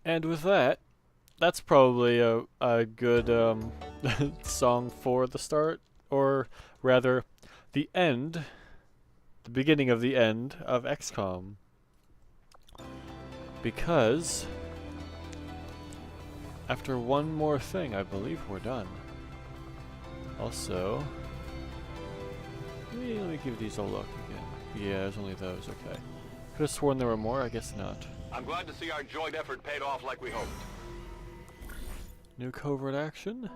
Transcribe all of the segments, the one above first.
And with that, that's probably a good song for the start, or rather, the end, the beginning of the end of XCOM. Because after one more thing, I believe we're done. Also, let me give these a look again. Yeah, there's only those, okay. Could have sworn there were more, I guess not. I'm glad to see our joint effort paid off like we hoped. New covert action.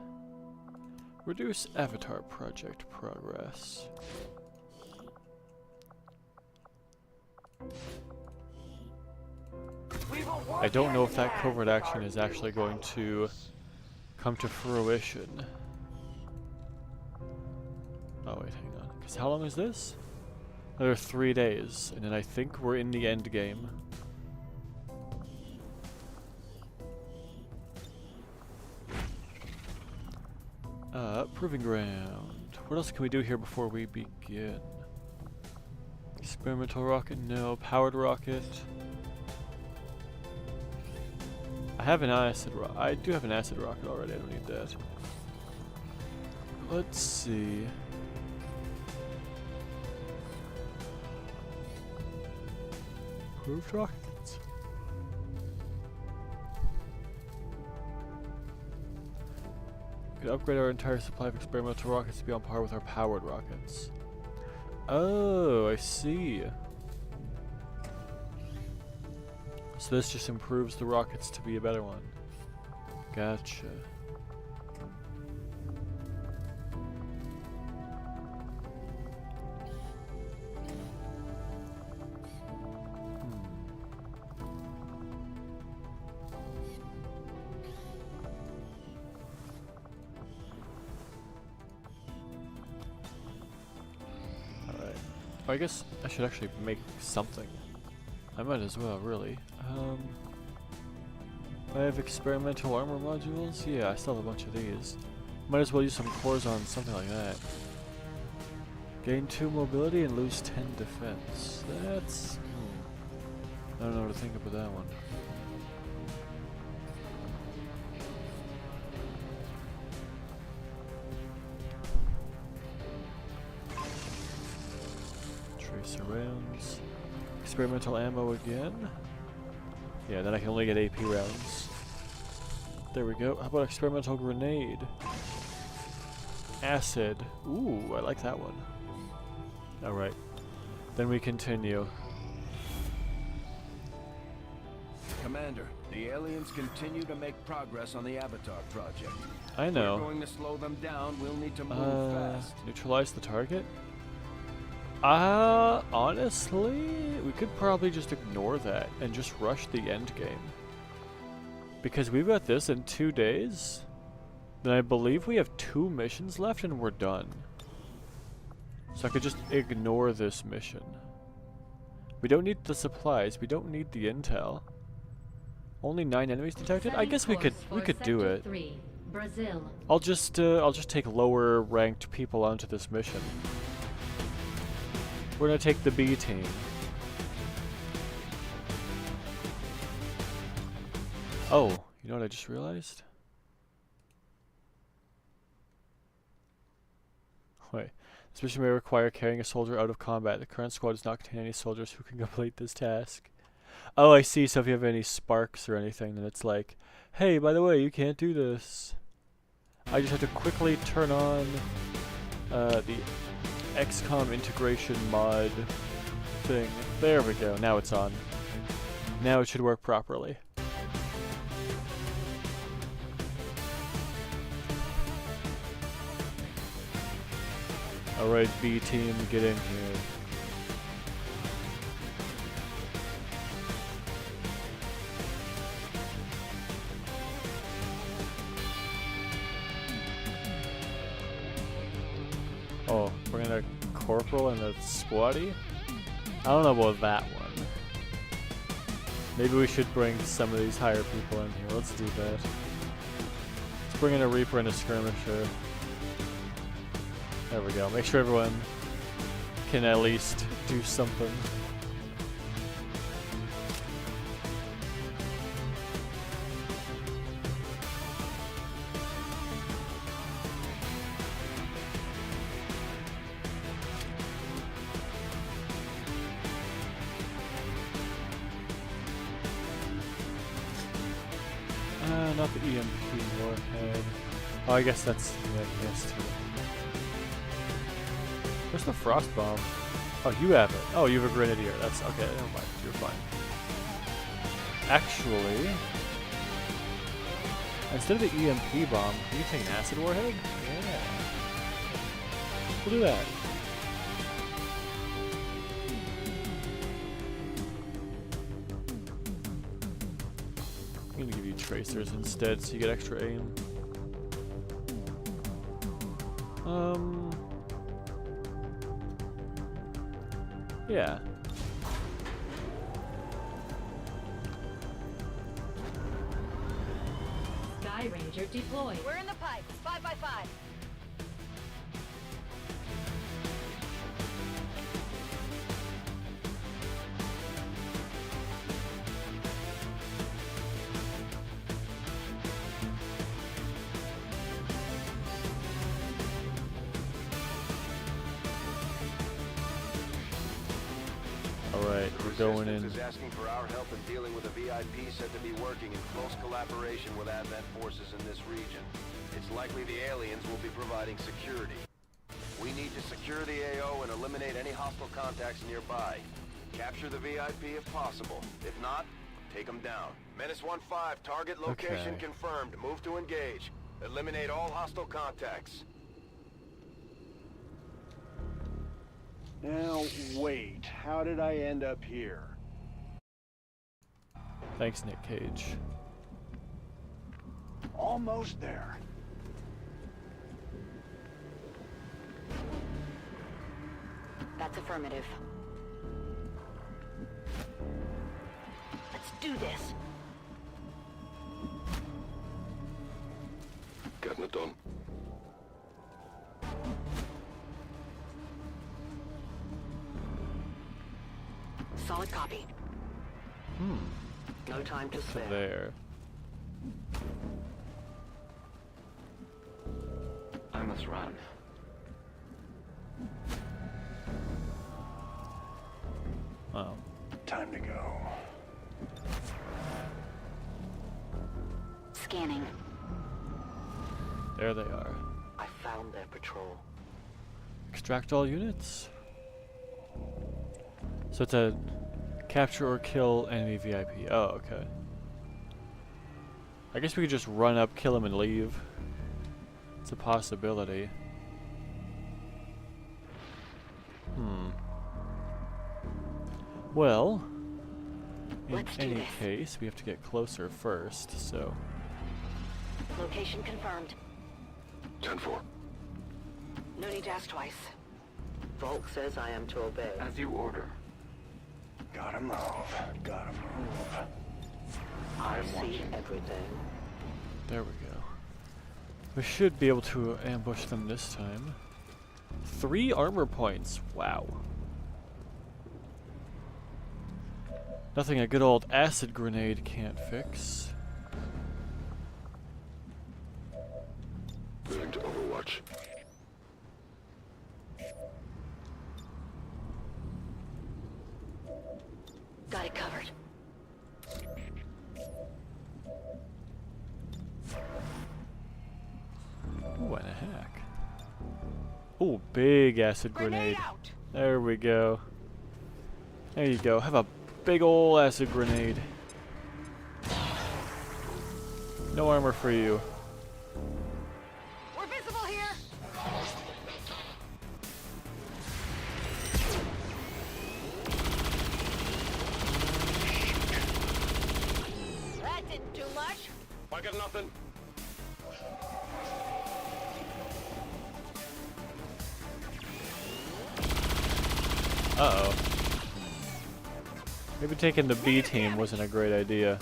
Reduce avatar project progress. I don't know if that covert action is actually going to come to fruition. Oh wait, hang on. Because how long is this? Another 3 days, and then I think we're in the end game. Proving ground. What else can we do here before we begin? Experimental rocket? No. Powered rocket? I have an acid rocket. I do have an acid rocket already. I don't need that. Let's see. Approved rockets. We could upgrade our entire supply of experimental rockets to be on par with our powered rockets. Oh, I see. So this just improves the rockets to be a better one. Gotcha. Alright. I guess I should actually make something. I might as well, really. I have experimental armor modules? Yeah, I still have a bunch of these. Might as well use some cores on something like that. Gain 2 mobility and lose 10 defense. That's... I don't know what to think about that one. Tracer rounds. Experimental ammo again. Yeah, then I can only get AP rounds. There we go. How about experimental grenade? Acid. Ooh, I like that one. Alright. Then we continue. Commander, the aliens continue to make progress on the Avatar project. I know. If we're going to slow them down, we'll need to move fast. Neutralize the target? Honestly, we could probably just ignore that and just rush the end game. Because we've got this in 2 days. Then I believe we have 2 missions left and we're done. So I could just ignore this mission. We don't need the supplies, we don't need the intel. Only 9 enemies detected? I guess we could do it. Brazil. I'll just take lower ranked people onto this mission. We're gonna take the B team. Oh, you know what I just realized? Wait. This mission may require carrying a soldier out of combat. The current squad does not contain any soldiers who can complete this task. Oh, I see. So if you have any sparks or anything, then it's like, hey, by the way, you can't do this. I just have to quickly turn on the XCOM integration mod thing. There we go. Now it's on. Now it should work properly. Alright, B team, get in here. Oh, we're gonna corporal and a squatty? I don't know about that one. Maybe we should bring some of these higher people in here. Let's do that. Let's bring in a reaper and a skirmisher. There we go. Make sure everyone can at least do something. Not the EMP warhead. Oh, I guess that's yes too. Where's the frost bomb? Oh, you have it. Oh, you have a grenadier. That's okay. Never mind. You're fine. Actually, instead of the EMP bomb, can you take an acid warhead? Yeah. We'll do that. I'm gonna give you tracers instead so you get extra aim. Yeah. Sky Ranger deployed. We're in the pipe. 5x5. Alright, we're going in. Resistance is asking for our help in dealing with a VIP said to be working in close collaboration with Advent forces in this region. It's likely the aliens will be providing security. We need to secure the AO and eliminate any hostile contacts nearby. Capture the VIP if possible. If not, take them down. Menace 1-5, target location Okay. confirmed. Move to engage. Eliminate all hostile contacts. Now, wait. How did I end up here? Thanks, Nick Cage. Almost there. That's affirmative. Let's do this. Getting it done. Solid copy. No time to To spare. there. I must run. Oh. Time to go. Scanning. There they are. I found their patrol. Extract all units. So it's a capture or kill enemy VIP. Oh, okay. I guess we could just run up, kill him, and leave. It's a possibility. Well, in Let's do any this. case, we have to get closer first, so... Location confirmed. 10-4. No need to ask twice. Volk says I am to obey. As you order. Gotta move. Gotta move. I see everything. There we go. We should be able to ambush them this time. 3 armor points. Wow. Nothing a good old acid grenade can't fix. Moving to Overwatch. Got it covered. Ooh, and a hack. Ooh, big acid grenade. out! There we go. There you go. Have a big ol' acid grenade. No armor for you. We're visible here! That didn't do much. I got nothing. Uh-oh. Maybe taking the B team wasn't a great idea.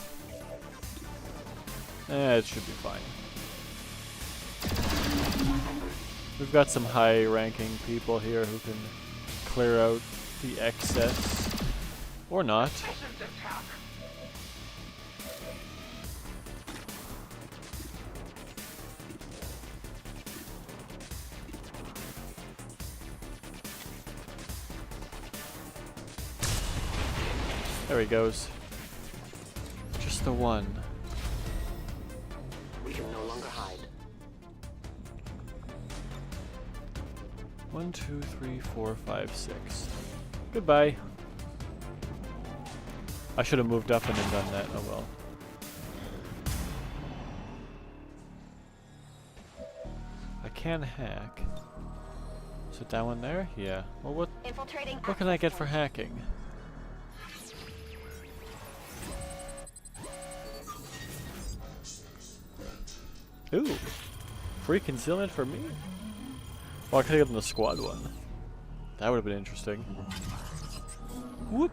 It should be fine. We've got some high-ranking people here who can clear out the excess. Or not. There he goes. Just the one. longer hide. 1, 2, 3, 4, 5, 6. Goodbye. I should have moved up and then done that. Oh well. I can hack. Is it that one there? Yeah. Well, what can I get for hacking? Ooh. Free concealment for me? Well, I could have gotten the squad one. That would have been interesting. Whoop.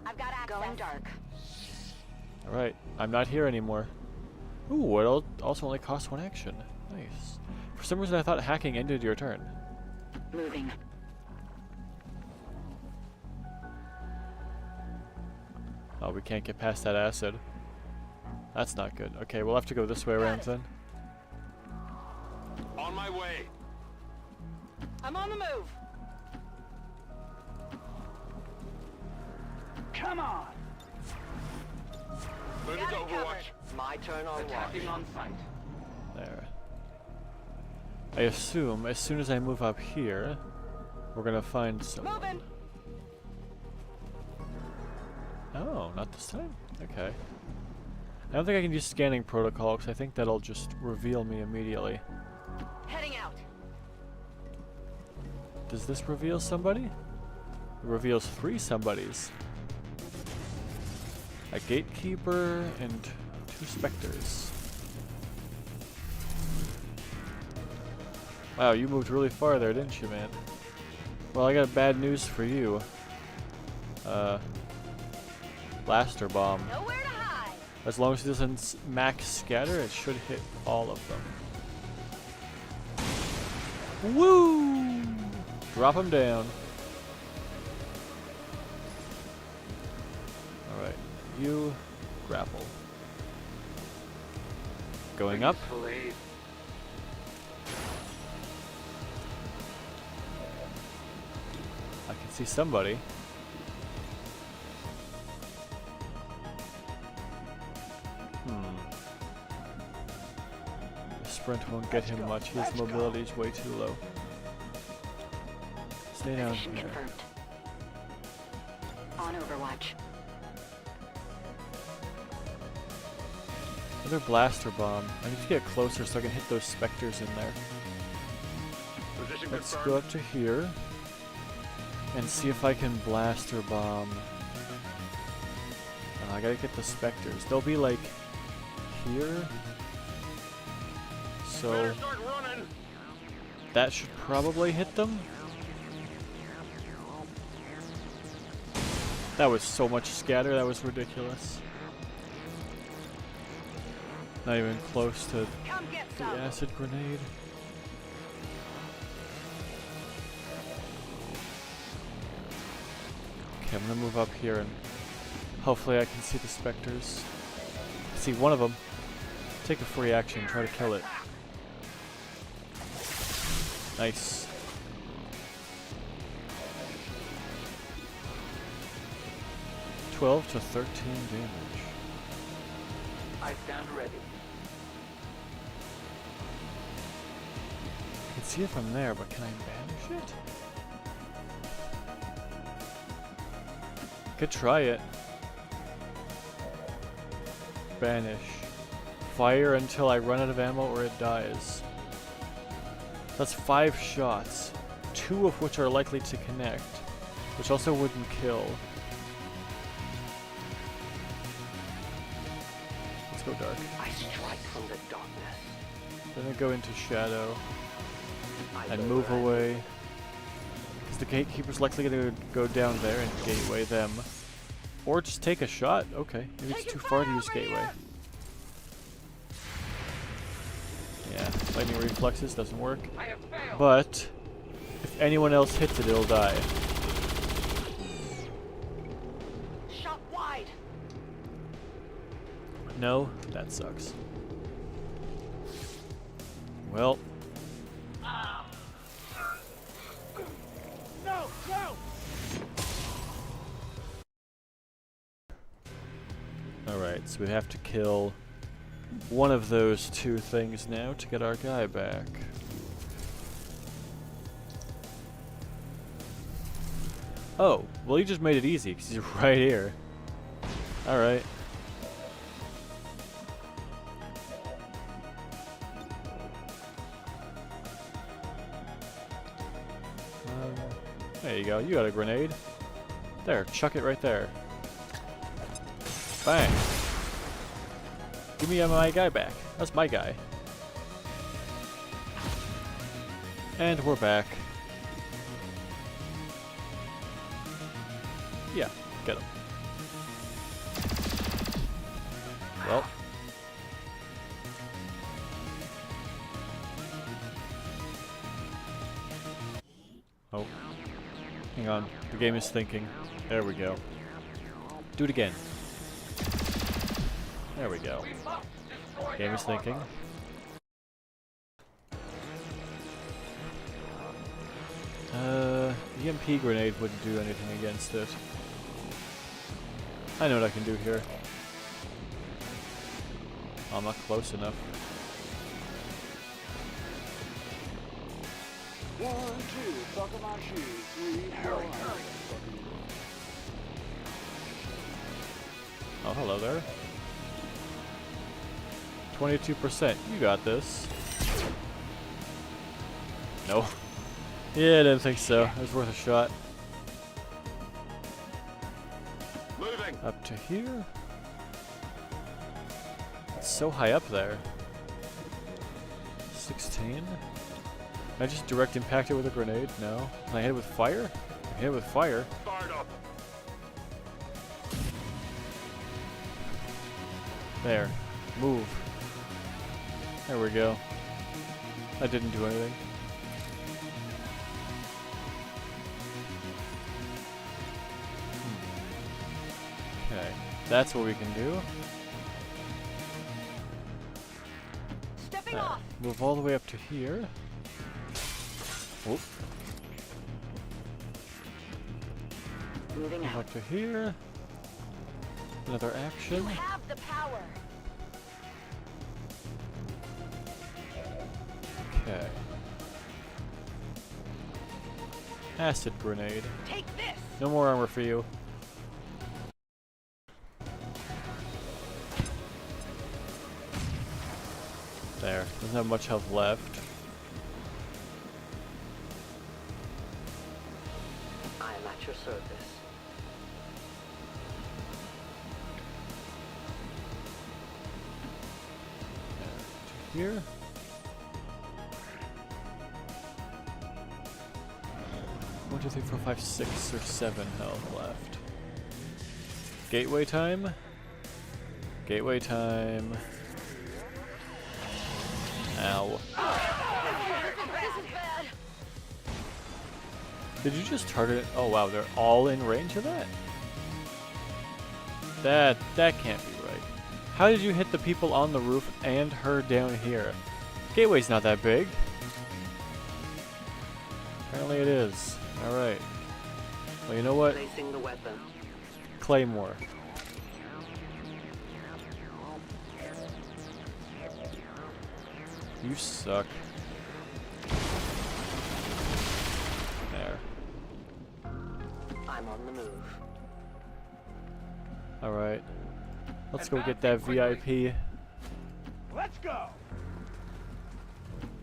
I've got access. Going dark. Alright, I'm not here anymore. Ooh, it also only costs 1 action. Nice. For some reason I thought hacking ended your turn. Moving. Oh, we can't get past that acid. That's not good. Okay, we'll have to go this way around then. On my way. I'm on the move. Come on! Moving to Overwatch. My turn on Attacking on sight. There. I assume as soon as I move up here, we're gonna find someone. Moving. Oh, not this time? Okay. I don't think I can use scanning protocol because I think that'll just reveal me immediately. Heading out. Does this reveal somebody? It reveals 3 somebodies. A gatekeeper and 2 specters. Wow, you moved really far there, didn't you, man? Well, I got bad news for you. Blaster bomb. Nowhere to hide. As long as it doesn't max scatter, it should hit all of them. Woo! Drop them down. Alright, you grapple. Going up. I can see somebody. The sprint won't get him much. His mobility is way too low. Stay down Position here. confirmed. On Overwatch. Another blaster bomb. I need to get closer so I can hit those specters in there. Position Let's confirmed. go up to here and see if I can blaster bomb. I gotta get the specters. They'll be like here. So Better start running. that should probably hit them. That was so much scatter, that was ridiculous. Not even close to Come get the some. acid grenade. Okay, I'm gonna move up here and hopefully I can see the specters. See one of them. Take a free action, try to kill it. Nice. $12 to 13 damage. I stand ready. I can see it from there, but can I banish it? Could try it. Banish. Fire until I run out of ammo or it dies. That's 5 shots, 2 of which are likely to connect, which also wouldn't kill. Let's go dark. I strike from the darkness. Then I go into shadow I and go move where I away. Because the gatekeeper's likely going to go down there and gateway them. Or just take a shot. Okay, maybe it's too far to use gateway. Yeah, lightning reflexes doesn't work. I have failed. But if anyone else hits it, it'll die. Shot wide. No, that sucks. Well, No! No! alright, so we have to kill one of those two things now to get our guy back. Oh, well, he just made it easy because he's right here. Alright. There you go. You got a grenade. There, chuck it right there. Bang. Give me my guy back. That's my guy. And we're back. Yeah, get him. Well. Oh. Hang on. The game is thinking. There we go. Do it again. There we go. Game is thinking. EMP grenade wouldn't do anything against it. I know what I can do here. I'm not close enough. 1, 2, buckle my shoes. 3, 4. Oh, hello there. 22%. You got this. No. Yeah, I didn't think so. It was worth a shot. Moving. Up to here. It's so high up there. 16. Can I just direct impact it with a grenade? No. Can I hit it with fire? I can hit it with fire. Fired up. There. Move. There we go. That didn't do anything. Okay. That's what we can do. Stepping There. off. Move all the way up to here. Oop. Moving Move out. up to here. Another action. You have the power. Okay. Acid grenade. Take this. No more armor for you. There. Doesn't have much health left. I am at your service. To here. One, two, three, four, five, 6 or 7 health left. Gateway time. Gateway time. Ow. This is bad. Did you just target it? Oh wow, they're all in range of that? That can't be right. How did you hit the people on the roof and her down here? Gateway's not that big. Apparently it is. Alright. Well, you know what? Placing the weapon. Claymore. You suck. There. I'm on the move. Alright. Let's go get that VIP. Let's go.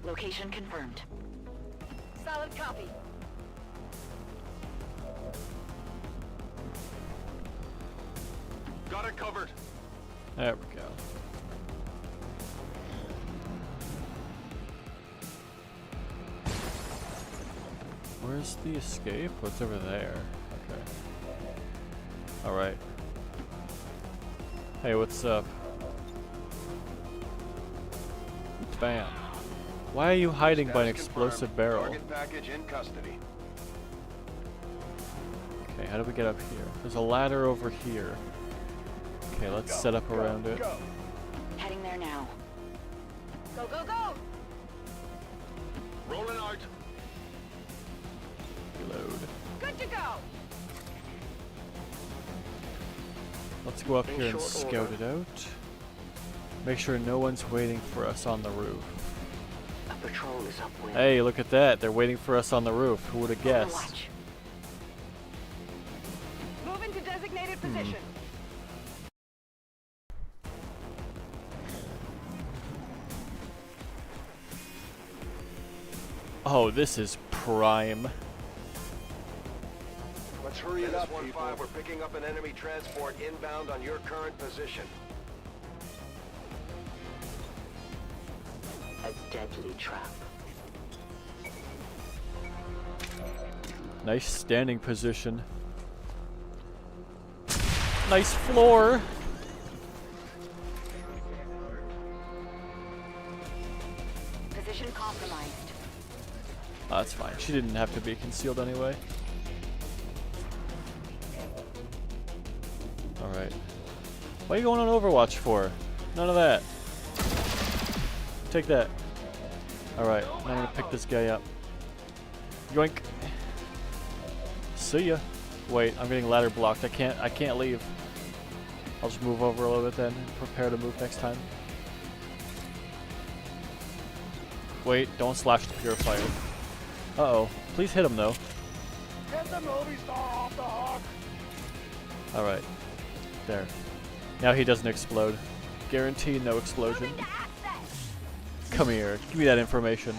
Location confirmed. Solid copy. Got it covered. There we go. Where's the escape? What's over there? Okay. Alright. Hey, what's up? Bam. Why are you hiding by an Status explosive confirmed. barrel? Target package in custody. Okay, how do we get up here? There's a ladder over here. Okay, let's set up around it. Go. Heading there now. Go, go, go! Rolling out. Reload. Good to go! Let's go up In here and short scout order. it out. Make sure no one's waiting for us on the roof. A patrol is upwind. Hey, look at that. They're waiting for us on the roof. Who would have guessed? Watch. Move into designated position. Oh, this is prime. Let's hurry it Dennis up, people. 1-5, we're picking up an enemy transport inbound on your current position. A deadly trap. Nice standing position. Nice floor. Position compromised. Oh, that's fine. She didn't have to be concealed anyway. Alright. What are you going on Overwatch for? None of that. Take that. Alright, now I'm gonna pick this guy up. Yoink. See ya. Wait, I'm getting ladder blocked. I can't leave. I'll just move over a little bit then and prepare to move next time. Wait, don't slash the purifier. Uh-oh. Please hit him though. Get the movie star off the hook. Alright. There. Now he doesn't explode. Guaranteed no explosion. Come here. Give me that information.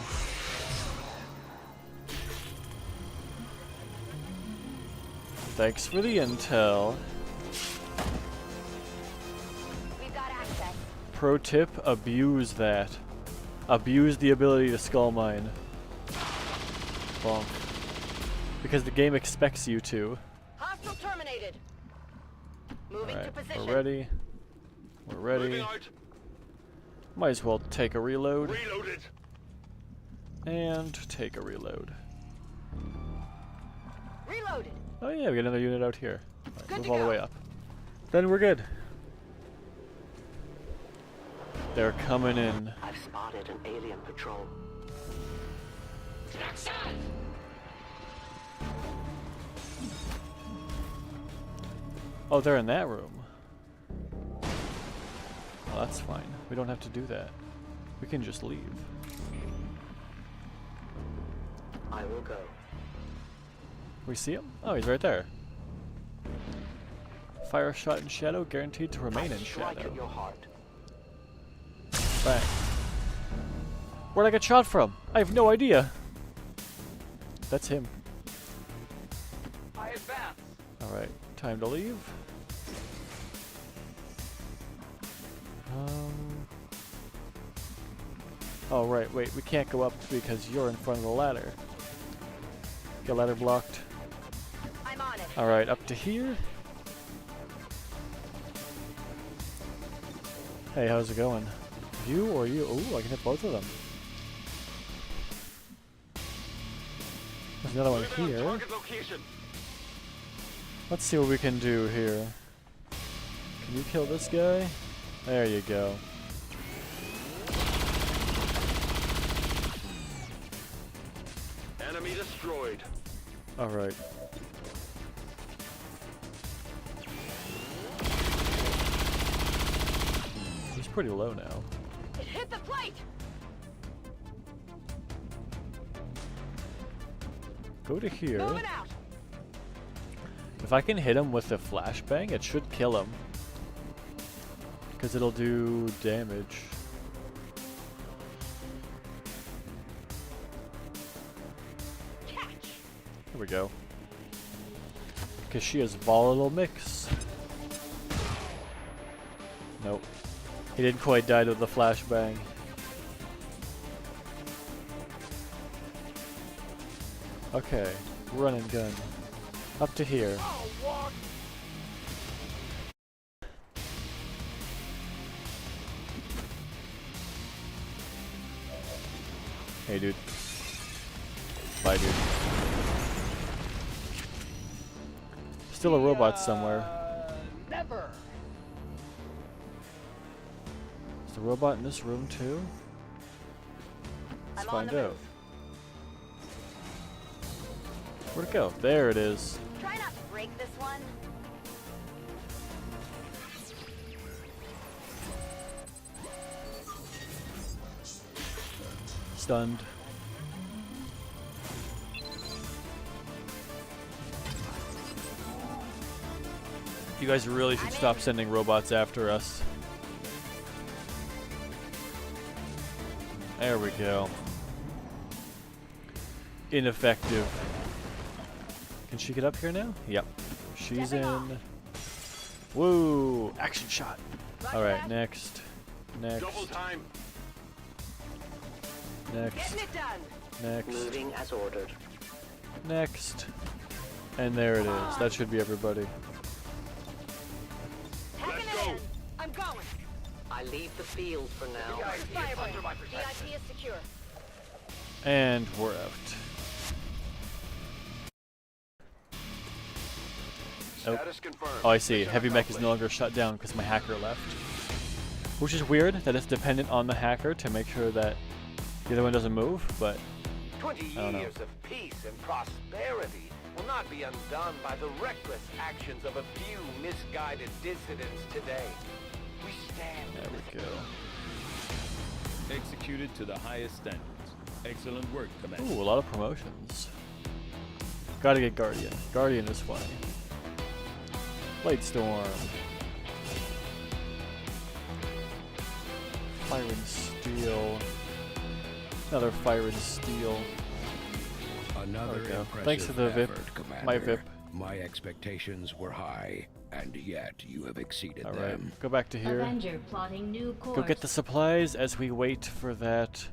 Thanks for the intel. We've got access. Pro tip, abuse that. Abuse the ability to skull mine. Bonk. Because the game expects you to. Hostile terminated. Moving to Alright, position. we're ready. We're ready. Might as well take a reload. Reloaded. And take a reload. Reloaded. Oh yeah, we got another unit out here. Alright, Good move to all the go. way up. Then we're good. They're coming in. I've spotted an alien patrol. Oh, they're in that room. Oh, that's fine. We don't have to do that. We can just leave. I will go. We see him? Oh, he's right there. Fire shot in shadow, guaranteed to remain in Strike shadow. at your heart. Bang. Where'd I get shot from? I have no idea. That's him. I advance. Alright, time to leave. Oh, right, wait, we can't go up because you're in front of the ladder. Get ladder blocked. I'm on it. Alright, up to here. Hey, how's it going? You or you? Ooh, I can hit both of them. There's another one here. Location. Let's see what we can do here. Can you kill this guy? There you go. Enemy destroyed. Alright. He's pretty low now. It hit the plate. Go to here. Moving out. If I can hit him with the flashbang, it should kill him. Because it'll do damage. Catch. There we go. Because she is volatile mix. Nope. He didn't quite die to the flashbang. Okay, run and gun. Up to here. Hey, dude. Bye, dude. Still a robot somewhere. Never. Is the robot in this room too? Let's I'm on find the out. move. Where'd it go? There it is. Try not to break this one. stunned. You guys really should stop sending robots after us. There we go. Ineffective. Can she get up here now? Yep. She's in. Woo! Action shot. Alright, next. Next. Double time. Next. Getting it done. Next. Moving as ordered. Next. And there it is. That should be everybody. Tagging it in. I'm going. I leave the field for now. Fire Emblem. VIP is secure. And we're out. Oh. Status confirmed. Oh, I see. Mission Heavy mech is no accomplished. longer shut down because my hacker left. Which is weird that it's dependent on the hacker to make sure that the other one doesn't move, but 20 I don't know. years of peace and prosperity will not be undone by the reckless actions of a few misguided dissidents today. We stand there we go. Executed to the highest standards. Excellent work, Commander. Ooh, a lot of promotions. Gotta get Guardian. Guardian is funny. Blade Storm. Fire and Steel. Another Fire and Steel. Another There we go. impressive Thanks for the VIP. effort, Commander. My VIP. My expectations were high, and yet you have exceeded Alright, them. go back to here. Avenger plotting new course. Go get the supplies as we wait for that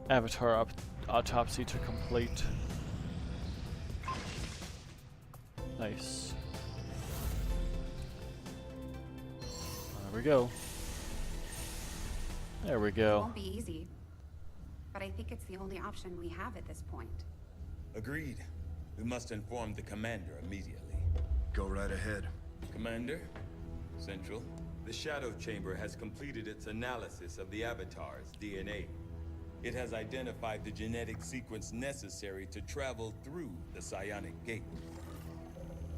Avatar autopsy to complete. Nice. There we go. There we It go. won't be easy, but I think it's the only option we have at this point. Agreed. We must inform the commander immediately. Go right ahead. Commander, Central, the Shadow Chamber has completed its analysis of the Avatar's DNA. It has identified the genetic sequence necessary to travel through the Psionic Gate.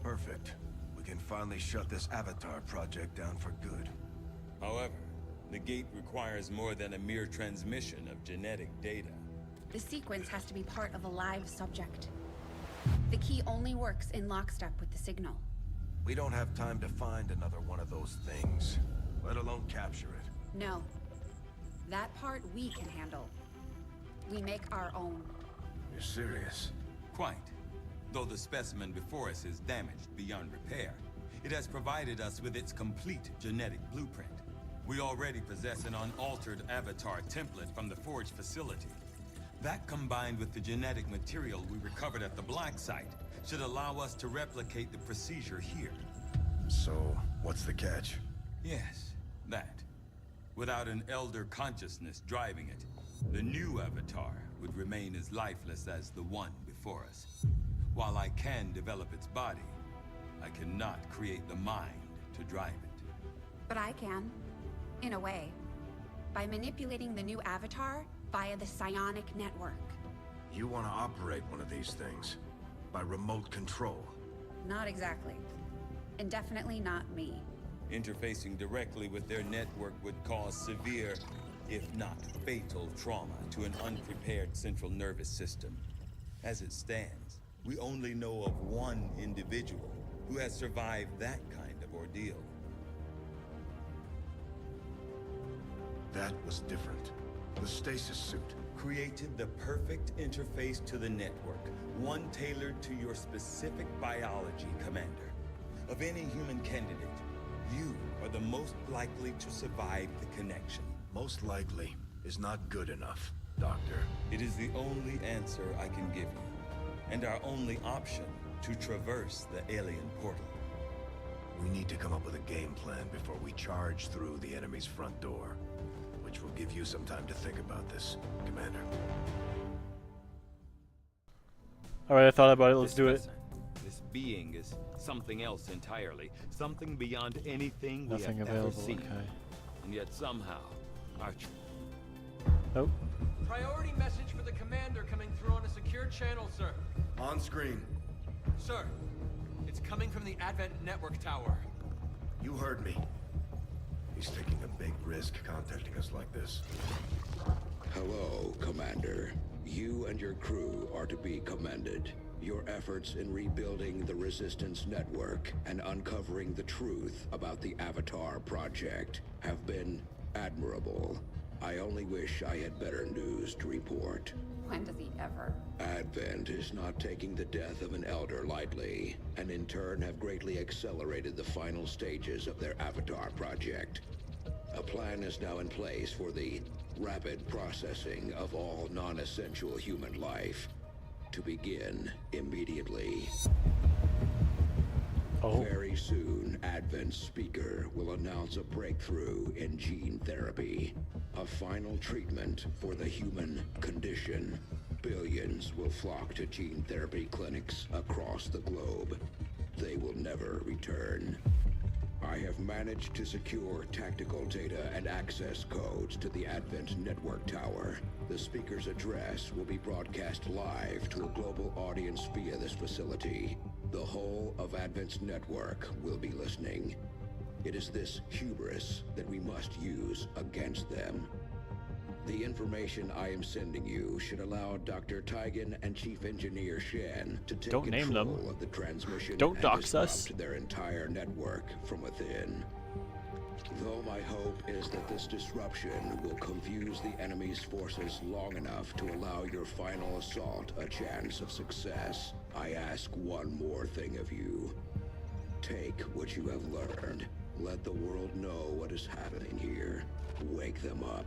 Perfect. We can finally shut this Avatar project down for good. However, the gate requires more than a mere transmission of genetic data. The sequence has to be part of a live subject. The key only works in lockstep with the signal. We don't have time to find another one of those things, let alone capture it. No. That part we can handle. We make our own. You're serious? Quite. Though the specimen before us is damaged beyond repair, it has provided us with its complete genetic blueprint. We already possess an unaltered Avatar template from the Forge facility. That, combined with the genetic material we recovered at the Black Site, should allow us to replicate the procedure here. So, what's the catch? Yes, that. Without an elder consciousness driving it, the new Avatar would remain as lifeless as the one before us. While I can develop its body, I cannot create the mind to drive it. But I can. In a way. By manipulating the new avatar via the psionic network. You want to operate one of these things? By remote control? Not exactly. And definitely not me. Interfacing directly with their network would cause severe, if not fatal, trauma to an unprepared central nervous system. As it stands, we only know of one individual who has survived that kind of ordeal. That was different. The stasis suit. Created the perfect interface to the network, one tailored to your specific biology, Commander. Of any human candidate, you are the most likely to survive the connection. Most likely is not good enough, Doctor. It is the only answer I can give you, and our only option to traverse the alien portal. We need to come up with a game plan before we charge through the enemy's front door. Which will give you some time to think about this, Commander. Alright, I thought about it. Let's do it. This being is something else entirely. Something beyond anything Nothing we have available, ever seen. okay. And yet somehow, our... Oh. Priority message for the commander coming through on a secure channel, sir. On screen. Sir, it's coming from the Advent Network Tower. You heard me. He's taking a big risk contacting us like this. Hello, Commander. and your crew are to be commended. Your efforts in rebuilding the Resistance network and uncovering the truth about the Avatar project have been admirable. I only wish I had better news to report. When does he ever? Advent is not taking the death of an elder lightly, and in turn have greatly accelerated the final stages of their Avatar project. A plan is now in place for the rapid processing of all non-essential human life to begin immediately. Oh. Very soon, Advent's speaker will announce a breakthrough in gene therapy, a final treatment for the human condition. Billions will flock to gene therapy clinics across the globe. They will never return. I have managed to secure tactical data and access codes to the Advent network tower. The speaker's address will be broadcast live to a global audience via this facility. The whole of Advent's network will be listening. It is this hubris that we must use against them. The information I am sending you should allow Dr. Tigan and Chief Engineer Shen to take Don't name them. control of the transmission Don't and dox us. disrupt their entire network from within. Though my hope is that this disruption will confuse the enemy's forces long enough to allow your final assault a chance of success, I ask one more thing of you. Take what you have learned. Let the world know what is happening here. Wake them up.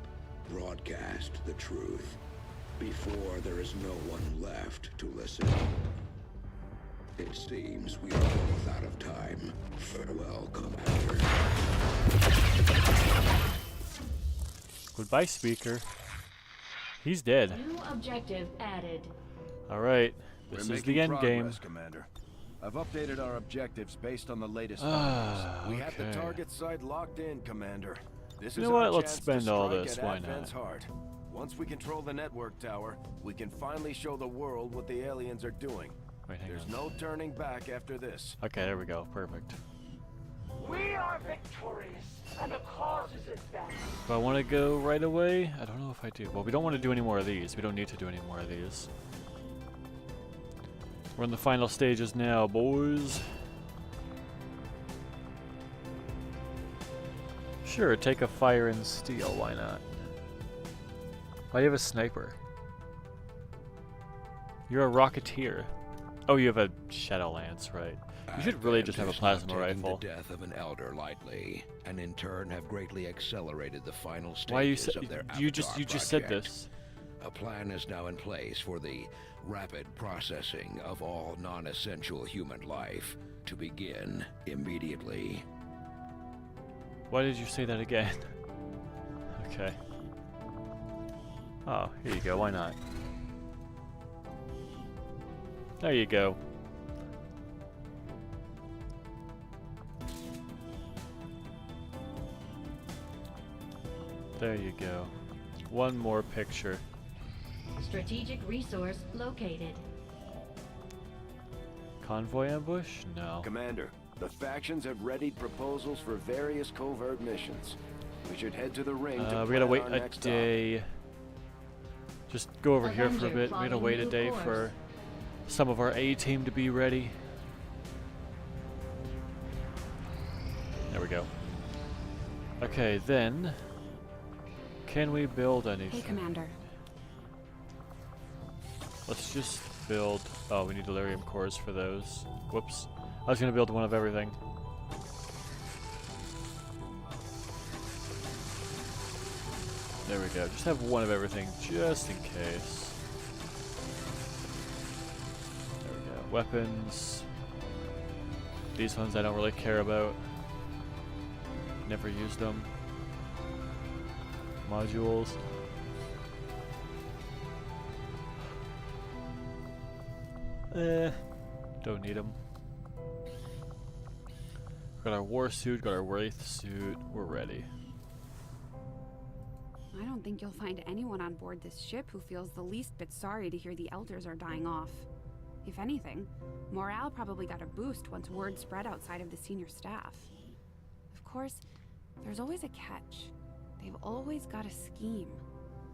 Broadcast the truth before there is no one left to listen. It seems we are both out of time. Farewell, Commander. Goodbye, speaker. He's dead. New objective added. Alright, We're this is making the end game. progress, Commander. I've updated our objectives based on the latest findings. We have the okay. target site locked in, Commander. This You is know our what? Let's chance spend to all strike this. at Why Advent's not? heart. Once we control the network tower, we can finally show the world what the aliens are doing. Wait, hang There's on. no turning back after this. Okay, there we go. Perfect. We are victorious, and the cause is advanced. Do I want to go right away? I don't know if I do. Well, we don't want to do any more of these. We don't need to do any more of these. We're in the final stages now, boys. Sure, take a fire and steel. Why not? Why do you have a sniper? You're a rocketeer. Oh, you have a shadow lance, right? You should really just have a plasma rifle. The death of an elder lightly, and in turn have greatly accelerated the final Why you stages of their you just said project. this? A plan is now in place for the rapid processing of all non-essential human life to begin immediately. Why did you say that again? Okay. Oh, here you go. Why not? There you go. There you go. One more picture. Strategic resource located. Convoy ambush? No. Commander, the factions have readied proposals for various covert missions. We should head to the ring to We plan gotta wait our a next stop. day. Just go over here for a Avenger bit. We gotta plotting wait a new day course. for some of our A team to be ready. There we go. Okay, then. Can we build anything? Hey, Commander. Let's just build. Oh, we need delirium cores for those. Whoops. I was gonna build one of everything. There we go. Just have one of everything, just in case. There we go. Weapons. These ones I don't really care about. Never used them. Modules. Don't need them. Got our war suit, got our wraith suit. We're ready. I don't think you'll find anyone on board this ship who feels the least bit sorry to hear the elders are dying off. If anything, morale probably got a boost once word spread outside of the senior staff. Of course, there's always a catch. They've always got a scheme.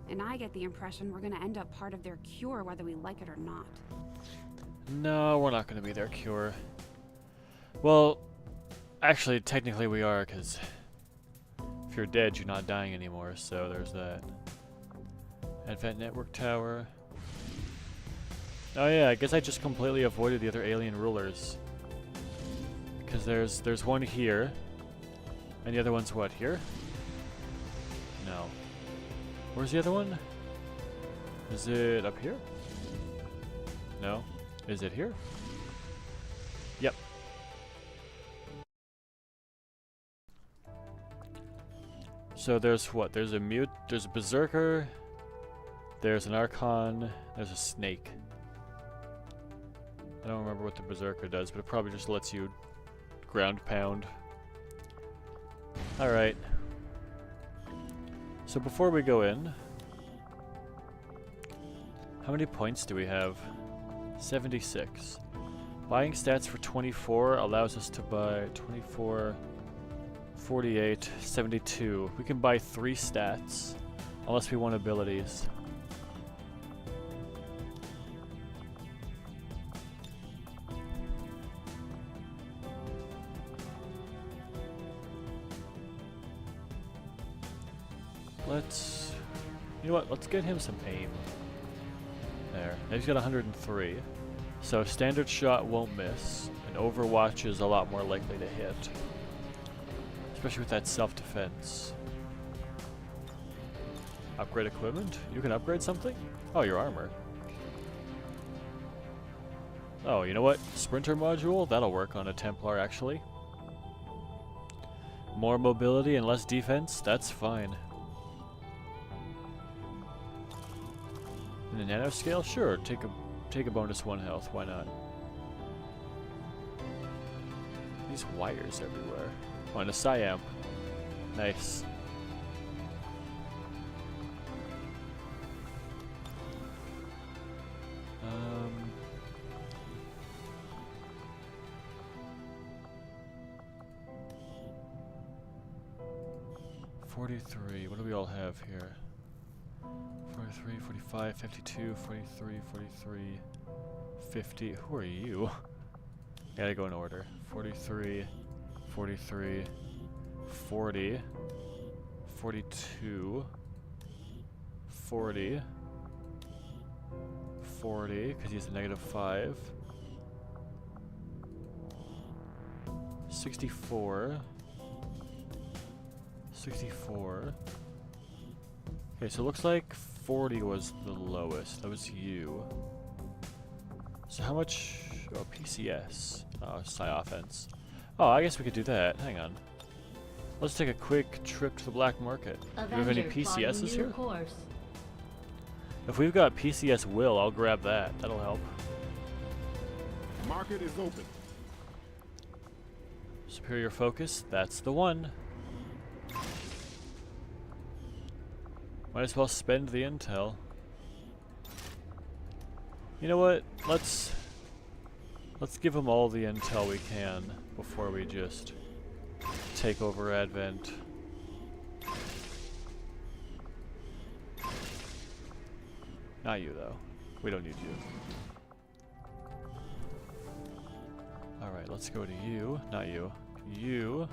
And I get the impression we're gonna end up part of their cure whether we like it or not. No, we're not going to be their cure. Well, actually, technically we are, because if you're dead, you're not dying anymore, so there's that. Advent Network Tower. Oh yeah, I guess I just completely avoided the other alien rulers. Because there's one here, and the other one's what, here? No. Where's the other one? Is it up here? No. Is it here? Yep. So there's what? There's a berserker, there's an archon, there's a snake. I don't remember what the berserker does, but it probably just lets you ground pound. Alright. So before we go in, how many points do we have? 76. Buying stats for 24 allows us to buy 24, 48, 72. We can buy 3 stats, unless we want abilities. You know what, let's get him some aim. There, now he's got 103. So standard shot won't miss, and Overwatch is a lot more likely to hit. Especially with that self-defense. Upgrade equipment? You can upgrade something? Oh, your armor. Oh, you know what? Sprinter module? That'll work on a Templar, actually. More mobility and less defense? That's fine. In a nanoscale? Sure, take a bonus 1 health, why not? These wires everywhere. Oh, and a Psyamp. Nice. 43, what do we all have here? 43, 45, 52, 43, 43, 50. Who are you? I gotta go in order. 43, 43, 40, 42, 40, 40, because he's a -5, 64, 64. Okay, so it looks like 40 was the lowest. That was you. So how much? Oh, PCS. Oh, Psy offense. Oh, I guess we could do that. Hang on. Let's take a quick trip to the black market. Do we have any PCSs here? Course. If we've got PCS Will, I'll grab that. That'll help. Market is open. Superior focus. That's the one. Might as well spend the intel. You know what? Let's give them all the intel we can before we just take over Advent. Not you, though. We don't need you. Alright, let's go to you. Not you. You.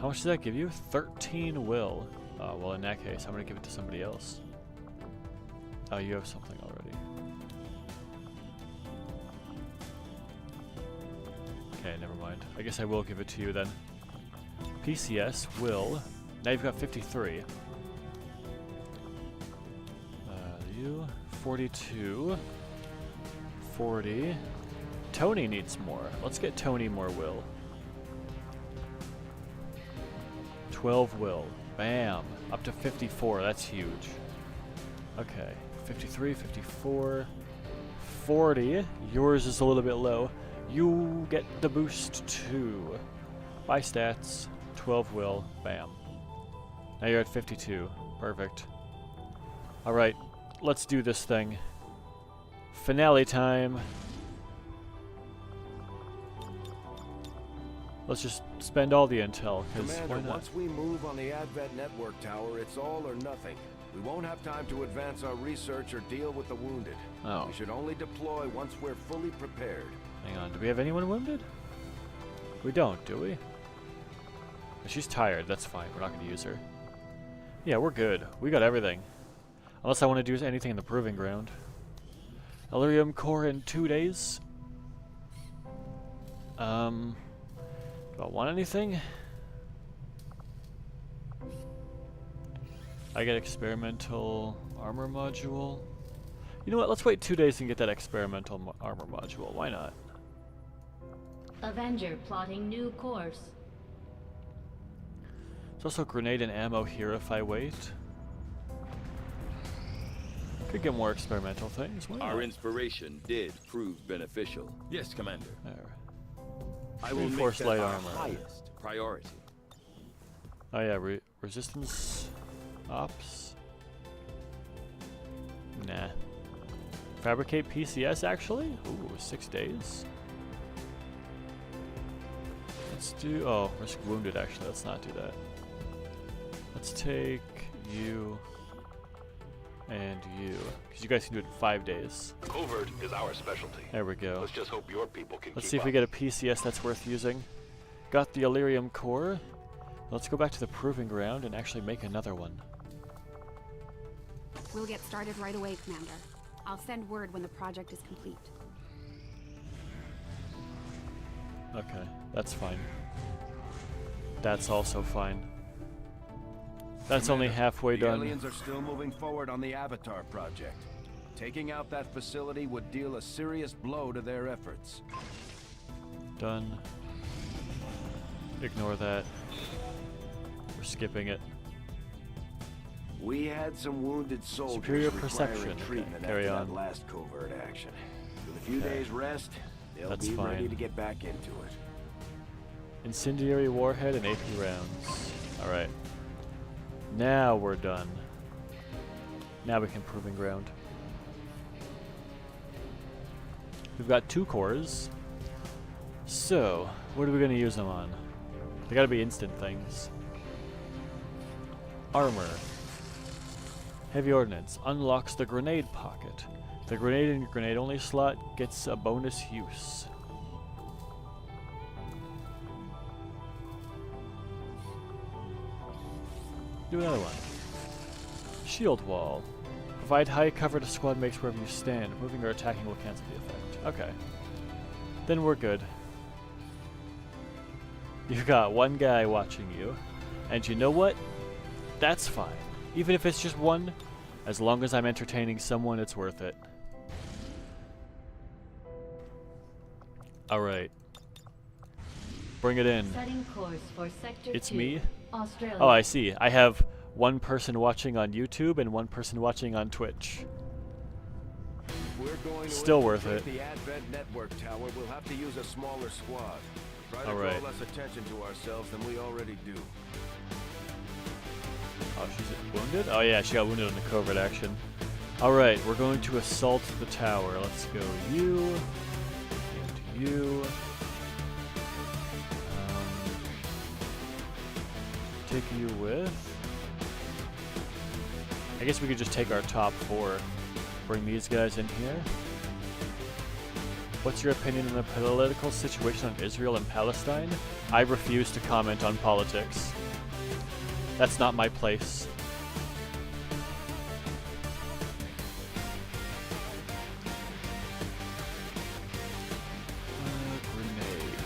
How much does that give you? 13 will. Well, in that case, I'm going to give it to somebody else. Oh, you have something already. Okay, never mind. I guess I will give it to you then. PCS will. Now you've got 53. You. 42. 40. Tony needs more. Let's get Tony more will. 12 will. Bam! Up to 54, that's huge. Okay, 53, 54, 40. Yours is a little bit low. You get the boost too. Buy stats, 12 will, bam. Now you're at 52, perfect. Alright, let's do this thing. Finale time. Let's just spend all the intel, because why not? Once we move on the Advent Network Tower, it's all or nothing. We won't have time to advance our research or deal with the wounded. Oh. We should only deploy once we're fully prepared. Hang on, do we have anyone wounded? We don't, do we? She's tired, that's fine. We're not going to use her. Yeah, we're good. We got everything. Unless I want to do anything in the proving ground. Elerium core in 2 days. Do I want anything? I get experimental armor module. You know what? Let's wait 2 days and get that experimental armor module. Why not? Avenger plotting new course. There's also grenade and ammo here if I wait. Could get more experimental things. Why Our not? inspiration did prove beneficial. Yes, Commander. There. I will make Reinforced that light our armor. highest priority. Oh yeah, resistance ops. Nah. Fabricate PCS actually? Ooh, 6 days. Let's do. Oh, risk wounded actually. Let's not do that. Let's take you and you, because you guys can do it in 5 days. Covert is our specialty. There we go. Let's just hope your people can Let's keep see if we up. get a PCS that's worth using. Got the Elerium core. Let's go back to the proving ground and actually make another one. We'll get started right away, Commander. I'll send word when the project is complete. Okay, that's fine. That's also fine. That's only halfway the done. aliens are still moving forward on the Avatar project. Taking out that facility would deal a serious blow to their efforts. Done. Ignore that. We're skipping it. We had some wounded soldiers Superior requiring perception. treatment Okay, carry after on. that last covert action. With a few Okay. days rest, they'll That's be ready fine. to get back into it. Incendiary warhead and AP rounds. Alright. Now we're done. Now we can proving ground. We've got 2 cores. So, what are we going to use them on? They gotta be instant things. Armor. Heavy ordnance. Unlocks the grenade pocket. The grenade in your grenade only slot gets a bonus use. Do another one. Shield wall. Provide high cover to squad mates wherever you stand. Moving or attacking will cancel the effect. Okay. Then we're good. You've got one guy watching you. And you know what? That's fine. Even if it's just one, as long as I'm entertaining someone, it's worth it. Alright. Bring it in. Setting course for Sector It's 2, me? Australia. Oh, I see. I have one person watching on YouTube and one person watching on Twitch. We're going to Still worth it. infiltrate the Advent network tower. We'll have to use a smaller squad. Try to Alright. draw less attention to ourselves than we already do. Oh, she's wounded? Oh yeah, she got wounded in the covert action. Alright, we're going to assault the tower. Let's go you and you. Take you with. I guess we could just take our top 4. Bring these guys in here. What's your opinion on the political situation on Israel and Palestine? I refuse to comment on politics. That's not my place. Grenade.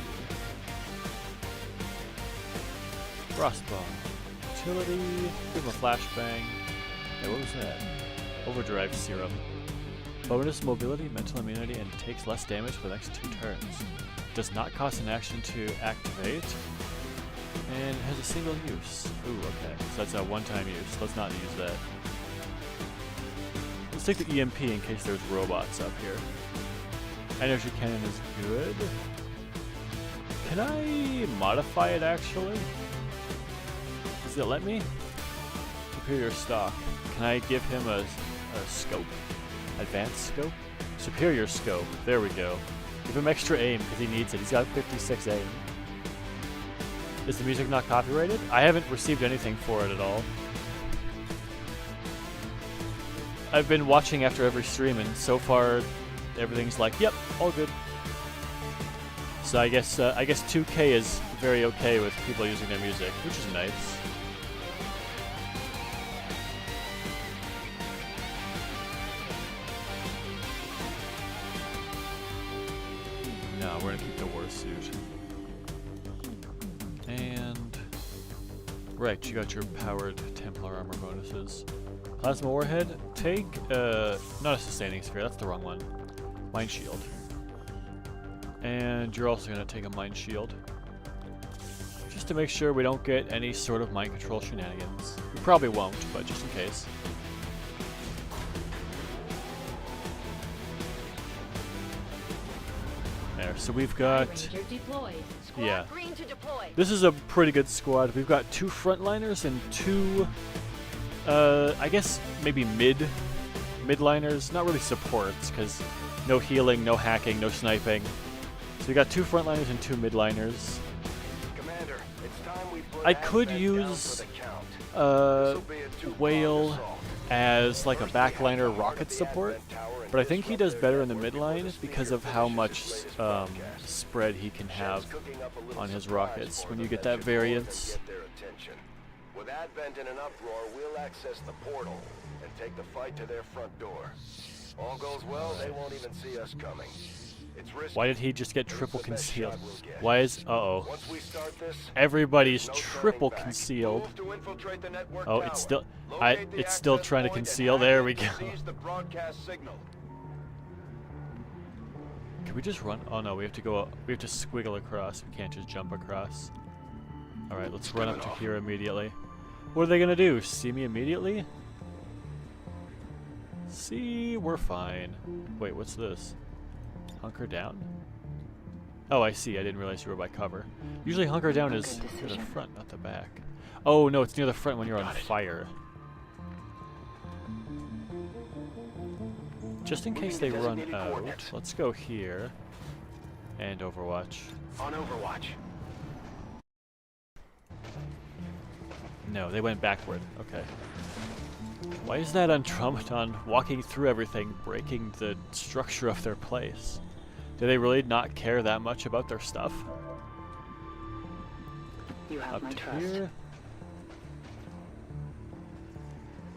Frostbomb. Utility. Give him a flashbang. Hey, what was that? Overdrive serum. Bonus mobility, mental immunity, and takes less damage for the next 2 turns. Does not cost an action to activate. And has a single use. Ooh, okay. So that's a one-time use. Let's not use that. Let's take the EMP in case there's robots up here. Energy cannon is good. Can I modify it actually? Does it let me? Superior stock. Can I give him a scope? Advanced scope? Superior scope. There we go. Give him extra aim because he needs it. He's got 56 aim. Is the music not copyrighted? I haven't received anything for it at all. I've been watching after every stream, and so far everything's like, yep, all good. So I guess 2K is very okay with people using their music, which is nice. No, we're gonna keep the war suit. And right, you got your powered Templar armor bonuses. Plasma warhead, take not a sustaining sphere, that's the wrong one. Mind shield. And you're also gonna take a mind shield. Just to make sure we don't get any sort of mind control shenanigans. We probably won't, but just in case. There, so we've got... Ranger deployed. Yeah. Green to deploy. This is a pretty good squad. We've got 2 frontliners and 2, I guess maybe midliners. Not really supports, because no healing, no hacking, no sniping. So we got 2 frontliners and 2 midliners. Commander, it's time we put I could Advent use down for the count. This'll be a two-pronged Whale assault. as like a First, we have backliner to guard rocket the support, Advent tower and but I think he does disrupt better their in the network midline before the because of speaker how finishes much his latest broadcast. spread he can have Shell's cooking up a little on his surprise rockets for when them you get that that should more than variance. get their attention. With Advent in an uproar, we'll access the portal and take the fight to their front door. All goes well, they won't even see us coming. It's risky. Why did he just get It's triple the best concealed? shot we'll get. Why is... Uh-oh. Once we start this, Everybody's there's no triple turning back. concealed. Move to infiltrate the network Oh, tower. it's still... Locate the it's still access trying to point and conceal. hack There in we to go. seize the broadcast signal. Can we just run? Oh no, we have to go... We have to squiggle across. We can't just jump across. Alright, let's run up to here immediately. What are they gonna do? See me immediately? See, we're fine. Wait, what's this? Hunker down? Oh, I see. I didn't realize you were by cover. Usually hunker down is near the front, not the back. Oh, no, it's near the front when you're on fire. Just in case they run out, let's go here and Overwatch. On Overwatch. No, they went backward. Okay. Why is that Andromedon walking through everything, breaking the structure of their place? Do they really not care that much about their stuff? You have Up my to trust. here.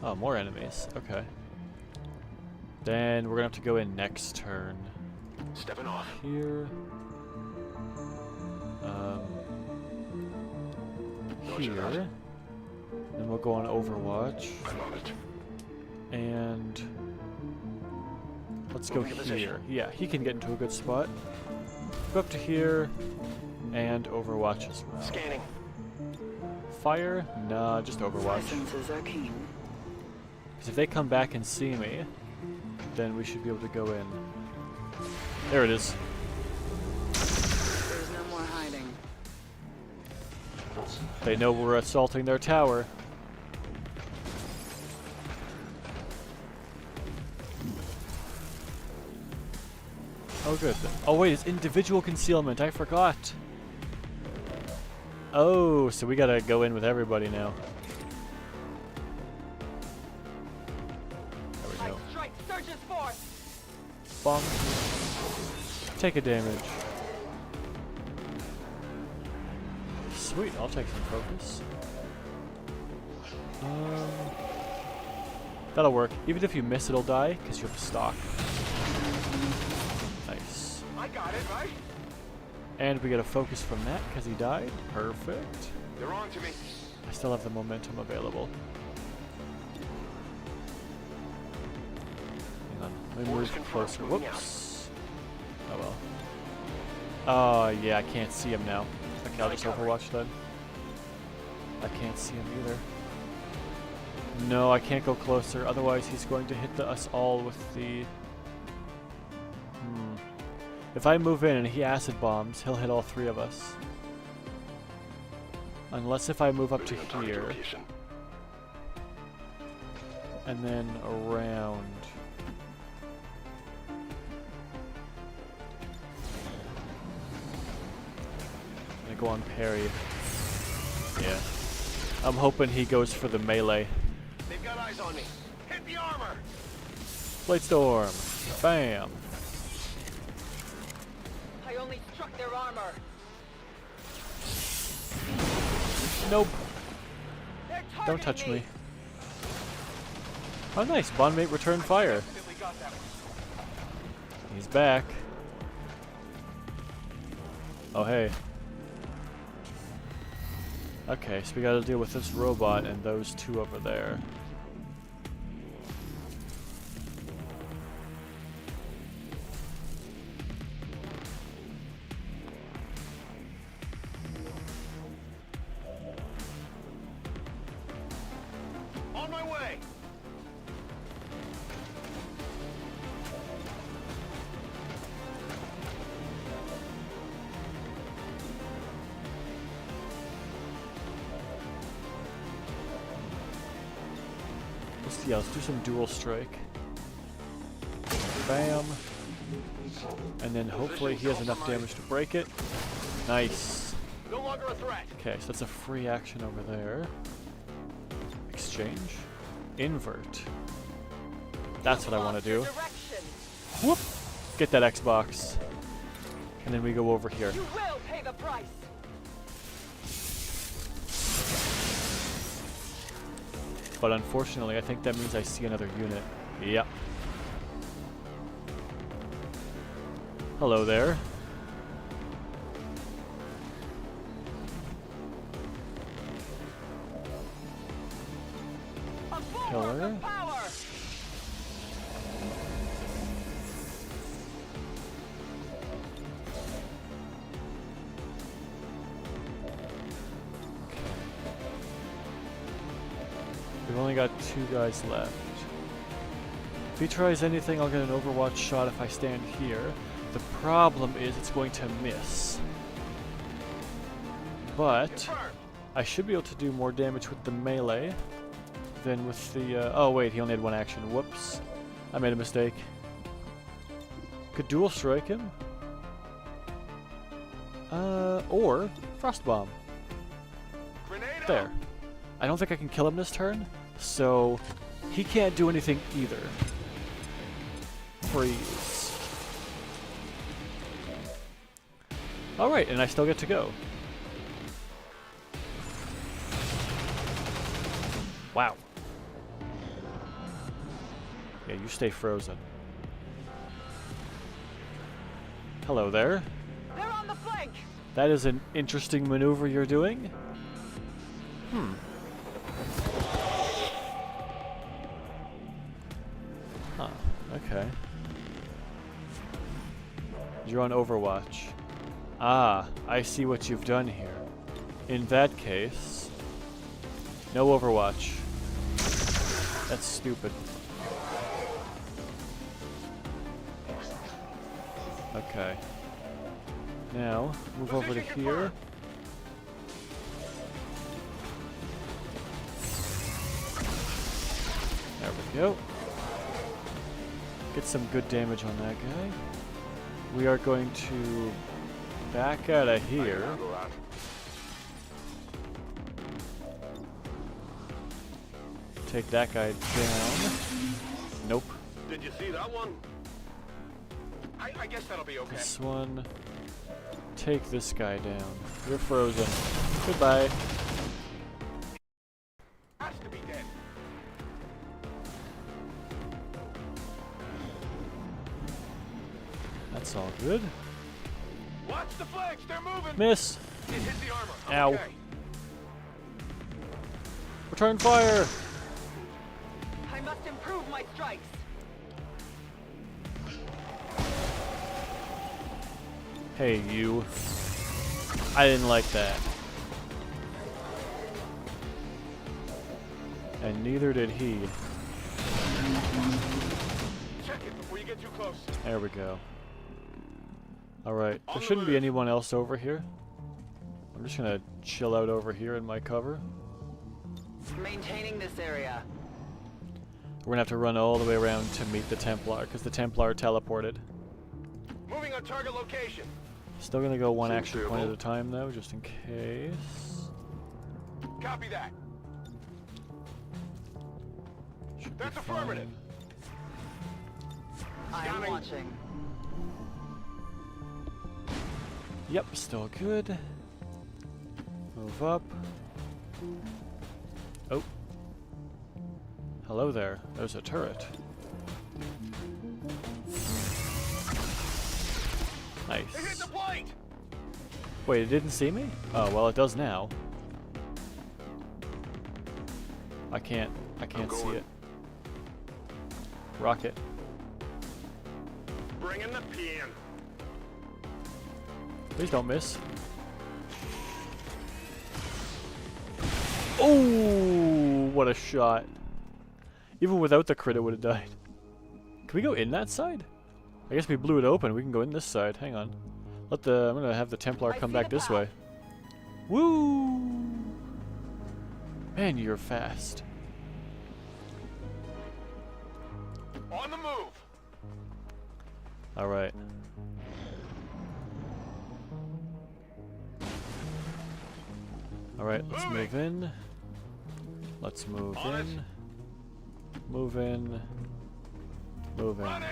Oh, more enemies. Okay. Then we're gonna have to go in next turn. Stepping off. Here. Here. Then we'll go on Overwatch. I love it. And let's go here. Yeah, he can get into a good spot. Go up to here and Overwatch as well. Scanning. Fire? Nah, just Overwatch. Senses are keen. Because if they come back and see me, then we should be able to go in. There it is. There's no more hiding. They know we're assaulting their tower. Oh good. Oh wait, it's individual concealment. I forgot. Oh, so we gotta go in with everybody now. There we go. Strike surges forth. Bonk. Take a damage. Sweet, I'll take some focus. That'll work. Even if you miss, it'll die, because you have stock. Nice. I got it, right? And we get a focus from that, because he died. Perfect. They're on to me. I still have the momentum available. Hang on. Let me move closer. Whoops. Oh well. Oh yeah, I can't see him now. Okay, I'll just Overwatch then. I can't see him either. No, I can't go closer, otherwise he's going to hit us all with the... If I move in and he acid bombs, he'll hit all 3 of us. Unless if I move up to here. And then around. I go on parry. Yeah. I'm hoping he goes for the melee. They've got eyes on me. Hit the armor. Blade Storm. Bam. I only struck their armor. Nope. They're Don't touch targeting me. Oh nice, bondmate returned fire. He's back. Oh hey. Okay, so we gotta deal with this robot and those two over there. On my way! Let's do some dual strike. Bam. And then hopefully he has enough damage to break it. Nice. No longer a threat. Okay, so that's a free action over there. Exchange. Invert. That's what I want to do. Whoop! Get that Xbox. And then we go over here. You will pay the price. But unfortunately, I think that means I see another unit. Yep. Hello there. Killer. We've only got 2 guys left. If he tries anything, I'll get an Overwatch shot if I stand here. The problem is it's going to miss. But I should be able to do more damage with the melee than with the... oh wait, he only had 1 action. Whoops. I made a mistake. Could dual strike him. Or Frost Bomb. There. I don't think I can kill him this turn, so he can't do anything either. Freeze. Alright, and I still get to go. Wow. Yeah, you stay frozen. Hello there. They're on the flank. That is an interesting maneuver you're doing. Hmm. Huh, okay. You're on Overwatch. Ah, I see what you've done here. In that case, no Overwatch. That's stupid. Okay. Now, move over to here. There we go. Get some good damage on that guy. We are going to back out of here. Take that guy down. Nope. Did you see that one? I guess that'll be okay. This one. Take this guy down. You're frozen. Goodbye. Has to be dead. That's all good. Watch the flanks, they're moving. Miss. It hit the armor. Ow. Okay. Return fire. I must improve my strikes. Hey, you. I didn't like that. And neither did he. Check it before you get too close. There we go. Alright, there shouldn't be anyone else over here. I'm just gonna chill out over here in my cover. Maintaining this area. We're gonna have to run all the way around to meet the Templar, because the Templar teleported. Moving on target location. Still gonna go 1 action point at a time though, just in case. Copy that. Should That's be affirmative. fine. watching. Yep, still good. Move up. Oh. Hello there. There's a turret. Nice. It hit the plate! Wait, it didn't see me? Oh, well, it does now. I can't see it. Rocket. Bring in the pin. Please don't miss. Oh, what a shot. Even without the crit, it would have died. Can we go in that side? I guess we blew it open. We can go in this side. Hang on. I'm gonna have the Templar come back this way. Woo! Man, you're fast. On the move. All right. All right, let's move in. Let's move in. Move in. Move in.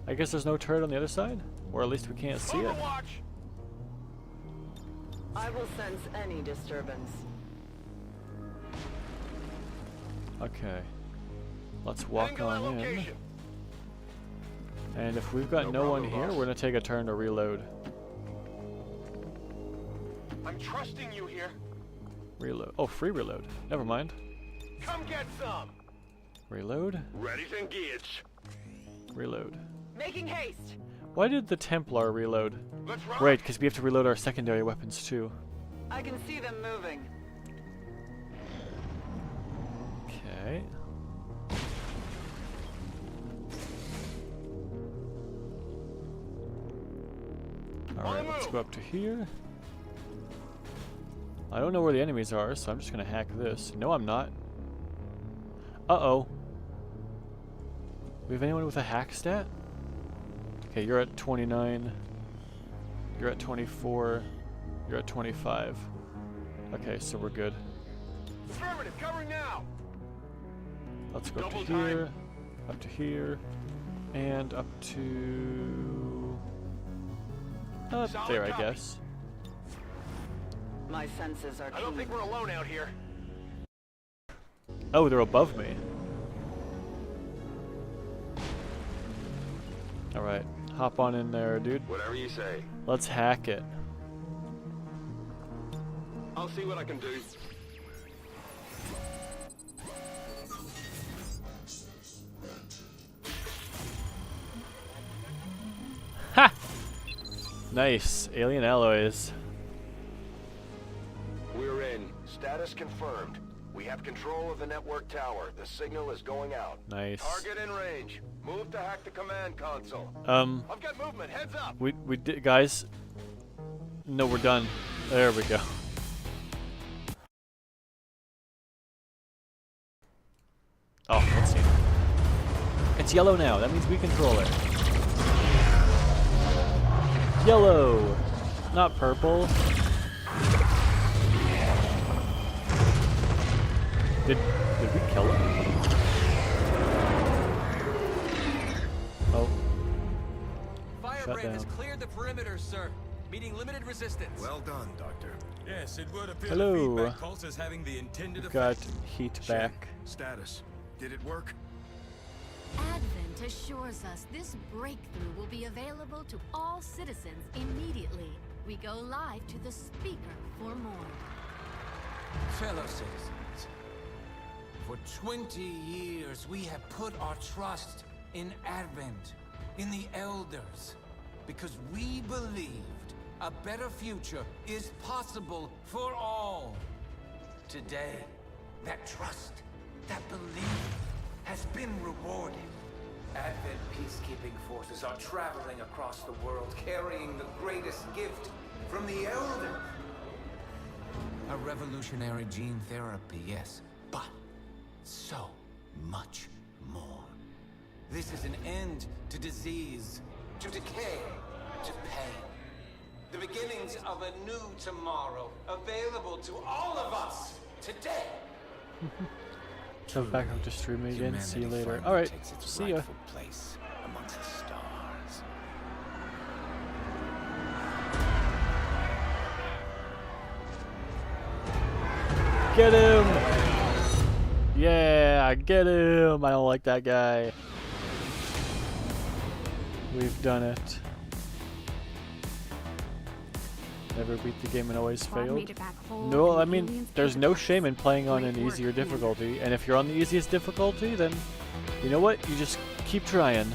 I guess there's no turret on the other side? Or at least we can't see it. I will sense any disturbance. Okay. Let's walk on in. And if we've got no one here, we're gonna take a turn to reload. I'm trusting you here. Reload. Oh, free reload. Never mind. Come get some. Reload. Ready to engage. Reload. Making haste. Why did the Templar reload? Let's rock. Right, because we have to reload our secondary weapons too. I can see them moving. Okay. Alright, let's go up to here. I don't know where the enemies are, so I'm just gonna hack this. No, I'm not. Uh-oh. We have anyone with a hack stat? Okay, you're at 29. You're at 24. You're at 25. Okay, so we're good. Affirmative, covering now. Let's go up to here, up to here, and up to... up there, I guess. My senses are keen. I don't think we're alone out here. Oh, they're above me. Alright, hop on in there, dude. Whatever you say. Let's hack it. I'll see what I can do. Ha! Nice. Alien alloys. We're in. Status confirmed. We have control of the network tower. The signal is going out. Nice. Target in range. Move to hack the command console. I've got movement. Heads up. We did, guys. No, we're done. There we go. Oh, let's see. It's yellow now. That means we control it. Yellow, not purple. Did we kill him? Oh. Firebrand has cleared the perimeter, sir. Meeting limited resistance. Well done, Doctor. Yes, it would appear Hello. the feedback pulse is having the intended We've effect. got heat back. Status. Did it work? Advent assures us this breakthrough will be available to all citizens immediately. We go live to the speaker for more. Fellow citizens, for 20 years we have put our trust in Advent, in the Elders, because we believed a better future is possible for all. Today, that trust, that belief, has been rewarded. Advent peacekeeping forces are traveling across the world, carrying the greatest gift from the Elders. A revolutionary gene therapy, yes, but so much more. This is an end to disease, to decay, to pain. The beginnings of a new tomorrow, available to all of us today. Jump back up to streaming again. See you later. Alright, see ya. Place amongst Get him! Yeah, get him! I don't like that guy. We've done it. Never beat the game and always failed. No, I mean, there's no shame in playing on an easier difficulty. And if you're on the easiest difficulty, then you know what? You just keep trying.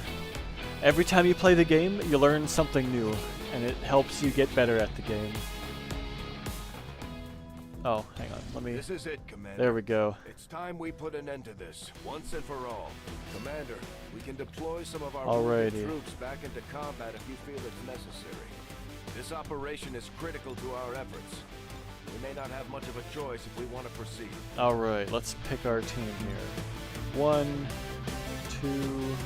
Every time you play the game, you learn something new, and it helps you get better at the game. Oh, hang on. Let me... This is it, Commander. There we go. It's time we put an end to this, once and for all. Commander, we can deploy some of our Alrighty. troops back into combat if you feel it's necessary. This operation is critical to our efforts. We may not have much of a choice if we want to proceed. Alright, let's pick our team here. 1, 2...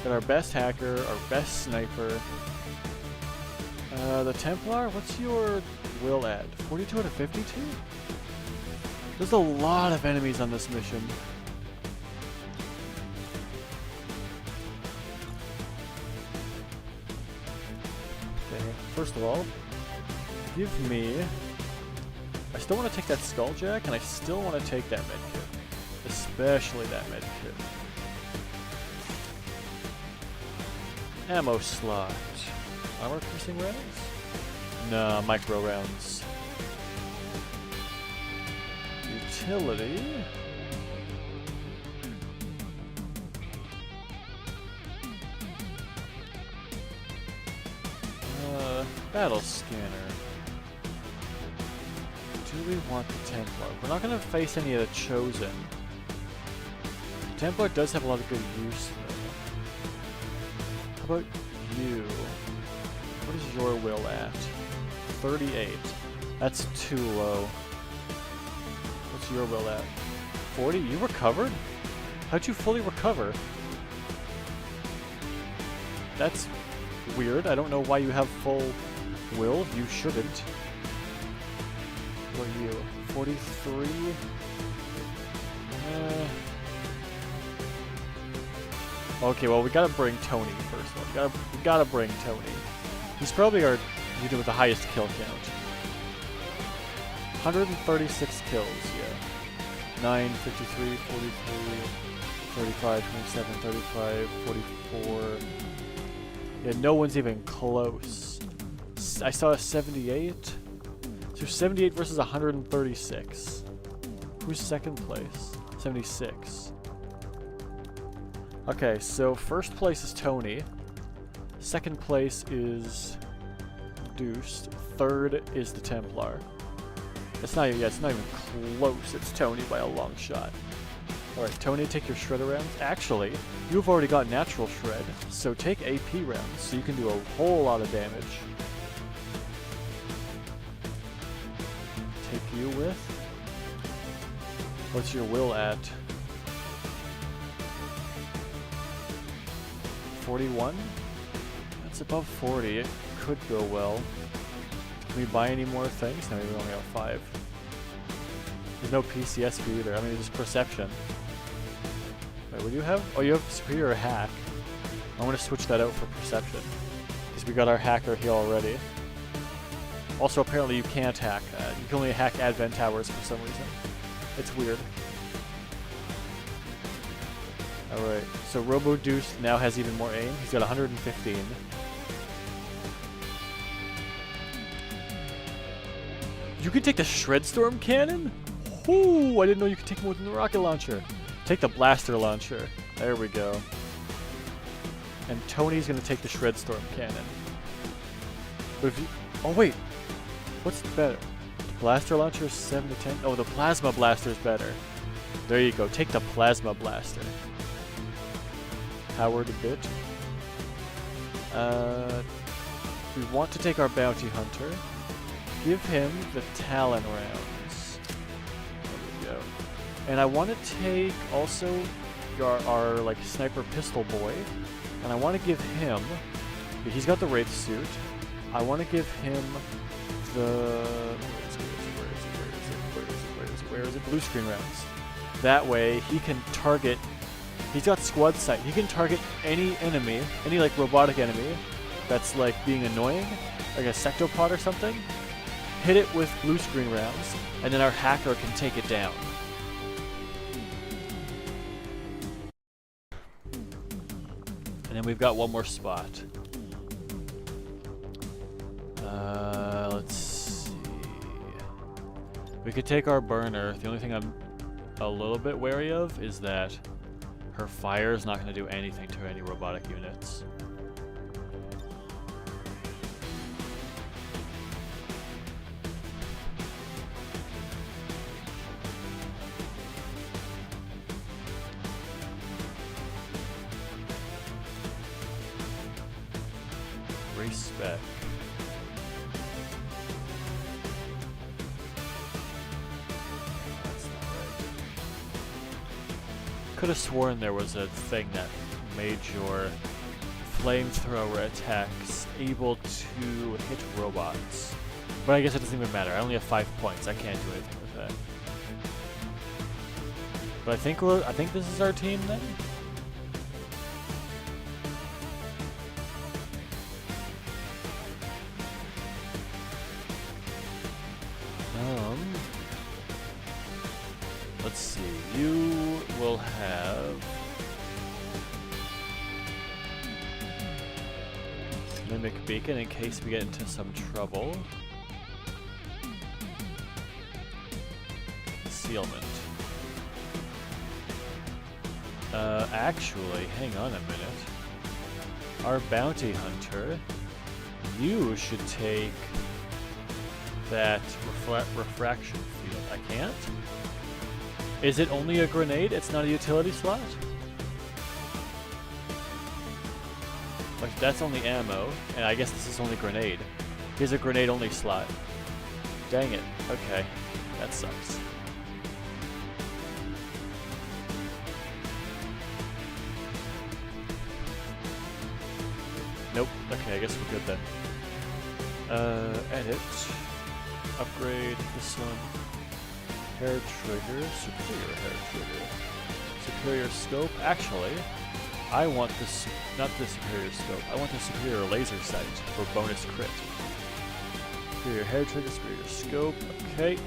Got our best hacker, our best sniper. The Templar, what's your will at? 42 out of 52? There's a lot of enemies on this mission. Okay, first of all, give me... I still want to take that Skulljack, and I still want to take that medkit. Especially that medkit. Ammo slot. Armor piercing rounds? Nah, micro rounds. Utility. Battle scanner. Do we want the Templar? We're not going to face any of the Chosen. The Templar does have a lot of good use though. How about you? What is your will at? 38. That's too low. What's your will at? 40? You recovered? How'd you fully recover? That's weird. I don't know why you have full will. You shouldn't. What are you? 43? Okay, well, we gotta bring Tony first. We gotta bring Tony. He's probably our unit with the highest kill count. 136 kills, yeah. 9, 53, 43, 35, 27, 35, 44. Yeah, no one's even close. I saw a 78. So 78 versus 136. Who's second place? 76. Okay, so first place is Tony. Second place is Deuced. Third is the Templar. It's not even, yeah, it's not even close. It's Tony by a long shot. Alright, Tony, take your shredder rounds. Actually, you've already got natural shred, so take AP rounds, so you can do a whole lot of damage. Take you with? What's your will at? 41? That's above 40. It could go well. Can we buy any more things? No, we only got 5. There's no PCS for either. I mean, just perception. Wait, what do you have? Oh, you have superior hack. I want to switch that out for perception. Because we got our hacker here already. Also, apparently you can't hack. You can only hack Advent Towers for some reason. It's weird. Alright, so Robo Deuce now has even more aim. He's got 115. You can take the Shredstorm Cannon? Ooh, I didn't know you could take more than the rocket launcher. Take the blaster launcher. There we go. And Tony's gonna take the Shredstorm Cannon. But if you... Oh, wait. What's better? The blaster launcher is 7 to 10? Oh, the plasma blaster is better. There you go. Take the plasma blaster. Powered a bit. We want to take our bounty hunter. Give him the Talon rounds. There we go. And I want to take also our like sniper pistol boy. And I want to give him... He's got the Wraith suit. I want to give him the... Where is it? Blue screen rounds. That way he can target... He's got squad sight. He can target any enemy, any like robotic enemy that's like being annoying, like a sectopod or something. hit it with blue screen rounds, and then our hacker can take it down. And then we've got one more spot. Let's see. We could take our burner. The only thing I'm a little bit wary of is that her fire is not going to do anything to any robotic units. Respec. That's not right. Could have sworn there was a thing that made your flamethrower attacks able to hit robots. But I guess it doesn't even matter. I only have 5 points. I can't do anything with that. But I think this is our team then? Let's see, you will have Mimic Beacon in case we get into some trouble. Concealment. Actually, hang on a minute. Our bounty hunter, you should take that refraction field. I can't? Is it only a grenade? It's not a utility slot? Like, that's only ammo, and I guess this is only grenade. Here's a grenade only slot. Dang it. Okay. That sucks. Nope. Okay, I guess we're good then. Edit. Upgrade this one. Hair trigger, superior hair trigger. Superior scope. Actually, I want this, not the superior scope, I want the superior laser sight for bonus crit. Superior hair trigger, superior scope, okay.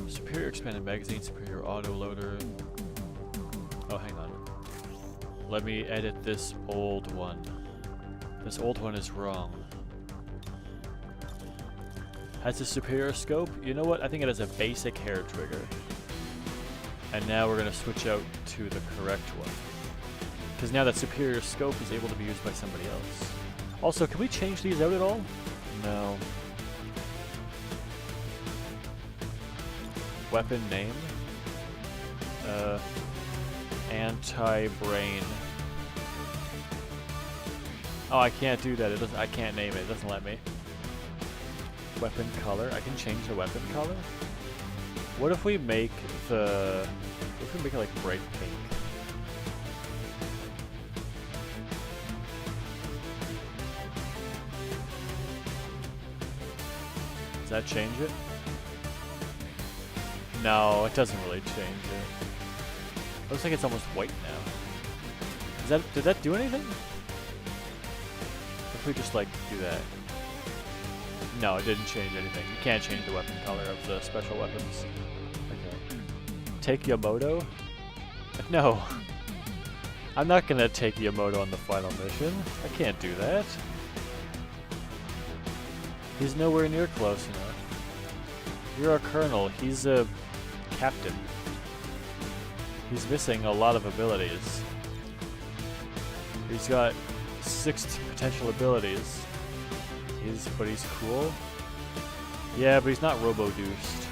Superior expanded magazine, superior auto loader. Oh, hang on. Let me edit this old one. This old one is wrong. Has a superior scope? You know what? I think it has a basic hair trigger. And now we're going to switch out to the correct one. Because now that superior scope is able to be used by somebody else. Also, can we change these out at all? No. Weapon name. Anti-brain. Oh, I can't do that. It doesn't. I can't name it. It doesn't let me. Weapon color. I can change the weapon color. What if we make the? What if we make it like bright pink? Does that change it? No, it doesn't really change it. Looks like it's almost white now. Did that do anything? If we just like do that. No, it didn't change anything. You can't change the weapon color of the special weapons. Okay. Take Yamoto? No. I'm not gonna take Yamoto on the final mission. I can't do that. He's nowhere near close enough. You're a colonel. He's a captain. He's missing a lot of abilities. He's got 6 potential abilities. But he's cool. Yeah, but he's not robo-deuced.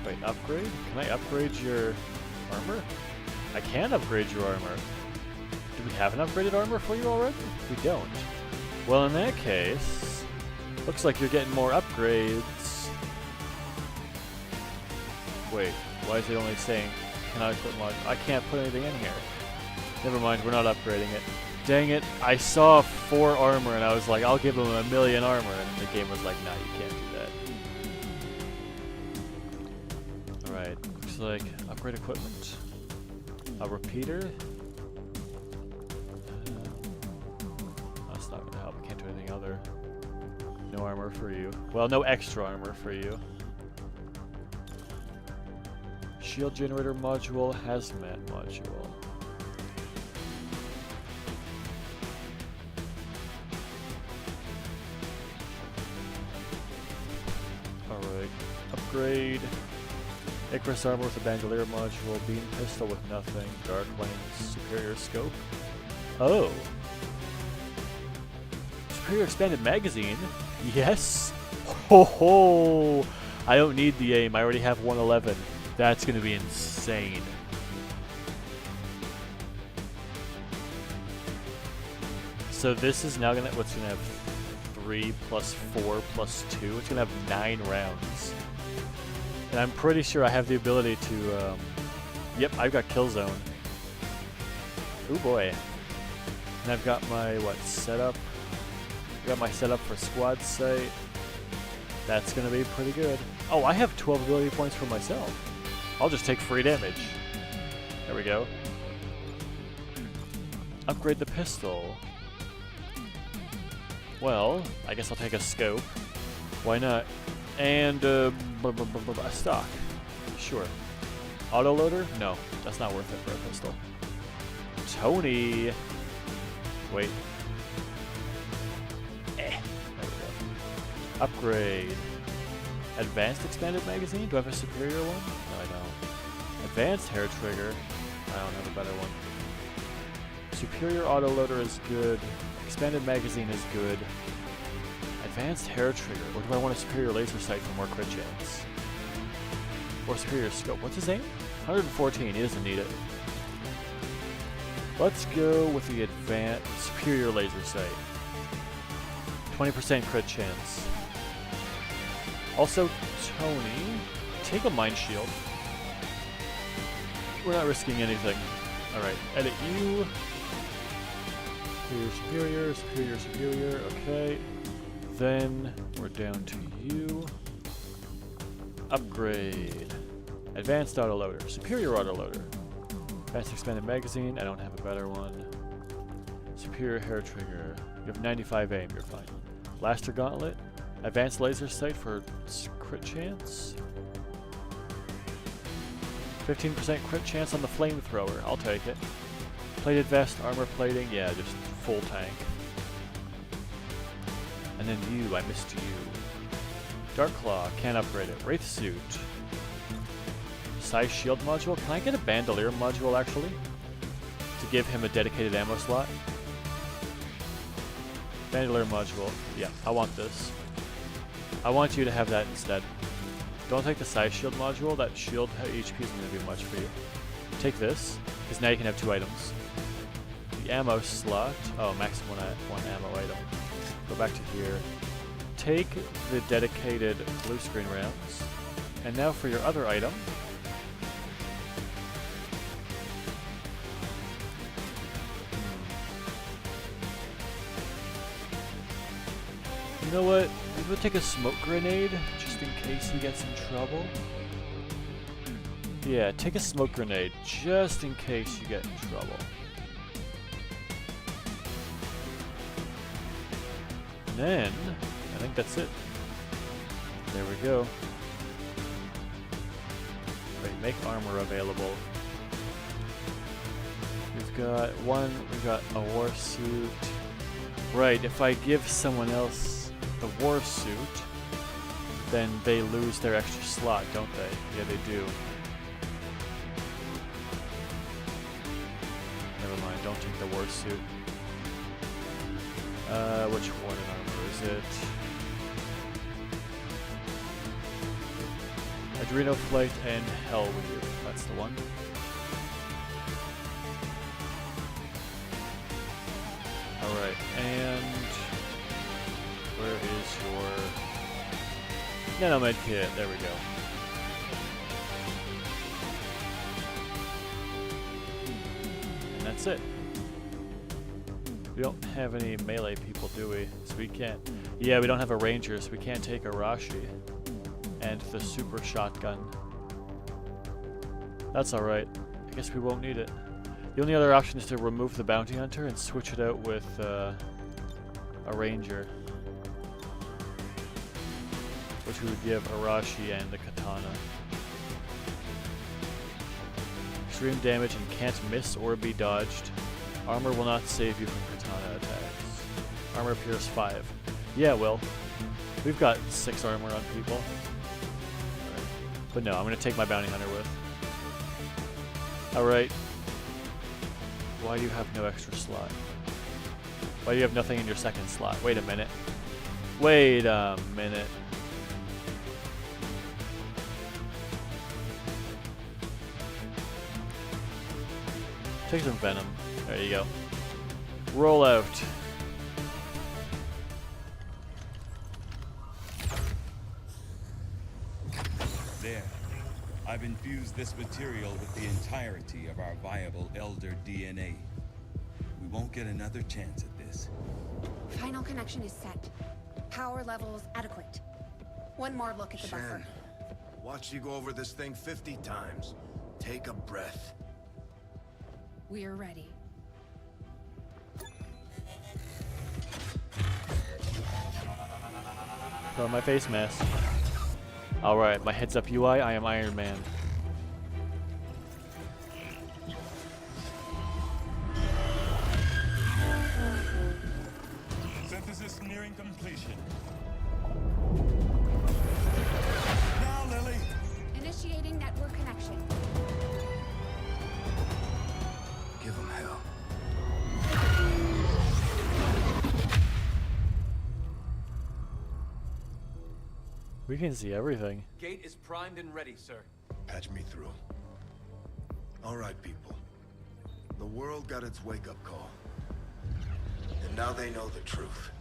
Wait, upgrade? Can I upgrade your armor? I can upgrade your armor. Do we have an upgraded armor for you already? We don't. Well, in that case, looks like you're getting more upgrades. Wait, why is it only saying cannot put more? I can't put anything in here. Never mind, we're not upgrading it. Dang it, I saw 4 armor and I was like, I'll give him 1,000,000 armor, and the game was like, nah, you can't do Alright, looks like upgrade equipment. A repeater. That's not gonna help. I can't do anything other. No armor for you. Well, no extra armor for you. Shield generator module, hazmat module. Alright. Upgrade. Icarus armor with a bandolier module, beam pistol with nothing, dark lens, superior scope. Oh. Superior expanded magazine? Yes! Ho ho! I don't need the aim, I already have 111. That's gonna be insane. So this is now gonna, what's gonna have 3 plus 4 plus 2? It's gonna have 9 rounds. And I'm pretty sure I have the ability to, yep, I've got kill zone. Oh boy. And I've got my, what, setup? I got my setup for squad sight. That's gonna be pretty good. Oh, I have 12 ability points for myself. I'll just take free damage. There we go. Upgrade the pistol. Well, I guess I'll take a scope. Why not? And a stock. Sure. Autoloader? No, that's not worth it for a pistol. Tony. Wait. There we go. Upgrade. Advanced expanded magazine? Do I have a superior one? No, I don't. Advanced hair trigger. I don't have a better one. Superior autoloader is good. Expanded magazine is good. Advanced hair trigger. Or do I want a superior laser sight for more crit chance? Or superior scope. What's his aim? 114. He doesn't need it. Let's go with the advanced superior laser sight. 20% crit chance. Also, Tony, take a mind shield. We're not risking anything. Alright, edit you. Superior, superior, superior, superior. Okay. Then we're down to you. Upgrade. Advanced autoloader. Superior autoloader. Advanced expanded magazine. I don't have a better one. Superior hair trigger. You have 95 aim. You're fine. Blaster gauntlet. Advanced laser sight for crit chance. 15% crit chance on the flamethrower. I'll take it. Plated vest, armor plating. Yeah, just full tank. And then you. I missed you. Dark Claw. Can't upgrade it. Wraith suit. Size shield module. Can I get a bandolier module actually? To give him a dedicated ammo slot? Bandolier module. Yeah, I want this. I want you to have that instead. Don't take the size shield module. That shield HP isn't going to do much for you. Take this, because now you can have 2 items. The ammo slot. Oh, maximum one ammo item. Go back to here. Take the dedicated blue screen rounds. And now for your other item. You know what? Maybe we'll take a smoke grenade, just in case he gets in trouble. Yeah, take a smoke grenade, just in case you get in trouble. And then, I think that's it. There we go. Wait, make armor available. We've got a war suit. Right, if I give someone else the war suit, then they lose their extra slot, don't they? Yeah, they do. Never mind, don't take the war suit. Which one in armor is it? Adreno Flight and Hellweave. That's the one. Alright, and where is your nanomed kit? There we go. And that's it. We don't have any melee people, do we? So we can't. Yeah, we don't have a ranger, so we can't take Arashi and the super shotgun. That's alright. I guess we won't need it. The only other option is to remove the bounty hunter and switch it out with a ranger. Which we would give Arashi and the katana. Extreme damage and can't miss or be dodged. Armor will not save you from katana attacks. Armor appears 5. Yeah, well, we've got 6 armor on people. Right. But no, I'm gonna take my bounty hunter with. Alright. Why do you have no extra slot? Why do you have nothing in your second slot? Wait a minute. Wait a minute. Take some venom. There you go. Roll out. There. I've infused this material with the entirety of our viable Elder DNA. We won't get another chance at this. Final connection is set. Power levels adequate. One more look at the buffer. Watch you go over this thing 50 times. Take a breath. We're ready. Put on my face mask. Alright, my heads up UI, I am Iron Man. Synthesis nearing completion. Now, Lily! Initiating network connection. Give him hell. We can see everything. Gate is primed and ready, sir. Patch me through. All right, people. The world got its wake-up call. And now they know the truth.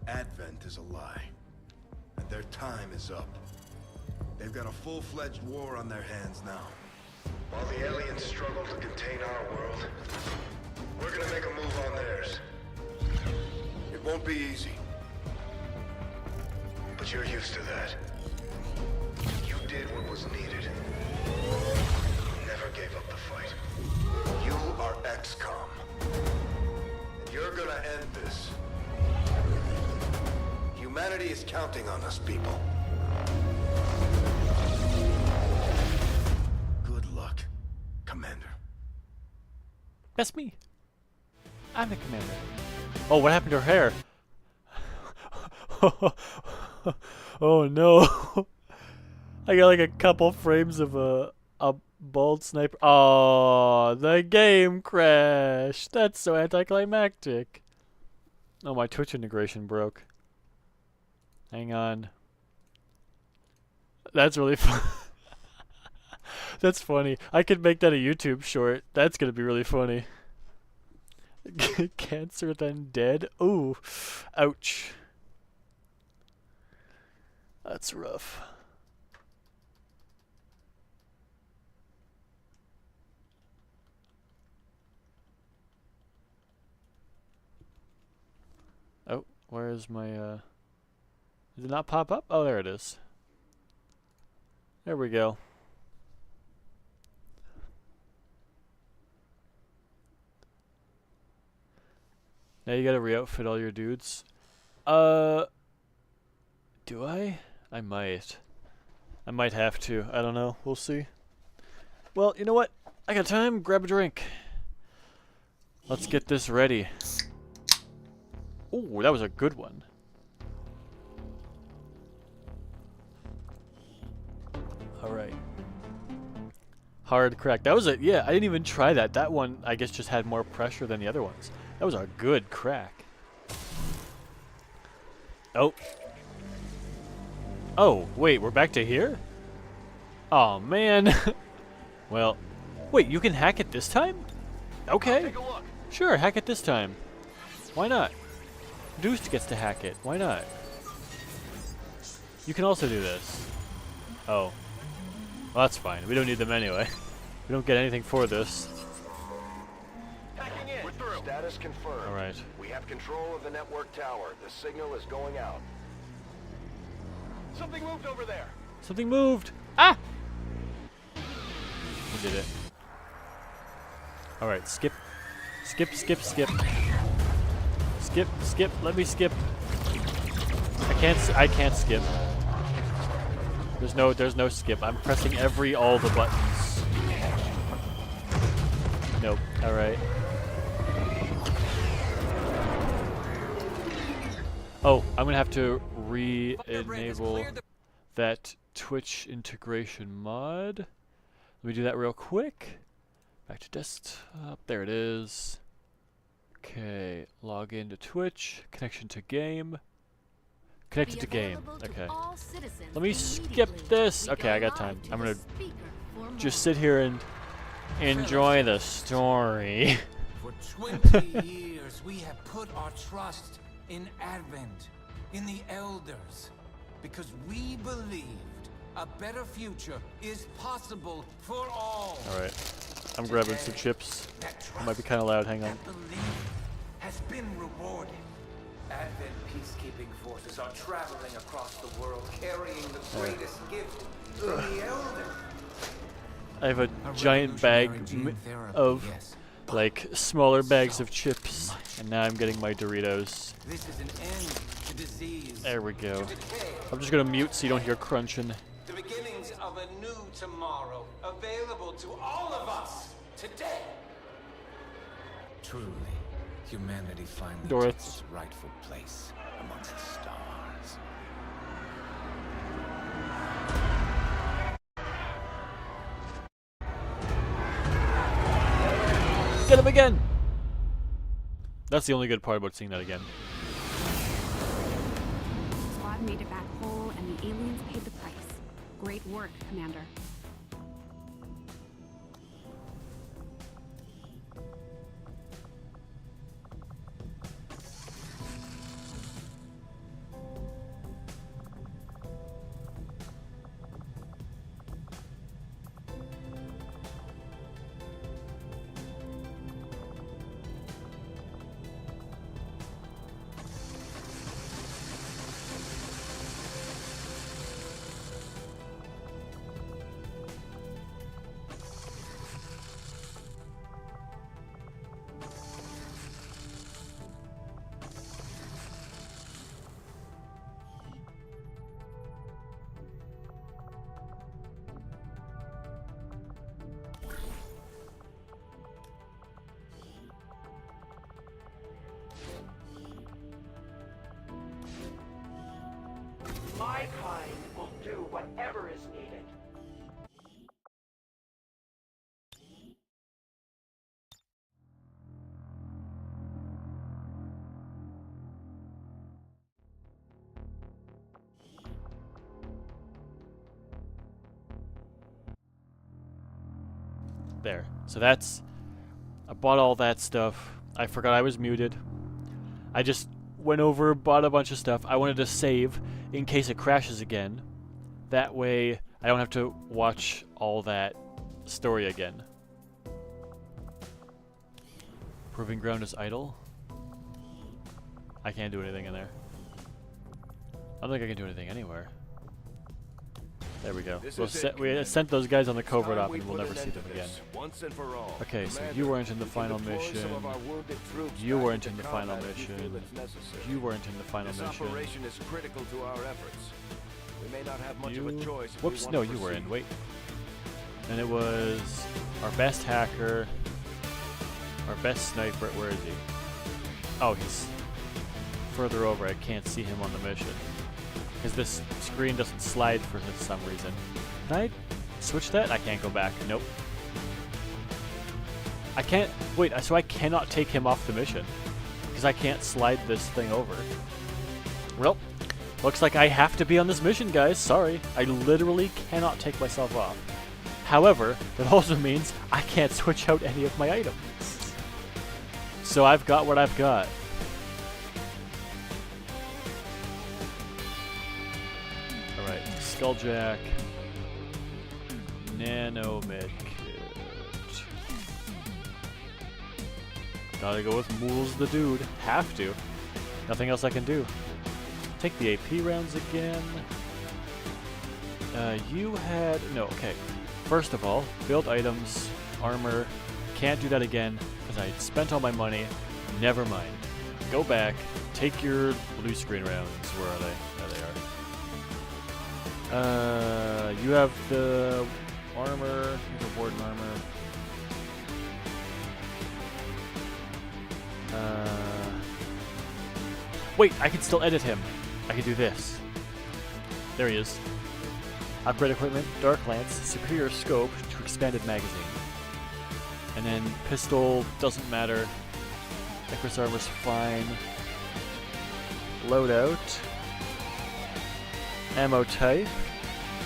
Advent is a lie. And their time is up. They've got a full-fledged war on their hands now. While the aliens struggle to contain our world, we're gonna make a move on theirs. It won't be easy. But you're used to that. You did what was needed. Never gave up the fight. You are XCOM. And you're gonna end this. Humanity is counting on us, people. Good luck, Commander. That's me. I'm the commander. Oh, what happened to her hair? Oh no. I got like a couple frames of a bald sniper. Oh, the game crashed. That's so anticlimactic. Oh, my Twitch integration broke. Hang on. That's really fun. That's funny. I could make that a YouTube short. That's gonna be really funny. Cancer then dead. Ooh. Ouch. That's rough. Oh, where is my, Did it not pop up? Oh, there it is. There we go. Now you gotta re-outfit all your dudes. Do I? I might. I might have to. I don't know. We'll see. Well, you know what? I got time. Grab a drink. Let's get this ready. Ooh, that was a good one. Alright. Hard crack. That was a... Yeah, I didn't even try that. That one, I guess, just had more pressure than the other ones. That was a good crack. Oh. Oh, wait, we're back to here? Oh, man. Well, wait, you can hack it this time? Okay. Take a look. Sure, hack it this time. Why not? Deuce gets to hack it. Why not? You can also do this. Oh. Well, that's fine. We don't need them anyway. We don't get anything for this. Hacking in. We're through. Status confirmed. All right. We have control of the network tower. The signal is going out. Something moved over there. Something moved. Ah! did it. Alright, skip. Skip, skip, skip. Skip, skip, let me skip. I can't skip. There's no skip. I'm pressing all the buttons. Nope. Alright. Oh, I'm gonna have to re-enable that Twitch integration mod. Let me do that real quick. Back to desktop. There it is. Okay, log into Twitch. Connection to game. Connected to game. Okay. Let me skip this. Okay, I got time. I'm gonna just sit here and enjoy the story. For 20 years, we have put our trust in Advent, in the Elders, because we believed a better future is possible for all. Alright. I'm grabbing some chips. It might be kind of loud. Hang on. That belief has been rewarded. Advent peacekeeping forces are traveling across the world, carrying the greatest gift from the Elder. I have a giant bag of like smaller bags of chips, and now I'm getting my Doritos. This is an end to disease. There we go. I'm just gonna mute so you don't hear crunching. The beginnings of a new tomorrow, available to all of us today. Truly, humanity finally took its rightful place amongst the stars. Get him again! That's the only good part about seeing that again. Squad made it back whole, and the aliens paid the price. Great work, Commander. My kind will do whatever is needed. There. So that's... I bought all that stuff. I forgot I was muted. I just went over, bought a bunch of stuff. I wanted to save in case it crashes again. That way, I don't have to watch all that story again. Proving ground is idle. I can't do anything in there. I don't think I can do anything anywhere. There we go. We sent those guys on the covert op, and we'll never see them again. Okay, so you weren't in the final mission. You weren't in the final mission. You weren't in the final mission. This operation is critical to our efforts. We may not have much of a choice. Whoops, no, you were in. Wait. And it was our best hacker, our best sniper. Where is he? Oh, he's further over. I can't see him on the mission. Because this screen doesn't slide for some reason. Can I switch that? I can't go back. Nope. I can't... Wait, so I cannot take him off the mission. Because I can't slide this thing over. Well, looks like I have to be on this mission, guys. Sorry. I literally cannot take myself off. However, that also means I can't switch out any of my items. So I've got what I've got. Skulljack, Nano Medkit. Gotta go with Mool's the dude. Have to. Nothing else I can do. Take the AP rounds again. You had... No, okay. First of all, build items, armor. Can't do that again because I spent all my money. Never mind. Go back. Take your blue screen rounds. Where are they? There they are. You have the armor. The warden armor. Wait, I can still edit him. I can do this. There he is. Upgrade equipment, Dark Lance, superior scope to expanded magazine. And then pistol doesn't matter. Icarus armor's fine. Loadout. Ammo type.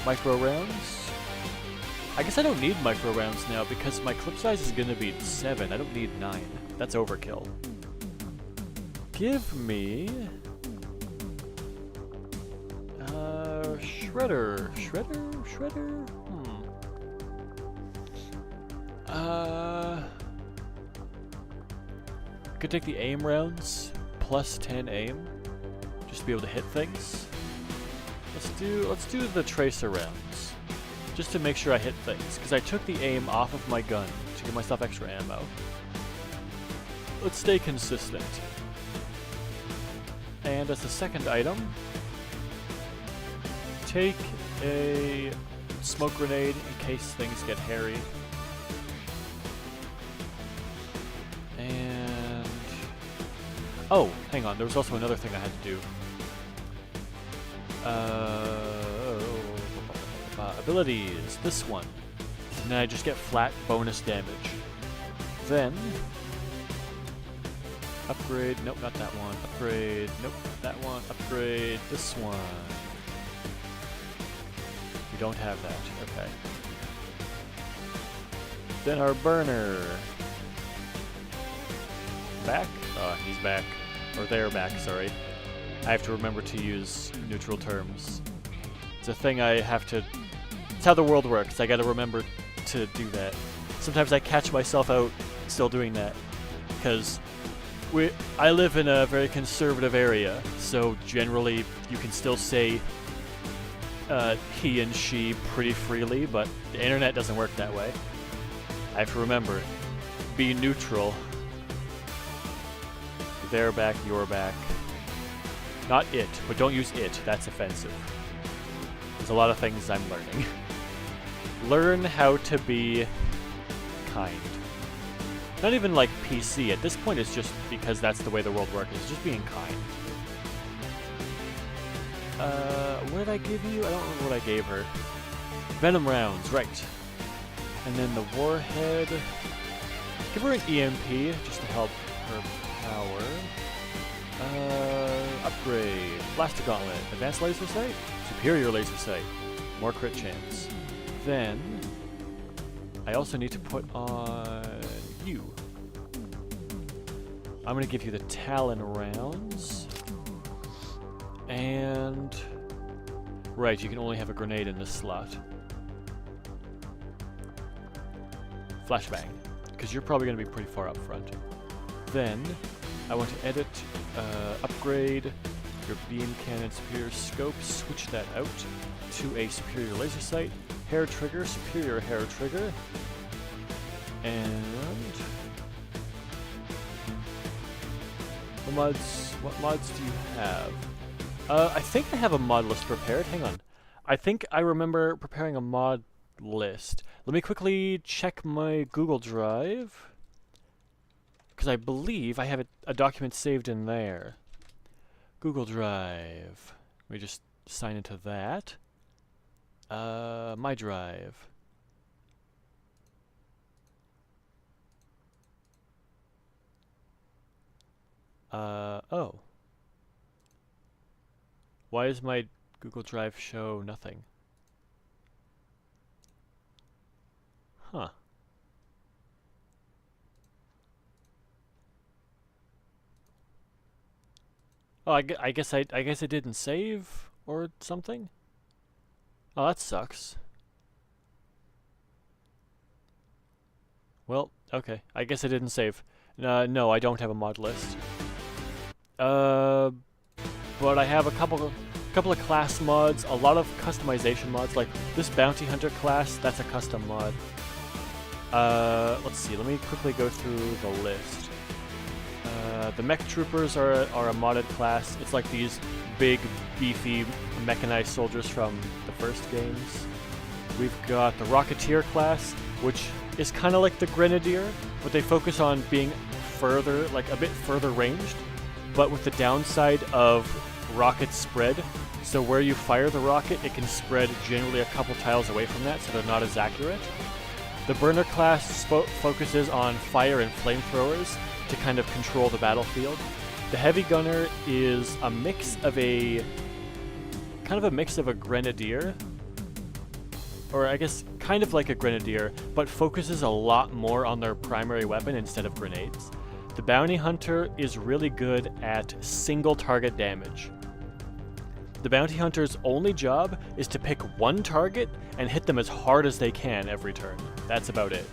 Micro rounds. I guess I don't need micro rounds now because my clip size is gonna be 7. I don't need 9. That's overkill. Give me Shredder. Shredder? Could take the aim rounds, plus 10 aim, just to be able to hit things. Let's do the tracer rounds, just to make sure I hit things, because I took the aim off of my gun to give myself extra ammo. Let's stay consistent. And as the second item, take a smoke grenade in case things get hairy. And... oh, hang on, there was also another thing I had to do. Abilities, this one. And then I just get flat bonus damage. Then... upgrade, nope, not that one. Upgrade, nope, that one. Upgrade this one. We don't have that, okay. Then our burner. Back? Oh, he's back. Or they're back, sorry. I have to remember to use neutral terms. It's a thing I have to... it's how the world works, I gotta remember to do that. Sometimes I catch myself out still doing that. Because... I live in a very conservative area, so generally you can still say he and she pretty freely, but the internet doesn't work that way. I have to remember, be neutral. They're back, you're back. Not it, but don't use it, that's offensive. There's a lot of things I'm learning. Learn how to be kind. Not even like PC, at this point it's just because that's the way the world works, it's just being kind. What did I give you? I don't remember what I gave her. Venom rounds, right. And then the warhead. Give her an EMP, just to help her power. Upgrade. Blaster Gauntlet. Advanced Laser Sight? Superior Laser Sight. More crit chance. Then, I also need to put on you. I'm going to give you the Talon rounds. And... right, you can only have a grenade in this slot. Flashbang, because you're probably going to be pretty far up front. Then, I want to edit, upgrade your beam cannon superior scope, switch that out to a superior laser sight, hair trigger, superior hair trigger, and... what mods do you have? I think I have a mod list prepared. Hang on. I think I remember preparing a mod list. Let me quickly check my Google Drive. Because I believe I have a document saved in there. Google Drive. Let me just sign into that. My Drive. Oh. Why does my Google Drive show nothing? Huh. Oh, I guess it didn't save or something? Oh, that sucks. Well, okay. I guess it didn't save. No, I don't have a mod list. But I have a couple couple of class mods, a lot of customization mods, like this Bounty Hunter class, that's a custom mod. Let's see, let me quickly go through the list. The Mech Troopers are a modded class. It's like these big, beefy, mechanized soldiers from the first games. We've got the Rocketeer class, which is kind of like the Grenadier, but they focus on being further, like a bit further ranged, but with the downside of rocket spread. So where you fire the rocket, it can spread generally a couple tiles away from that, so they're not as accurate. The Burner class focuses on fire and flamethrowers to kind of control the battlefield. The Heavy Gunner is a mix of a Grenadier, or I guess kind of like a Grenadier, but focuses a lot more on their primary weapon instead of grenades. The Bounty Hunter is really good at single target damage. The Bounty Hunter's only job is to pick one target and hit them as hard as they can every turn. That's about it.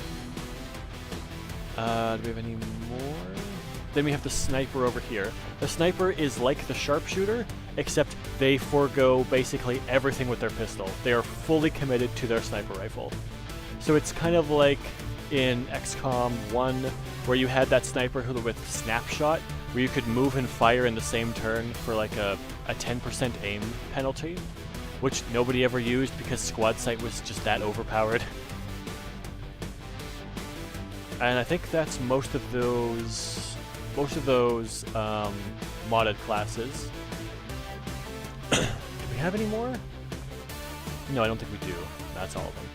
Do we have any more? Then we have the Sniper over here. The Sniper is like the Sharpshooter, except they forego basically everything with their pistol. They are fully committed to their sniper rifle. So it's kind of like in XCOM 1, where you had that sniper with Snapshot, where you could move and fire in the same turn for like a 10% aim penalty, which nobody ever used because Squad Sight was just that overpowered. And I think that's most of those modded classes. Do we have any more? No, I don't think we do. That's all of them.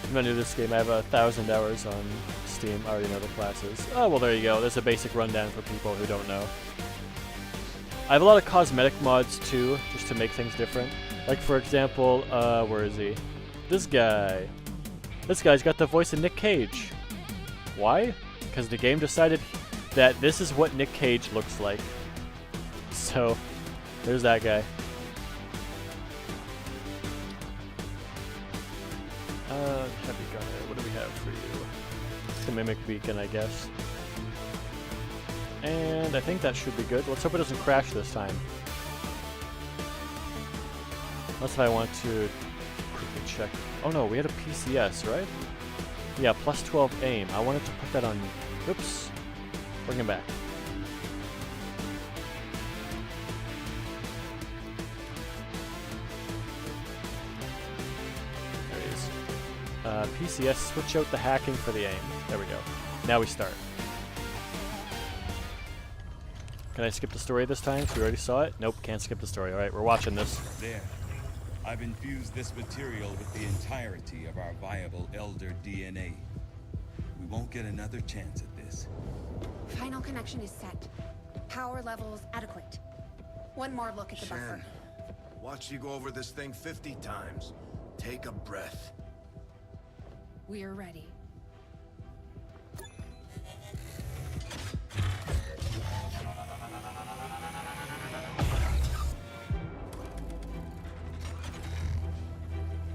I'm not new to this game. I have 1,000 hours on Steam. I already know the classes. Oh, well, there you go. There's a basic rundown for people who don't know. I have a lot of cosmetic mods, too, just to make things different. Like, for example, where is he? This guy. This guy's got the voice of Nick Cage. Why? Because the game decided that this is what Nick Cage looks like. So, there's that guy. Heavy Gunner, what do we have for you? It's a Mimic Beacon, I guess. And I think that should be good. Let's hope it doesn't crash this time. Unless if I want to quickly check. Oh no, we had a PCS, right? Yeah, plus 12 aim. I wanted to put that on... Oops. Bring him back. There he is. PCS, switch out the hacking for the aim. There we go. Now we start. Can I skip the story this time? So we already saw it? Nope, can't skip the story. Alright, we're watching this. There. I've infused this material with the entirety of our viable Elder DNA. We won't get another chance at this. Final connection is set. Power levels adequate. One more look at the buffer. Watch you go over this thing 50 times. Take a breath. We're ready.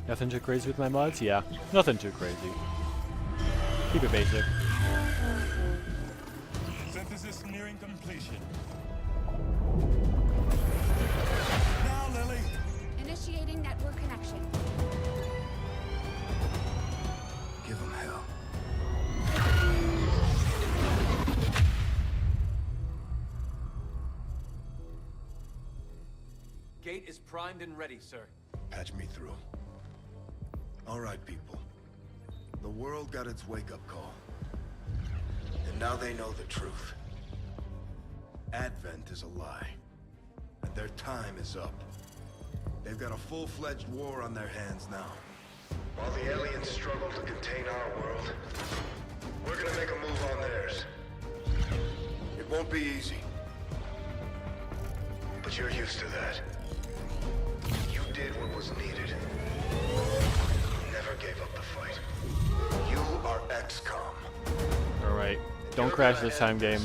Nothing too crazy with my mods? Yeah, nothing too crazy. Keep it basic. Synthesis nearing completion. Now, Lily! Initiating network connection. Give him hell. Gate is primed and ready, sir. Patch me through. All right, people. The world got its wake-up call. And now they know the truth. Advent is a lie. And their time is up. They've got a full-fledged war on their hands now. While the aliens struggle to contain our world, we're gonna make a move on theirs. It won't be easy. But you're used to that. You did what was needed. Never gave up the fight. You are XCOM. Alright, don't crash this time, game.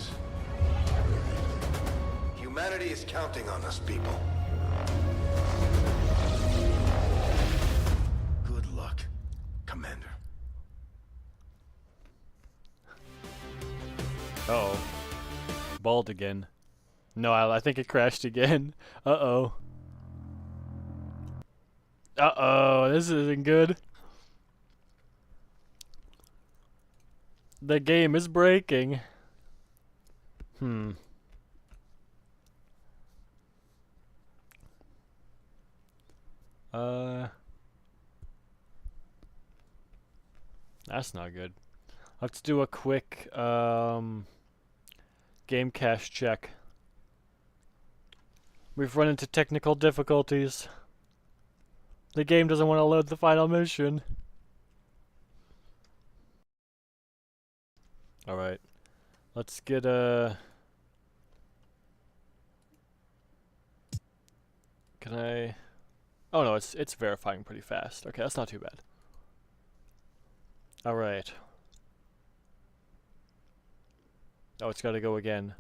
Humanity is counting on us, people. Good luck, Commander. Uh-oh. Bald again. No, I think it crashed again. Uh-oh. Uh-oh, this isn't good. The game is breaking. That's not good. Let's do a quick, game cache check. We've run into technical difficulties. The game doesn't want to load the final mission. Alright. Let's get a... Can I... Oh no, it's verifying pretty fast. Okay, that's not too bad. Alright. Oh, it's gotta go again.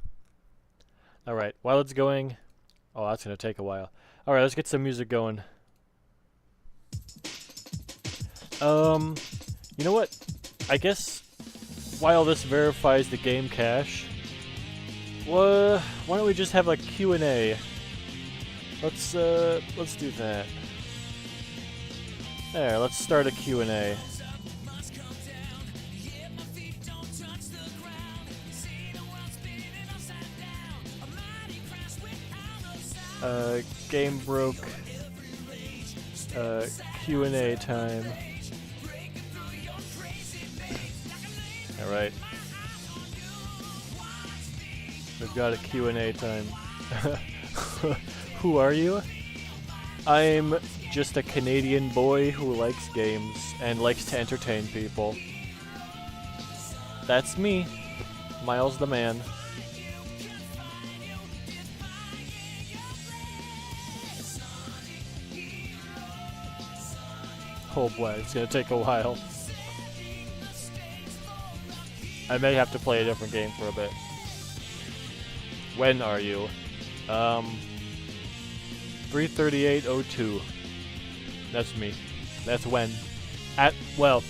Alright, while it's going... Oh, that's gonna take a while. Alright, let's get some music going. You know what? I guess while this verifies the game cache, why don't we just have a Q&A? Let's do that. There, let's start a Q&A. Game broke. Q&A time. Alright. We've got a Q&A time. Who are you? I'm just a Canadian boy who likes games and likes to entertain people. That's me, Miles the Man. Oh boy, it's gonna take a while. I may have to play a different game for a bit. When are you? 3:38:02. That's me. That's when. Well,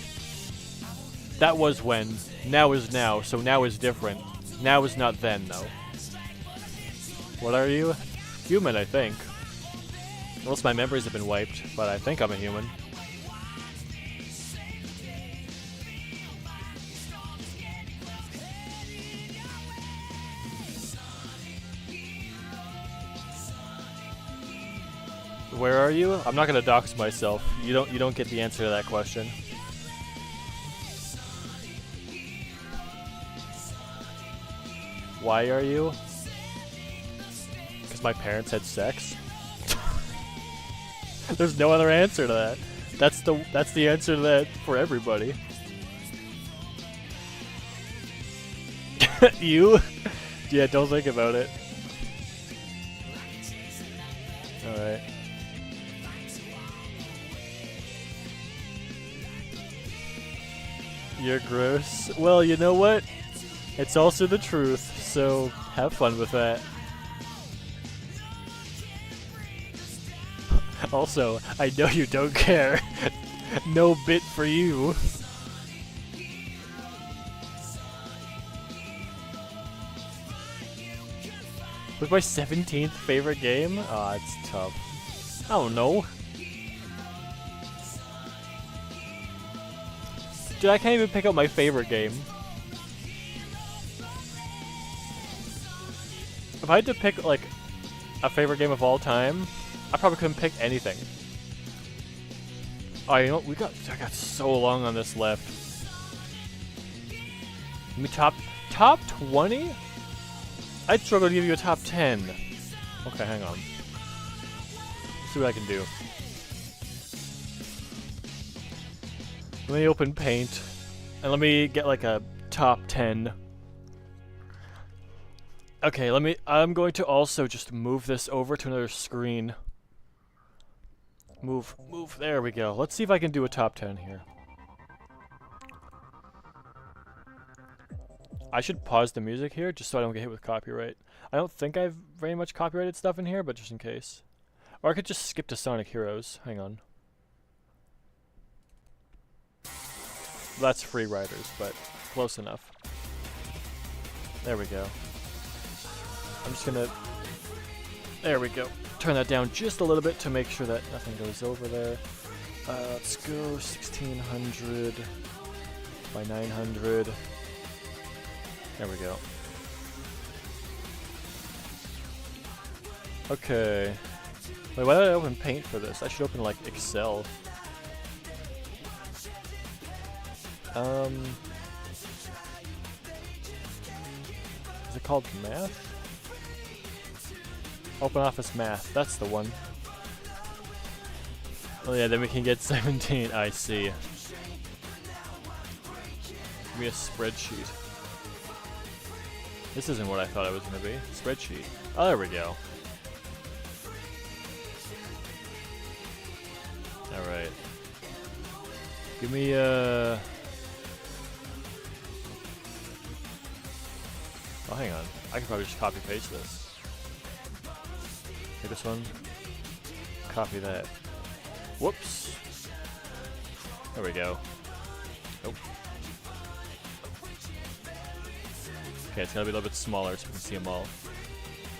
that was when. Now is now, so now is different. Now is not then, though. What are you? Human, I think. Unless my memories have been wiped, but I think I'm a human. Where are you? I'm not gonna dox myself. You don't get the answer to that question. Why are you? Because my parents had sex. There's no other answer to that. That's the answer to that for everybody. You? Yeah, don't think about it. Alright. You're gross. Well, you know what? It's also the truth, so have fun with that. Also, I know you don't care. No bit for you. Was my 17th favorite game? Aw, it's tough. I don't know. Dude, I can't even pick out my favorite game. If I had to pick, like, a favorite game of all time, I probably couldn't pick anything. Oh, you know, I got so long on this left. Let me top 20? I'd struggle to give you a top 10. Okay, hang on. Let's see what I can do. Let me open Paint, and let me get like a top 10. Okay, I'm going to also just move this over to another screen. Move, there we go. Let's see if I can do a top 10 here. I should pause the music here, just so I don't get hit with copyright. I don't think I have very much copyrighted stuff in here, but just in case. Or I could just skip to Sonic Heroes. Hang on. That's Free Riders, but close enough. There we go. I'm just gonna There we go. Turn that down just a little bit to make sure that nothing goes over there. Let's go 1600 by 900. There we go. Okay. Wait, why did I open Paint for this? I should open like Excel. Is it called Math? Open Office Math, that's the one. Oh yeah, then we can get 17, I see. Give me a spreadsheet. This isn't what I thought it was gonna be. Spreadsheet. Oh, there we go. Alright. Give me oh, hang on. I can probably just copy paste this. Take this one. Copy that. Whoops. There we go. Nope. Okay, it's gotta be a little bit smaller so we can see them all.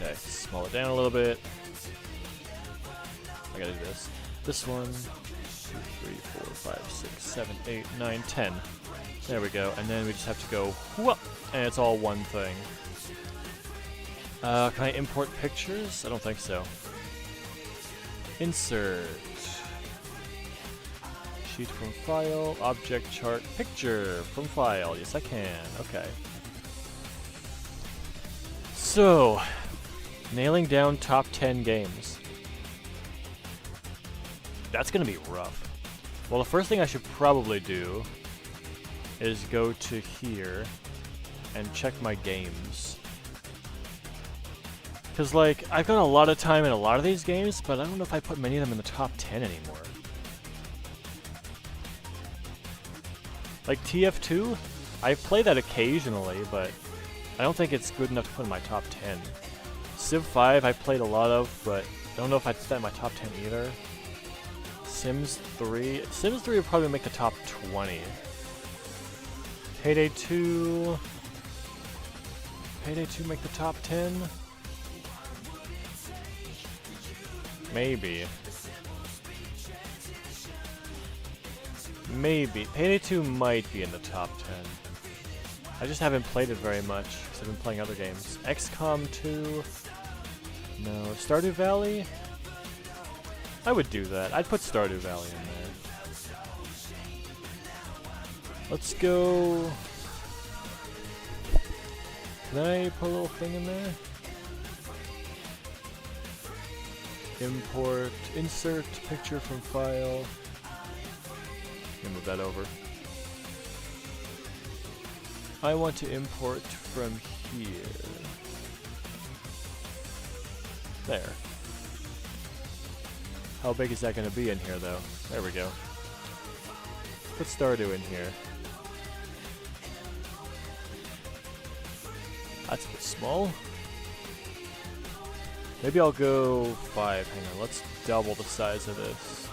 Okay, small it down a little bit. I gotta do this. This one. 2, 3, 4, 5, 6, 7, 8, 9, 10. There we go. And then we just have to go whoop, and it's all one thing. Can I import pictures? I don't think so. Insert. Sheet from file, object chart, picture from file. Yes, I can. Okay. So, nailing down top 10 games. That's gonna be rough. Well, the first thing I should probably do is go to here and check my games. Because, like, I've got a lot of time in a lot of these games, but I don't know if I put many of them in the top 10 anymore. Like TF2, I play that occasionally, but I don't think it's good enough to put in my top 10. Civ 5 I played a lot of, but I don't know if I'd put that in my top 10 either. Sims 3. Sims 3 would probably make the top 20. Payday 2. Payday 2 make the top 10? Maybe. Maybe. Payday 2 might be in the top 10. I just haven't played it very much, because I've been playing other games. XCOM 2. No. Stardew Valley? I would do that. I'd put Stardew Valley in there. Let's go... Can I put a little thing in there? Import, insert picture from file. Let me move that over. I want to import from here. There. How big is that going to be in here, though? There we go. Put Stardew in here. That's a bit small. Maybe I'll go 5. Hang on, let's double the size of this.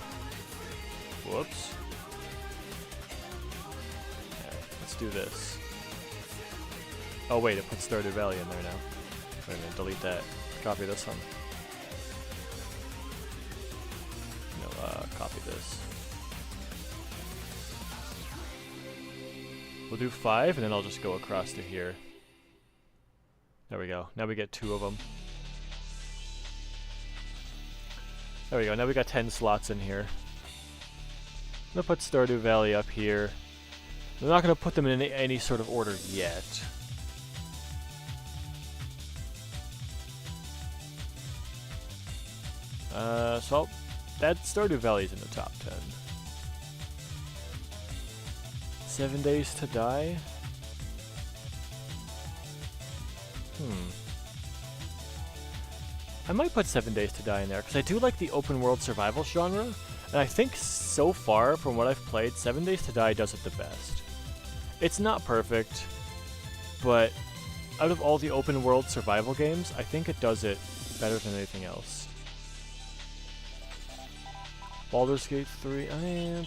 Whoops. Okay, let's do this. Oh wait, it puts Stardew Valley in there now. Wait a minute, delete that. Copy this one. No, copy this. We'll do 5, and then I'll just go across to here. There we go. Now we get 2 of them. There we go. Now we got 10 slots in here. I'm gonna put Stardew Valley up here. I'm not gonna put them in any sort of order yet. So that Stardew Valley's in the top 10. 7 Days to Die. I might put 7 Days to Die in there, because I do like the open world survival genre, and I think so far, from what I've played, 7 Days to Die does it the best. It's not perfect, but out of all the open world survival games, I think it does it better than anything else. Baldur's Gate 3,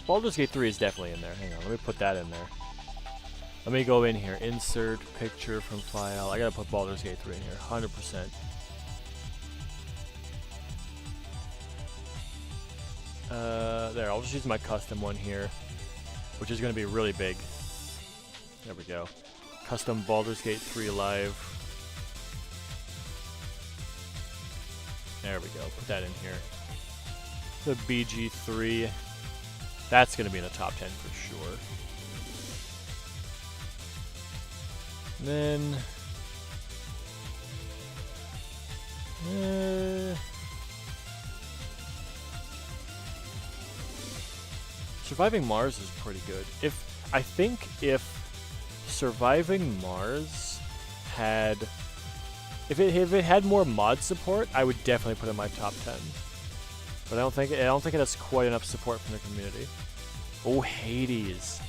Baldur's Gate 3 is definitely in there. Hang on, let me put that in there. Let me go in here, insert picture from file. I gotta put Baldur's Gate 3 in here, 100%. There, I'll just use my custom one here, which is going to be really big. There we go. Custom Baldur's Gate 3 Live. There we go. Put that in here. The BG3. That's going to be in the top 10 for sure. And then... Surviving Mars is pretty good. I think if Surviving Mars had... If it had more mod support, I would definitely put it in my top 10. But I don't think it has quite enough support from the community. Oh, Hades.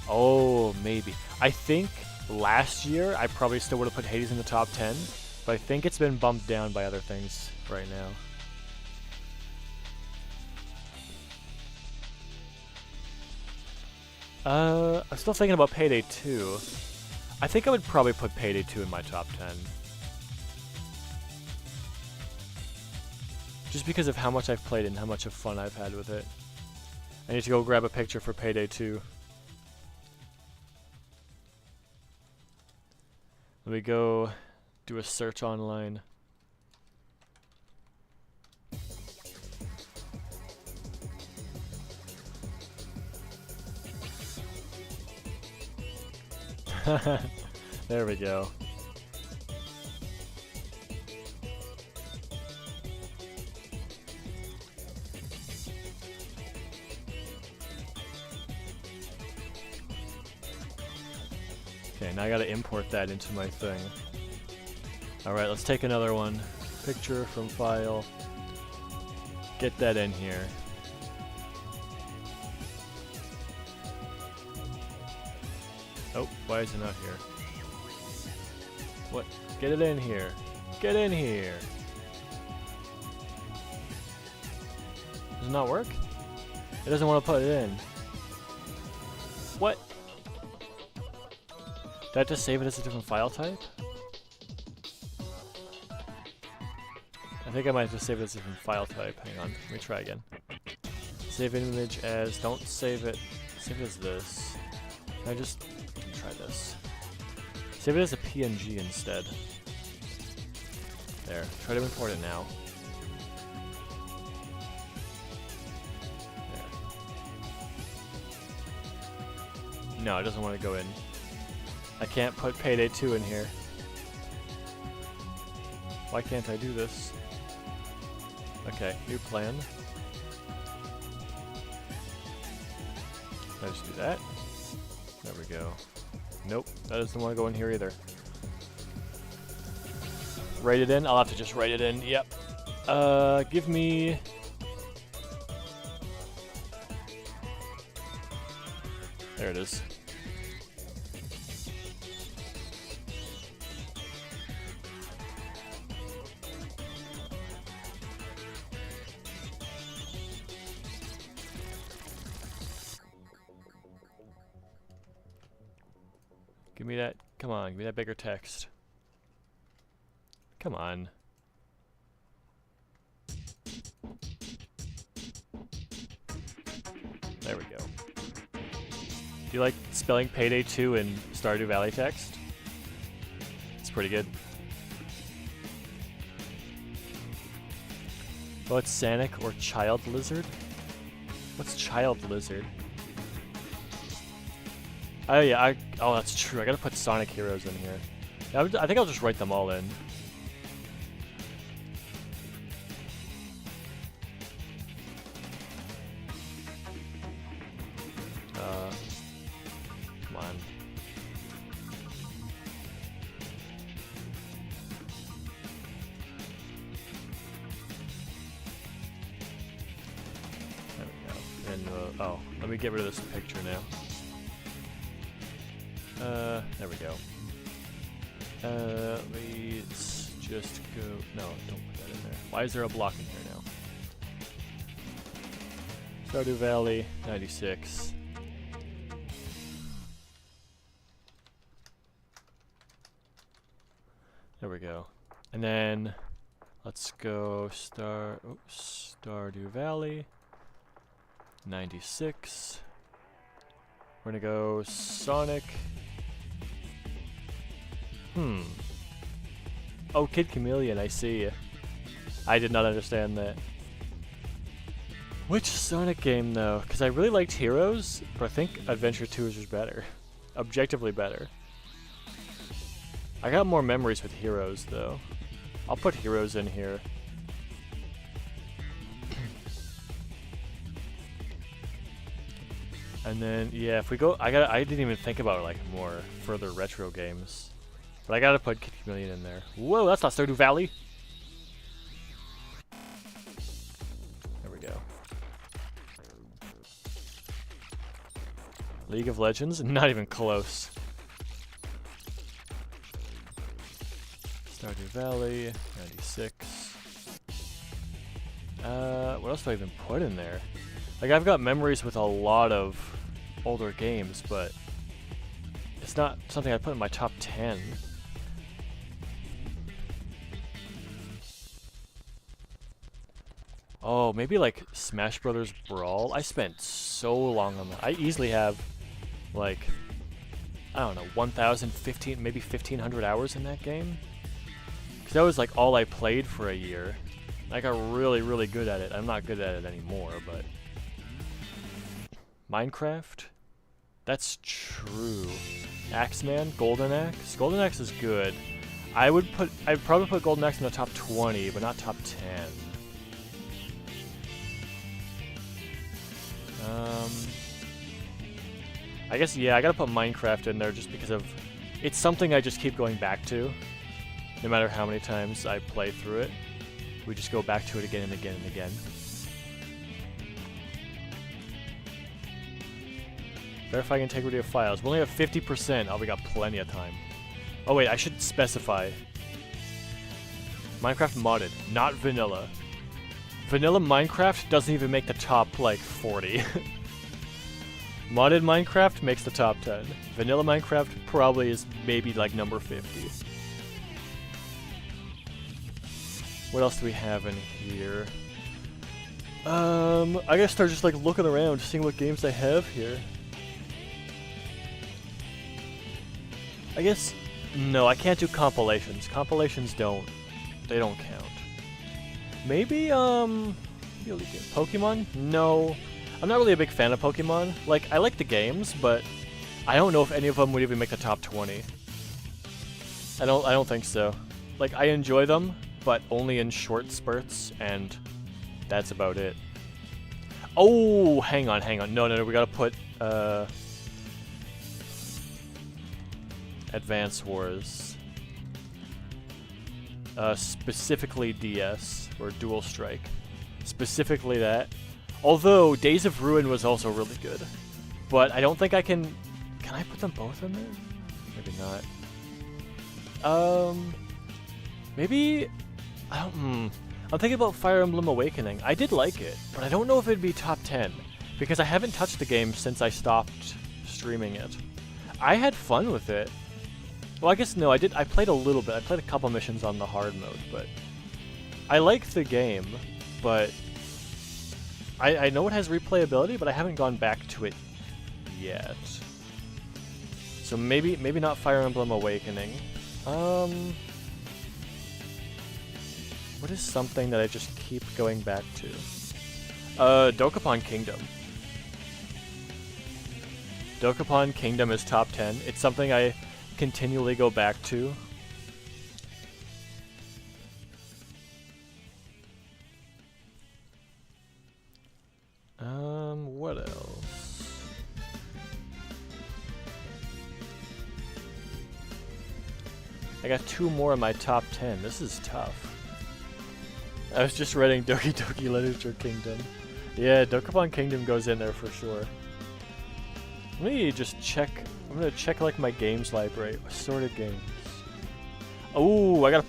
Oh, maybe. I think last year I probably still would have put Hades in the top 10, but I think it's been bumped down by other things right now. I'm still thinking about Payday 2. I think I would probably put Payday 2 in my top 10. Just because of how much I've played and how much of fun I've had with it. I need to go grab a picture for Payday 2. Let me go do a search online. There we go. Okay, now I gotta import that into my thing. Alright, let's take another one. Picture from file. Get that in here. Oh, why is it not here? What? Get it in here. Get in here. Does it not work? It doesn't want to put it in. What? Did I have to save it as a different file type? I think I might have to save it as a different file type. Hang on, let me try again. Save image as, don't save it. Save it as this. Can I just try this? Save it as a PNG instead. There, try to import it now. There. No, it doesn't want to go in. I can't put Payday 2 in here. Why can't I do this? Okay, new plan. Can I just do that? There we go. Nope, that doesn't want to go in here either. Write it in? I'll have to just write it in, yep. Give me... There it is. Give me that, come on, give me that bigger text. Come on. There we go. Do you like spelling Payday 2 in Stardew Valley text? It's pretty good. Oh, it's Sanic or Child Lizard? What's Child Lizard? Oh yeah, oh that's true. I gotta put Sonic Heroes in here. Yeah, I think I'll just write them all in. Come on. There we go. And oh, let me get rid of this picture now. There we go. Let's just go... No, don't put that in there. Why is there a block in here now? Stardew Valley, 96. There we go. And then, let's go Stardew Valley. 96. We're gonna go Sonic. Oh, Kid Chameleon, I see. I did not understand that. Which Sonic game, though? Because I really liked Heroes, but I think Adventure 2 is just better. Objectively better. I got more memories with Heroes, though. I'll put Heroes in here. And then, yeah, if we go... I didn't even think about, like, more further retro games. But I gotta put Kid Chameleon in there. Whoa, that's not Stardew Valley! There we go. League of Legends? Not even close. Stardew Valley, 96. What else do I even put in there? Like, I've got memories with a lot of older games, but it's not something I put in my top 10. Oh, maybe like Smash Brothers Brawl? I spent so long on that. I easily have, like, I don't know, 1,000, maybe 1,500 hours in that game. Because that was like all I played for a year. I got really, really good at it. I'm not good at it anymore, but... Minecraft? That's true. Axeman? Golden Axe? Golden Axe is good. I'd probably put Golden Axe in the top 20, but not top 10. I guess, yeah, I gotta put Minecraft in there just because of... It's something I just keep going back to. No matter how many times I play through it. We just go back to it again and again and again. Verifying integrity of files. We only have 50%. Oh, we got plenty of time. Oh wait, I should specify. Minecraft modded, not vanilla. Vanilla Minecraft doesn't even make the top, like, 40. Modded Minecraft makes the top 10. Vanilla Minecraft probably is maybe, like, number 50. What else do we have in here? I gotta start just, like, looking around, seeing what games I have here. I guess... No, I can't do compilations. Compilations don't count. Maybe, Pokemon? No. I'm not really a big fan of Pokemon. Like, I like the games, but I don't know if any of them would even make the top 20. I don't think so. Like, I enjoy them, but only in short spurts, and that's about it. Oh, hang on. No, we gotta put, Advance Wars. Specifically DS, or Dual Strike. Specifically that. Although, Days of Ruin was also really good. But I don't think I can... Can I put them both in there? Maybe not. Maybe... I'm thinking about Fire Emblem Awakening. I did like it, but I don't know if it'd be top 10. Because I haven't touched the game since I stopped streaming it. I had fun with it. Well, I guess no, I played a little bit. I played a couple missions on the hard mode, but... I like the game, but... I know it has replayability, but I haven't gone back to it yet. So maybe not Fire Emblem Awakening. What is something that I just keep going back to? Dokapon Kingdom. Dokapon Kingdom is top 10. It's something I continually go back to. What else? I got 2 more in my top 10. This is tough. I was just reading Doki Doki Literature Kingdom. Yeah, Dokapon Kingdom goes in there for sure. Let me just check. I'm gonna check like my games library. Assorted games. Oh, I gotta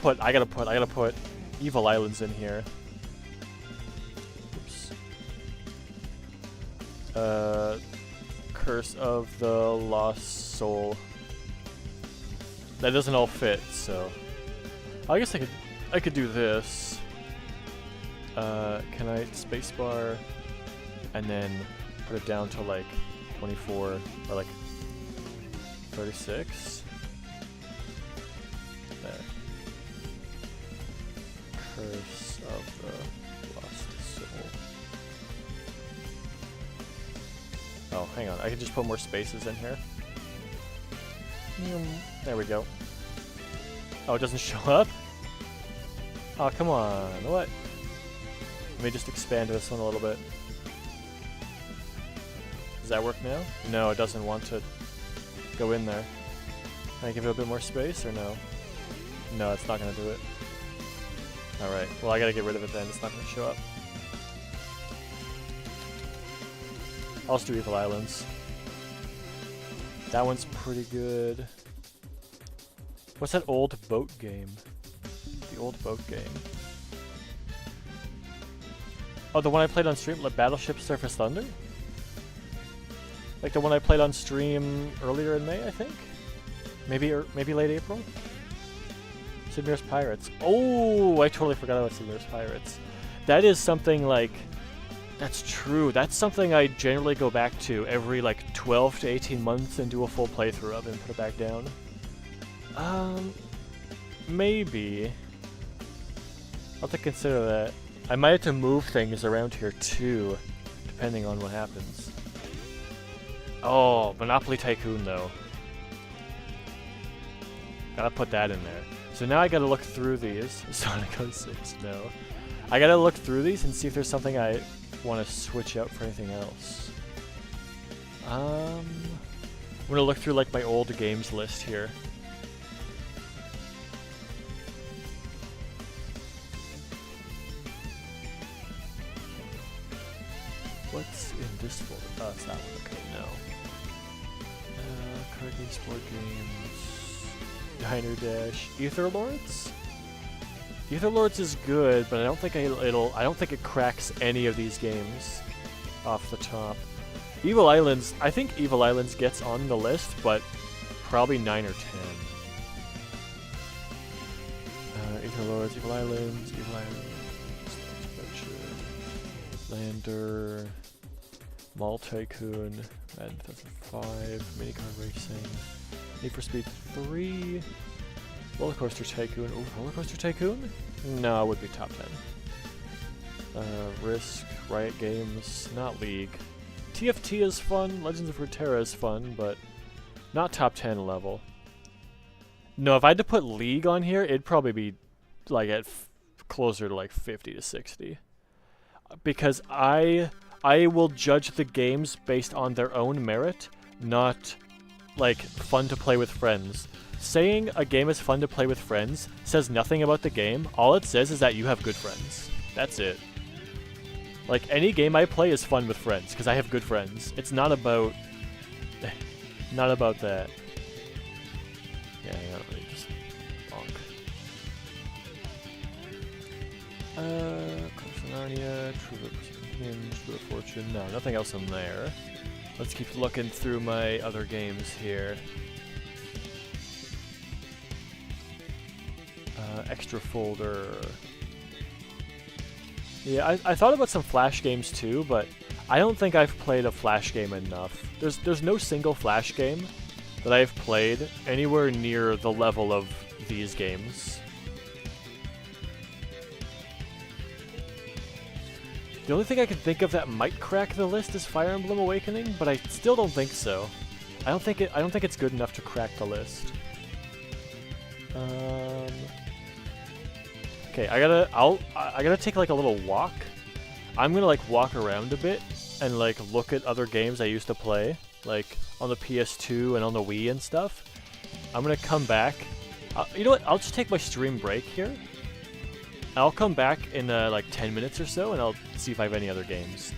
put Evil Islands in here. Curse of the Lost Soul. That doesn't all fit, so I guess I could do this. Can I spacebar and then put it down to like 24 or like 36. There. Curse of the Lost Soul. Oh, hang on. I can just put more spaces in here. There we go. Oh, it doesn't show up? Oh, come on. What? Let me just expand this one a little bit. Does that work now? No, it doesn't want to go in there. Can I give it a bit more space or no? No, it's not going to do it. Alright, well I gotta get rid of it then. It's not going to show up. I'll just do Evil Islands. That one's pretty good. What's that old boat game? The old boat game. Oh, the one I played on stream, like Battleship Surface Thunder? Like the one I played on stream earlier in May, I think? Maybe late April? Sid Meier's Pirates. Oh, I totally forgot about Sid Meier's Pirates. That is something like... That's true. That's something I generally go back to every like 12 to 18 months and do a full playthrough of and put it back down. Maybe. I'll have to consider that. I might have to move things around here too, depending on what happens. Oh, Monopoly Tycoon though. Gotta put that in there. So now I gotta look through these. Sonic 06, no. I gotta look through these and see if there's something I want to switch out for anything else. I'm gonna look through like my old games list here. What's in this folder? Oh, it's that one. Okay, no. Card games, board games, Diner Dash, Ether Lords. Ether Lords is good, but I don't think I don't think it cracks any of these games off the top. Evil Islands, I think Evil Islands gets on the list, but probably 9 or 10. Ether Lords, Evil Islands, Lander, Mall Tycoon, Madden 2005, Minicar Racing, Need for Speed 3, Roller Coaster Tycoon. Ooh, Roller Coaster Tycoon? No, it would be top 10. Risk, Riot Games, not League. TFT is fun, Legends of Runeterra is fun, but not top 10 level. No, if I had to put League on here, it'd probably be like at closer to like 50 to 60. Because I will judge the games based on their own merit, not like fun to play with friends. Saying a game is fun to play with friends says nothing about the game. All it says is that you have good friends. That's it. Like, any game I play is fun with friends, because I have good friends. It's not about... not about that. Yeah, I don't really just... bonk. Narnia, True of Fortune. No, nothing else in there. Let's keep looking through my other games here. Extra folder. Yeah, I thought about some Flash games too, but I don't think I've played a Flash game enough. There's no single Flash game that I've played anywhere near the level of these games. The only thing I can think of that might crack the list is Fire Emblem Awakening, but I still don't think so. I don't think it's good enough to crack the list. Okay, I gotta take like a little walk. I'm gonna like walk around a bit and like look at other games I used to play, like on the PS2 and on the Wii and stuff. I'm gonna come back. You know what? I'll just take my stream break here. I'll come back in like 10 minutes or so, and I'll see if I have any other games.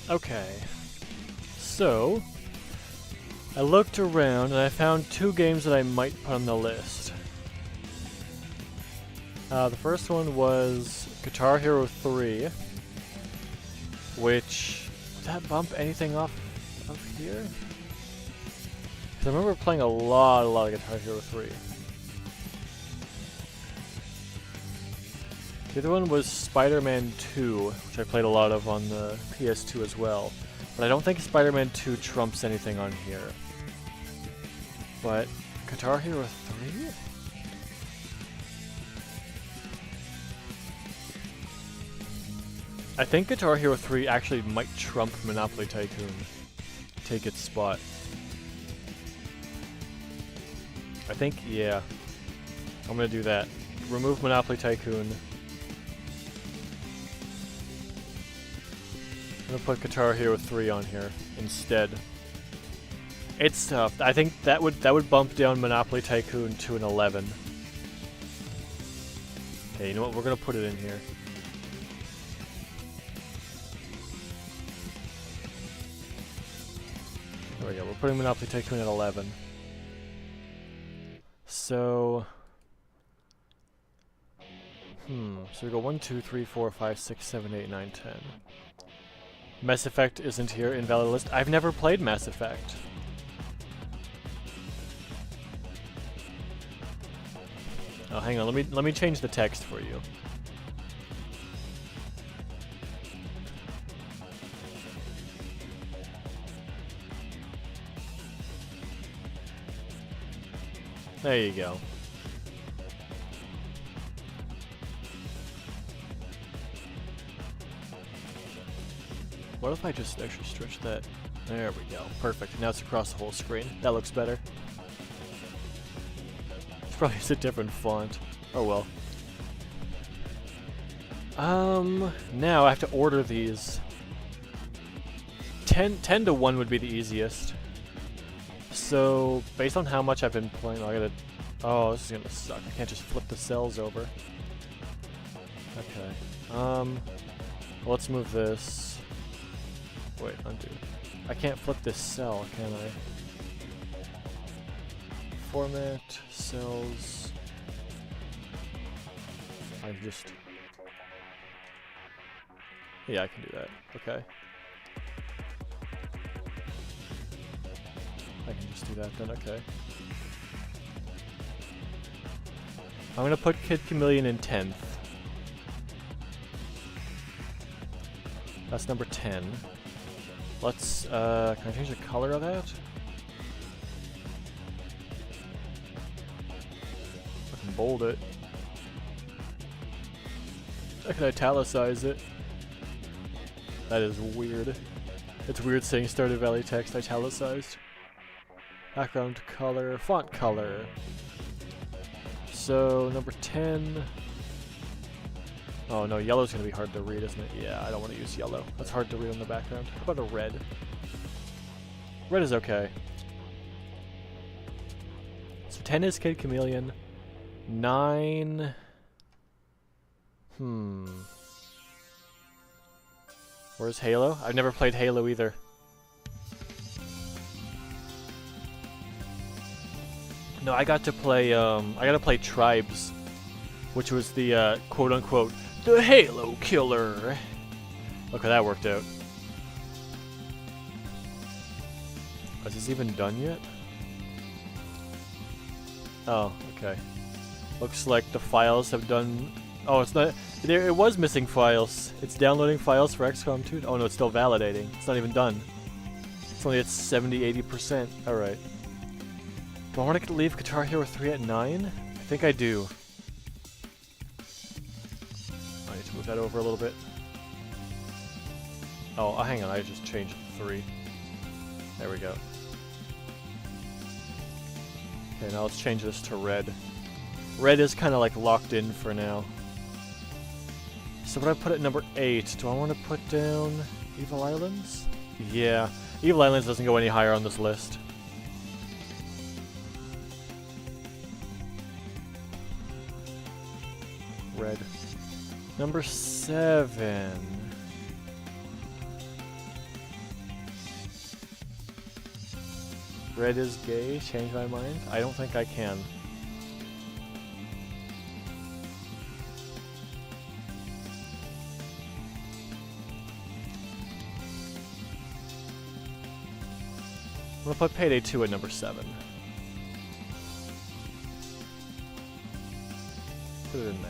Okay. So, I looked around and I found 2 games that I might put on the list. The first one was Guitar Hero 3, which... Did that bump anything off of here? Because I remember playing a lot of Guitar Hero 3. The other one was Spider-Man 2, which I played a lot of on the PS2 as well. But I don't think Spider-Man 2 trumps anything on here. But Guitar Hero 3? I think Guitar Hero 3 actually might trump Monopoly Tycoon. Take its spot. I think, yeah. I'm gonna do that. Remove Monopoly Tycoon. I'm gonna put Guitar Hero 3 on here instead. It's tough. I think that would bump down Monopoly Tycoon to an 11. Okay, you know what? We're gonna put it in here. There we go. We're putting Monopoly Tycoon at 11. So... So we go 1, 2, 3, 4, 5, 6, 7, 8, 9, 10. Mass Effect isn't here, invalid list. I've never played Mass Effect. Oh, hang on. Let me change the text for you. There you go. What if I just actually stretch that? There we go. Perfect. Now it's across the whole screen. That looks better. It's probably just a different font. Oh well. Now I have to order these. 10 to 1 would be the easiest. So, based on how much I've been playing, I gotta... Oh, this is gonna suck. I can't just flip the cells over. Okay. Let's move this. Wait, undo. I can't flip this cell, can I? Format, cells... I just... Yeah, I can do that. Okay. I can just do that then, okay. I'm gonna put Kid Chameleon in 10th. That's number 10. Let's, can I change the color of that? I can bold it. I can italicize it. That is weird. It's weird saying Stardew Valley text italicized. Background color, font color. So, number 10. Oh no, yellow's gonna be hard to read, isn't it? Yeah, I don't want to use yellow. That's hard to read on the background. How about a red? Red is okay. So 10 is Kid Chameleon. 9... Where's Halo? I've never played Halo either. No, I got to play, I got to play Tribes, which was the, quote-unquote, the Halo killer. Look how that worked out. Is this even done yet? Oh, okay. Looks like the files have done... Oh, it's not... It was missing files. It's downloading files for XCOM 2. Oh no, it's still validating. It's not even done. It's only at 70-80%. Alright. Do I want to leave Guitar Hero 3 at 9? I think I do. I need to move that over a little bit. Oh, hang on. I just changed it to 3. There we go. Okay, now let's change this to red. Red is kind of like locked in for now. So what do I put at number 8? Do I want to put down Evil Islands? Yeah. Evil Islands doesn't go any higher on this list. Red. Number 7. Red is gay. Change my mind. I don't think I can. I'm gonna put Payday 2 at number 7. Put it in there.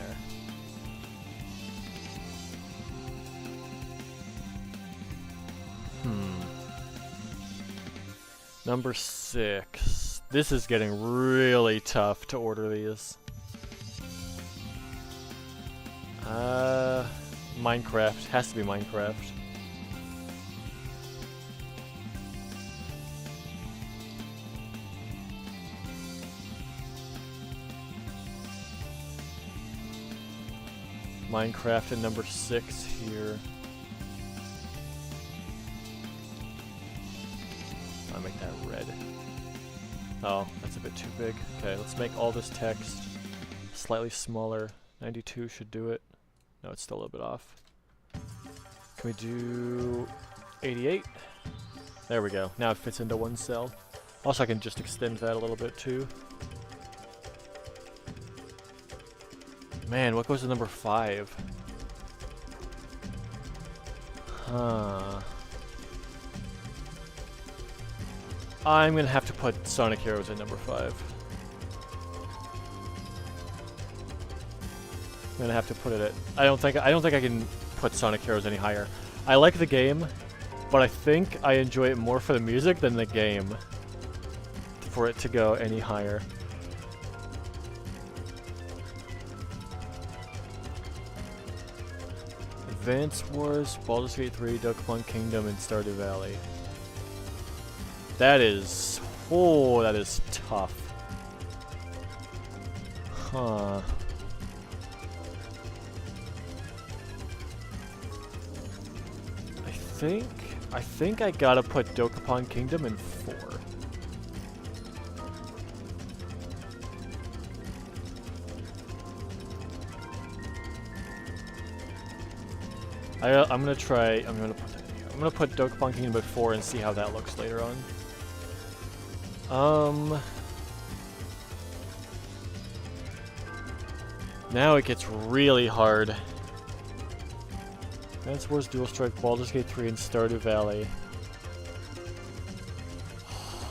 Number 6. This is getting really tough to order these. Minecraft. Has to be Minecraft. Minecraft at number 6 here. I'll make that red. Oh, that's a bit too big. Okay, let's make all this text slightly smaller. 92 should do it. No, it's still a little bit off. Can we do 88? There we go. Now it fits into one cell. Also, I can just extend that a little bit too. Man, what goes to number 5? Huh. I'm gonna have to put Sonic Heroes at number 5. I'm gonna have to put it at. I don't think I can put Sonic Heroes any higher. I like the game, but I think I enjoy it more for the music than the game. For it to go any higher. Advance Wars, Baldur's Gate 3, Dokapon Kingdom, and Stardew Valley. That is... oh, that is tough. Huh. I think I gotta put Dokapon Kingdom in 4. I'm gonna try. I'm gonna put that in here. I'm gonna put Dokapon Kingdom at 4 and see how that looks later on. Now it gets really hard. Advance Wars, Dual Strike, Baldur's Gate 3, and Stardew Valley.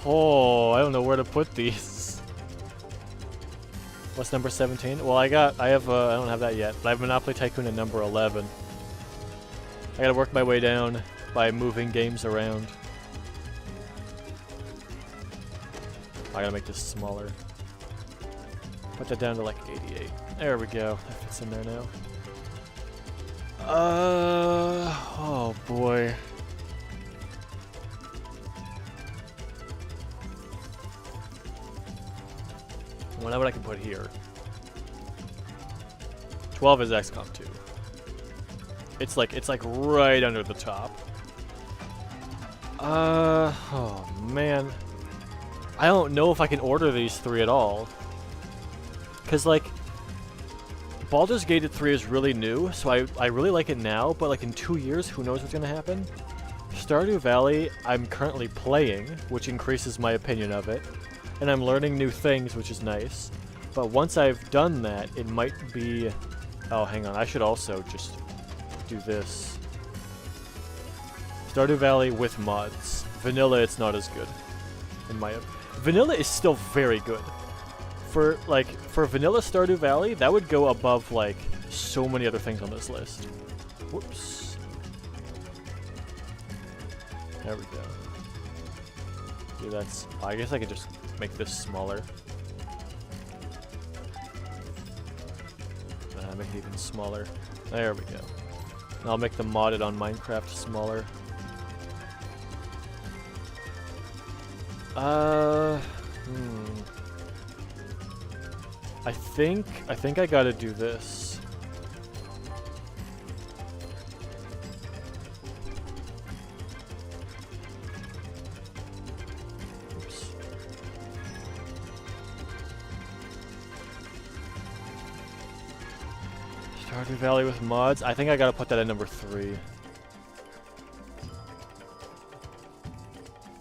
Oh, I don't know where to put these. What's number 17? Well, I don't have that yet, but I have Monopoly Tycoon at number 11. I gotta work my way down by moving games around. I gotta make this smaller. Put that down to like 88. There we go. That fits in there now. Oh boy. I wonder what I can put here. 12 is XCOM 2. It's like right under the top. Oh man. I don't know if I can order these 3 at all. Cause like Baldur's Gate 3 is really new, so I really like it now, but like in 2 years, who knows what's gonna happen? Stardew Valley, I'm currently playing, which increases my opinion of it, and I'm learning new things, which is nice. But once I've done that, it might be... oh, hang on, I should also just do this. Stardew Valley with mods. Vanilla, it's not as good, in my opinion. Vanilla is still very good. For vanilla Stardew Valley, that would go above like so many other things on this list. Whoops. There we go. Yeah, that's. I guess I could just make this smaller. Make it even smaller. There we go. And I'll make the modded on Minecraft smaller. I think I gotta do this. Oops. Stardew Valley with mods. I think I gotta put that at number 3.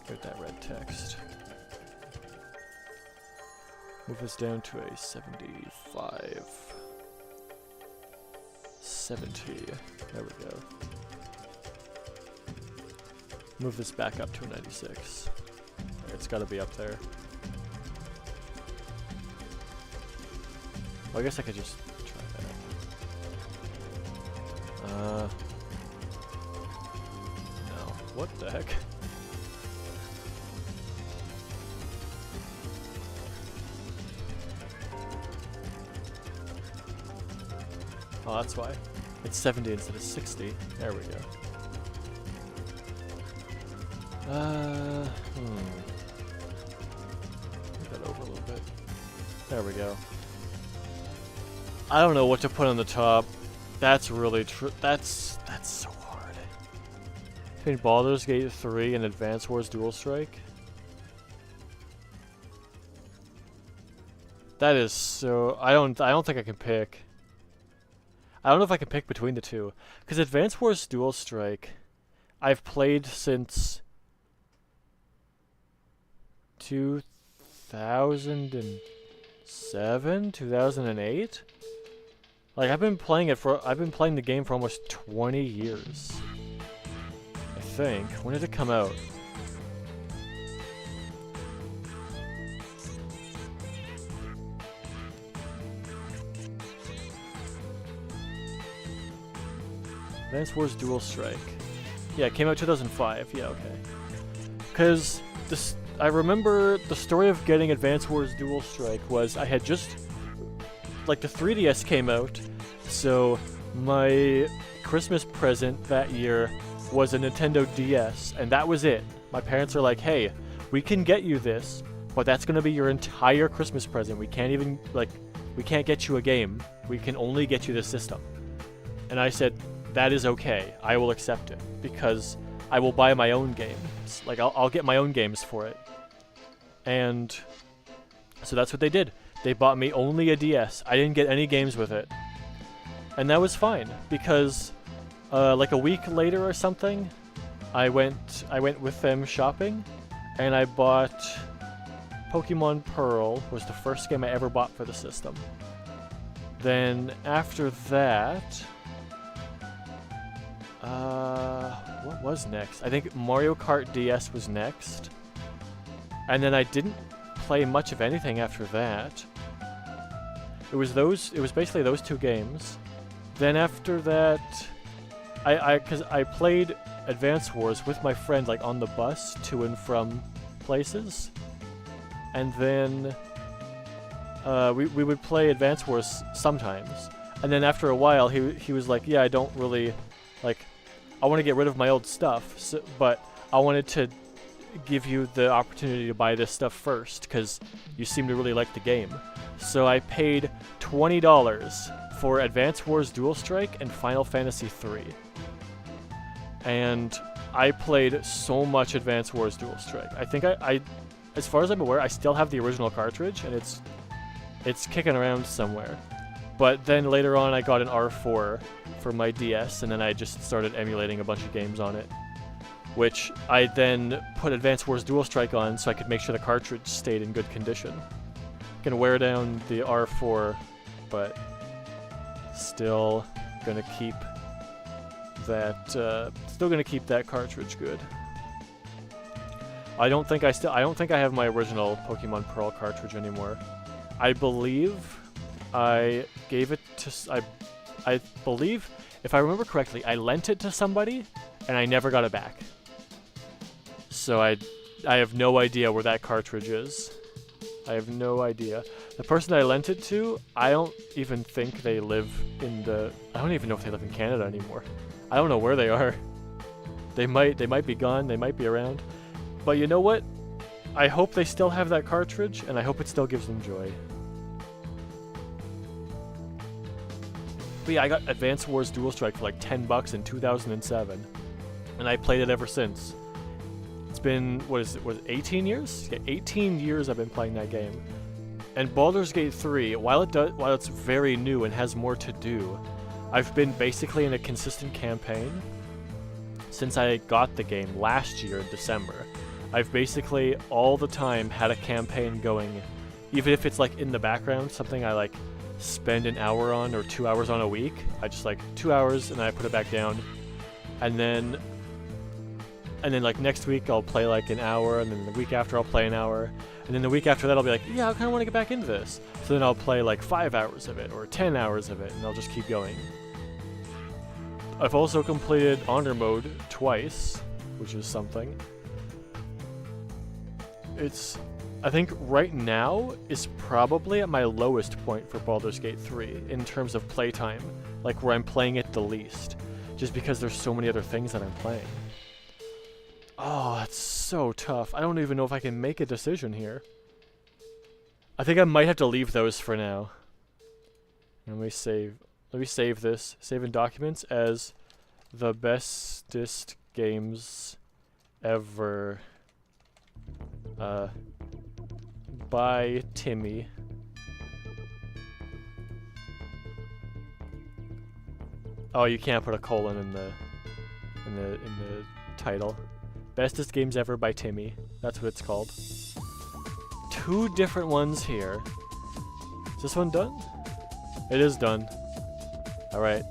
Get that red text. Move this down to a 75. 70. There we go. Move this back up to a 96. It's gotta be up there. Well, I guess I could just try that. No. What the heck? Oh, that's why. It's 70 instead of 60. There we go. Move that over a little bit. There we go. I don't know what to put on the top. That's really that's so hard. Between Baldur's Gate 3 and Advance Wars Dual Strike. That is so. I don't think I can pick. I don't know if I can pick between the two, because Advance Wars Dual Strike, I've played since 2007, 2008. Like I've been playing the game for almost 20 years. I think. When did it come out? Advance Wars Dual Strike. Yeah, it came out 2005. Yeah, okay. Because I remember the story of getting Advance Wars Dual Strike was I had just, like, the 3DS came out, so my Christmas present that year was a Nintendo DS, and that was it. My parents are like, hey, we can get you this, but that's going to be your entire Christmas present. We can't even, like, we can't get you a game. We can only get you the system. And I said, that is okay. I will accept it because I will buy my own games. Like I'll get my own games for it. And so that's what they did. They bought me only a DS. I didn't get any games with it. And that was fine because like a week later or something, I went with them shopping and I bought Pokemon Pearl. Was the first game I ever bought for the system. Then after that, what was next? I think Mario Kart DS was next. And then I didn't play much of anything after that. It was basically those two games. Then after that, because I played Advance Wars with my friend, like on the bus to and from places. And then we would play Advance Wars sometimes. And then after a while, he was like, yeah, I don't really, like, I want to get rid of my old stuff, but I wanted to give you the opportunity to buy this stuff first, because you seem to really like the game. So I paid $20 for Advance Wars Dual Strike and Final Fantasy III. And I played so much Advance Wars Dual Strike. I think I as far as I'm aware, I still have the original cartridge, and it's kicking around somewhere. But then later on, I got an R4 for my DS, and then I just started emulating a bunch of games on it, which I then put Advance Wars Dual Strike on so I could make sure the cartridge stayed in good condition. Gonna wear down the R4, but still gonna keep that. Still gonna keep that cartridge good. I don't think I have my original Pokemon Pearl cartridge anymore. I believe I gave it to. I believe, if I remember correctly, I lent it to somebody, and I never got it back. So I have no idea where that cartridge is. I have no idea. The person I lent it to, I don't even think they live in the. I don't even know if they live in Canada anymore. I don't know where they are. They might be gone. They might be around. But you know what? I hope they still have that cartridge, and I hope it still gives them joy. But yeah, I got Advance Wars Dual Strike for like $10 in 2007, and I played it ever since. It's been, was it 18 years? Yeah, 18 years I've been playing that game. And Baldur's Gate 3, while it's very new and has more to do, I've been basically in a consistent campaign since I got the game last year in December. I've basically all the time had a campaign going even if it's like in the background, something I like spend an hour on or 2 hours on a week. I just like 2 hours and then I put it back down, and then like next week I'll play like an hour, and then the week after I'll play an hour, and then the week after that I'll be like, yeah, I kind of want to get back into this. So then I'll play like 5 hours of it or 10 hours of it, and I'll just keep going. I've also completed Honor Mode twice, which is something. I think right now is probably at my lowest point for Baldur's Gate 3 in terms of playtime, like where I'm playing it the least, just because there's so many other things that I'm playing. Oh, that's so tough. I don't even know if I can make a decision here. I think I might have to leave those for now. Let me save this. Save in documents as the bestest games ever. By Timmy. Oh, you can't put a colon in the title. Bestest games ever by Timmy. That's what it's called. 2 different ones here. Is this one done? It is done. All right.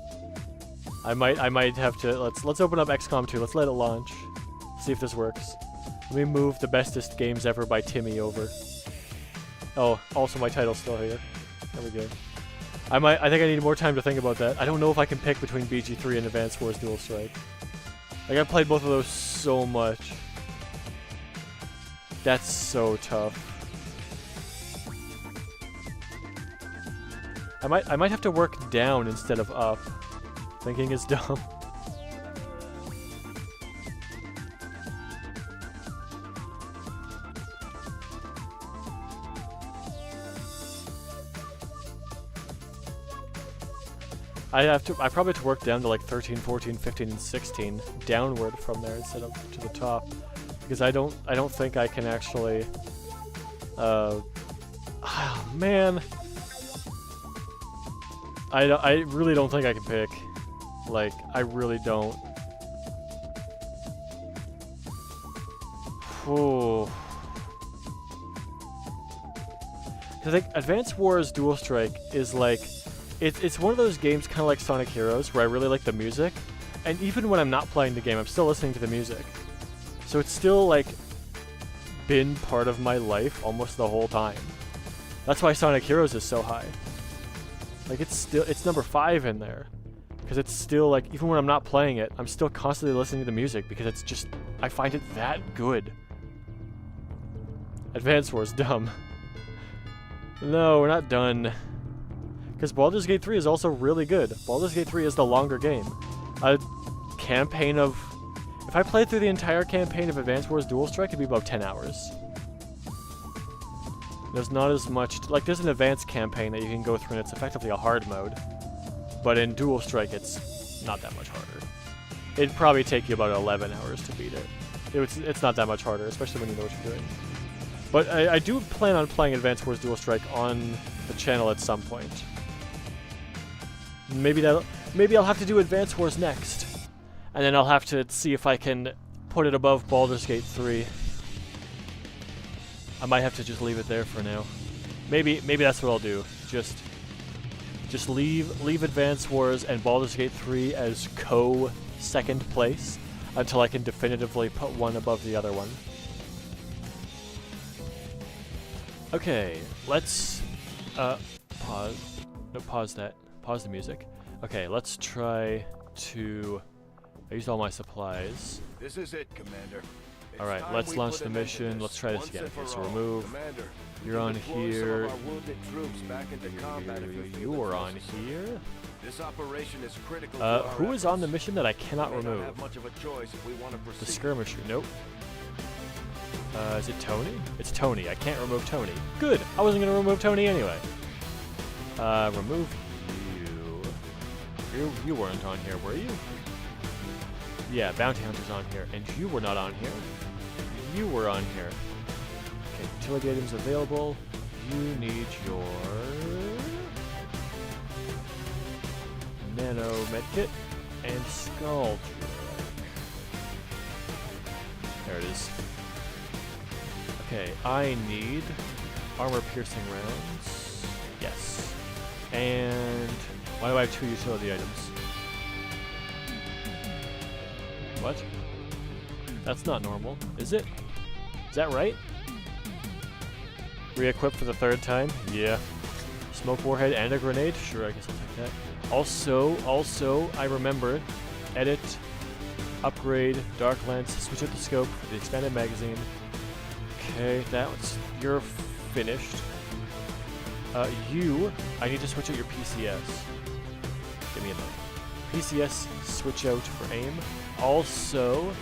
I might have to let's open up XCOM 2. Let's let it launch. See if this works. Let me move the bestest games ever by Timmy over. Oh, also my title's still here. There we go. I think I need more time to think about that. I don't know if I can pick between BG3 and Advance Wars Dual Strike. Like, I've played both of those so much. That's so tough. I might have to work down instead of up. Thinking is dumb. I probably have to work down to like 13, 14, 15, and 16 downward from there instead of to the top, because I don't think I can actually. Oh man, I really don't think I can pick. Like, I really don't. Whew. I think Advance Wars Dual Strike is like. It's one of those games kind of like Sonic Heroes where I really like the music, and even when I'm not playing the game, I'm still listening to the music. So it's still like been part of my life almost the whole time. That's why Sonic Heroes is so high. Like, it's number 5 in there, because it's still like, even when I'm not playing it, I'm still constantly listening to the music because it's just, I find it that good. Advance Wars, dumb. No, we're not done. Because Baldur's Gate 3 is also really good. Baldur's Gate 3 is the longer game. A campaign of... If I played through the entire campaign of Advance Wars Dual Strike, it'd be about 10 hours. There's not as much... Like, there's an advanced campaign that you can go through, and it's effectively a hard mode. But in Dual Strike, it's not that much harder. It'd probably take you about 11 hours to beat it. It's not that much harder, especially when you know what you're doing. But I do plan on playing Advance Wars Dual Strike on the channel at some point. Maybe I'll have to do Advance Wars next, and then I'll have to see if I can put it above Baldur's Gate 3. I might have to just leave it there for now. Maybe that's what I'll do. Just leave Advance Wars and Baldur's Gate 3 as second place until I can definitively put one above the other one. Okay, let's pause. No, pause that. Pause the music. Okay, let's try to... I used all my supplies. This is it, Commander. Alright, let's launch the mission. Let's try this again. Okay, so remove. You're on here. You are on here. This operation is critical. Who is on the mission that I cannot remove? The skirmisher. Nope. Is it Tony? It's Tony. I can't remove Tony. Good. I wasn't gonna remove Tony anyway. Remove you. You weren't on here, were you? Yeah, Bounty Hunter's on here, and you were not on here. You were on here. Okay, utility items available. You need your Nano Medkit and Skull. There it is. Okay, I need armor-piercing rounds. Yes. And why do I have 2 utility items? What? That's not normal, is it? Is that right? Re-equip for the 3rd time? Yeah. Smoke warhead and a grenade? Sure, I guess I'll take that. Also, I remember, edit, upgrade, dark lens, switch out the scope for the expanded magazine. Okay, you're finished. I need to switch out your PCS. Give me a minute. PCS, switch out for aim. Also,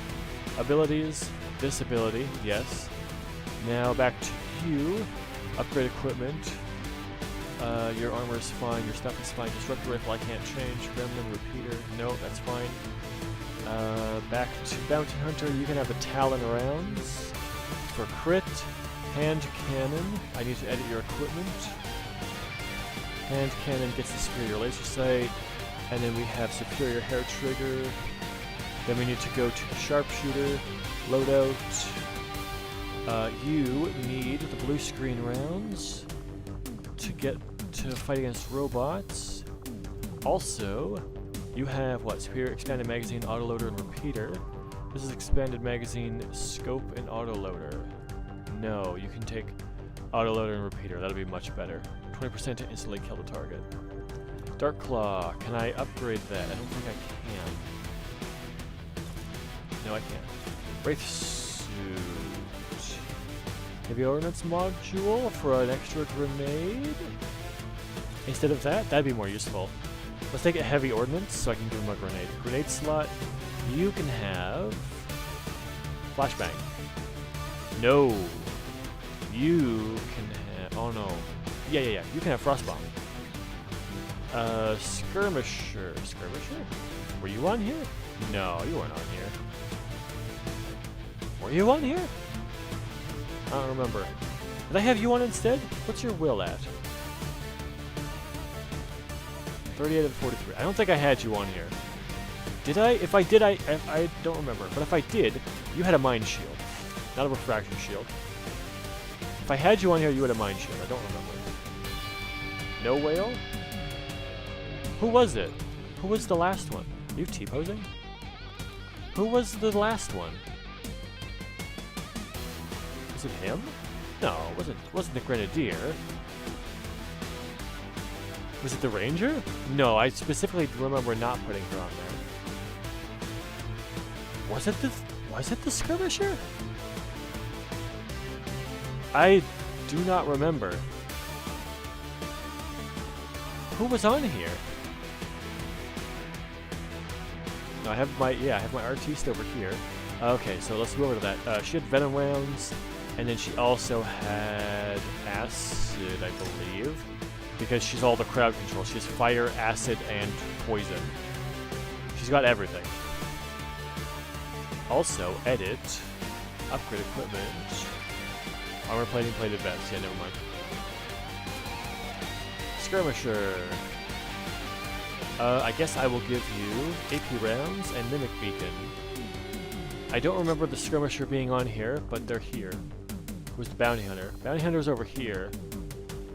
abilities, this ability, yes. Now back to you. Upgrade equipment. Your armor is fine, your stuff is fine. Disruptor rifle I can't change. Gremlin repeater, no, that's fine. Back to Bounty Hunter, you can have the Talon rounds. For crit, hand cannon, I need to edit your equipment. Hand cannon gets the superior laser sight. And then we have superior hair trigger. Then we need to go to the sharpshooter, loadout. You need the blue screen rounds to get to fight against robots. Also, you have what? Superior expanded magazine, autoloader, and repeater. This is expanded magazine, scope, and autoloader. No, you can take autoloader and repeater. That'll be much better. 20% to instantly kill the target. Dark Claw, can I upgrade that? I don't think I can. No, I can't. Wraith Suit. Heavy Ordnance Module for an extra grenade? Instead of that, that'd be more useful. Let's take a Heavy Ordnance so I can give him a grenade. Grenade slot, you can have... Flashbang. No. You can have... Oh no. Yeah. You can have Frostbomb. Skirmisher. Skirmisher? Were you on here? No, you weren't on here. Were you on here? I don't remember. Did I have you on instead? What's your will at? 38 of 43. I don't think I had you on here. Did I? If I did, I don't remember. But if I did, you had a mind shield, not a refraction shield. If I had you on here, you had a mind shield. I don't remember. No whale? Who was it? Who was the last one? Are you T-posing? Who was the last one? Was it him? No, it wasn't the Grenadier. Was it the Ranger? No, I specifically remember not putting her on there. Was it the Skirmisher? I do not remember. Who was on here? No, I have my artiste over here. Okay, so let's go over to that. She had venom rounds, and then she also had acid, I believe, because she's all the crowd control. She has fire, acid, and poison. She's got everything. Also, edit, upgrade equipment, armor plating, plated vest. Yeah, never mind. Skirmisher. I guess I will give you AP rounds and Mimic Beacon. I don't remember the Skirmisher being on here, but they're here. Who's the Bounty Hunter? Bounty Hunter's over here.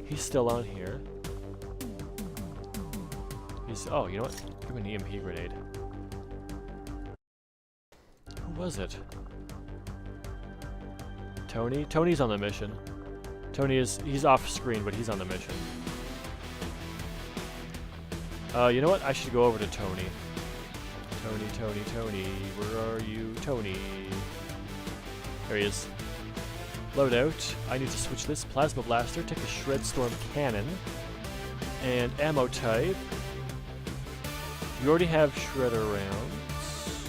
He's still on here. Oh, you know what? Give me an EMP grenade. Who was it? Tony? Tony's on the mission. He's off screen, but he's on the mission. You know what? I should go over to Tony. Tony. Where are you? Tony. There he is. Loadout. I need to switch this. Plasma Blaster. Take a Shred Storm Cannon. And ammo type. You already have Shredder rounds.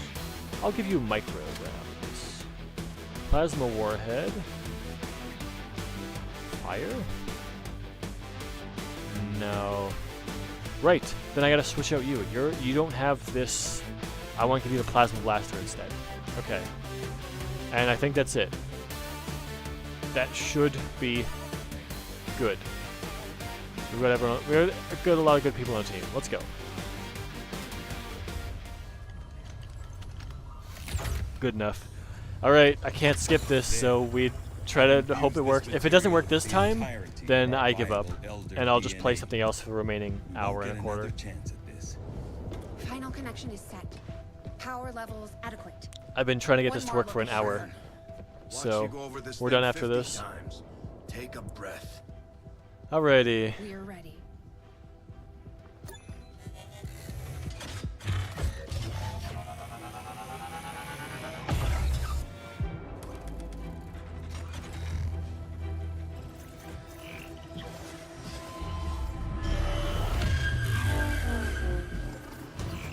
I'll give you Micro rounds. Plasma Warhead. Fire? No. Right, then I gotta switch out you. You don't have this. I want to give you the Plasma Blaster instead. Okay. And I think that's it. That should be good. We've got a lot of good people on the team. Let's go. Good enough. Alright, I can't skip this, so try to hope it works. If it doesn't work this time, then I give up, and I'll just play something else for the remaining hour and a quarter. Final connection is set. Power levels adequate. I've been trying to get this to work for an hour, so we're done after this. Take a breath. Alrighty. We are ready.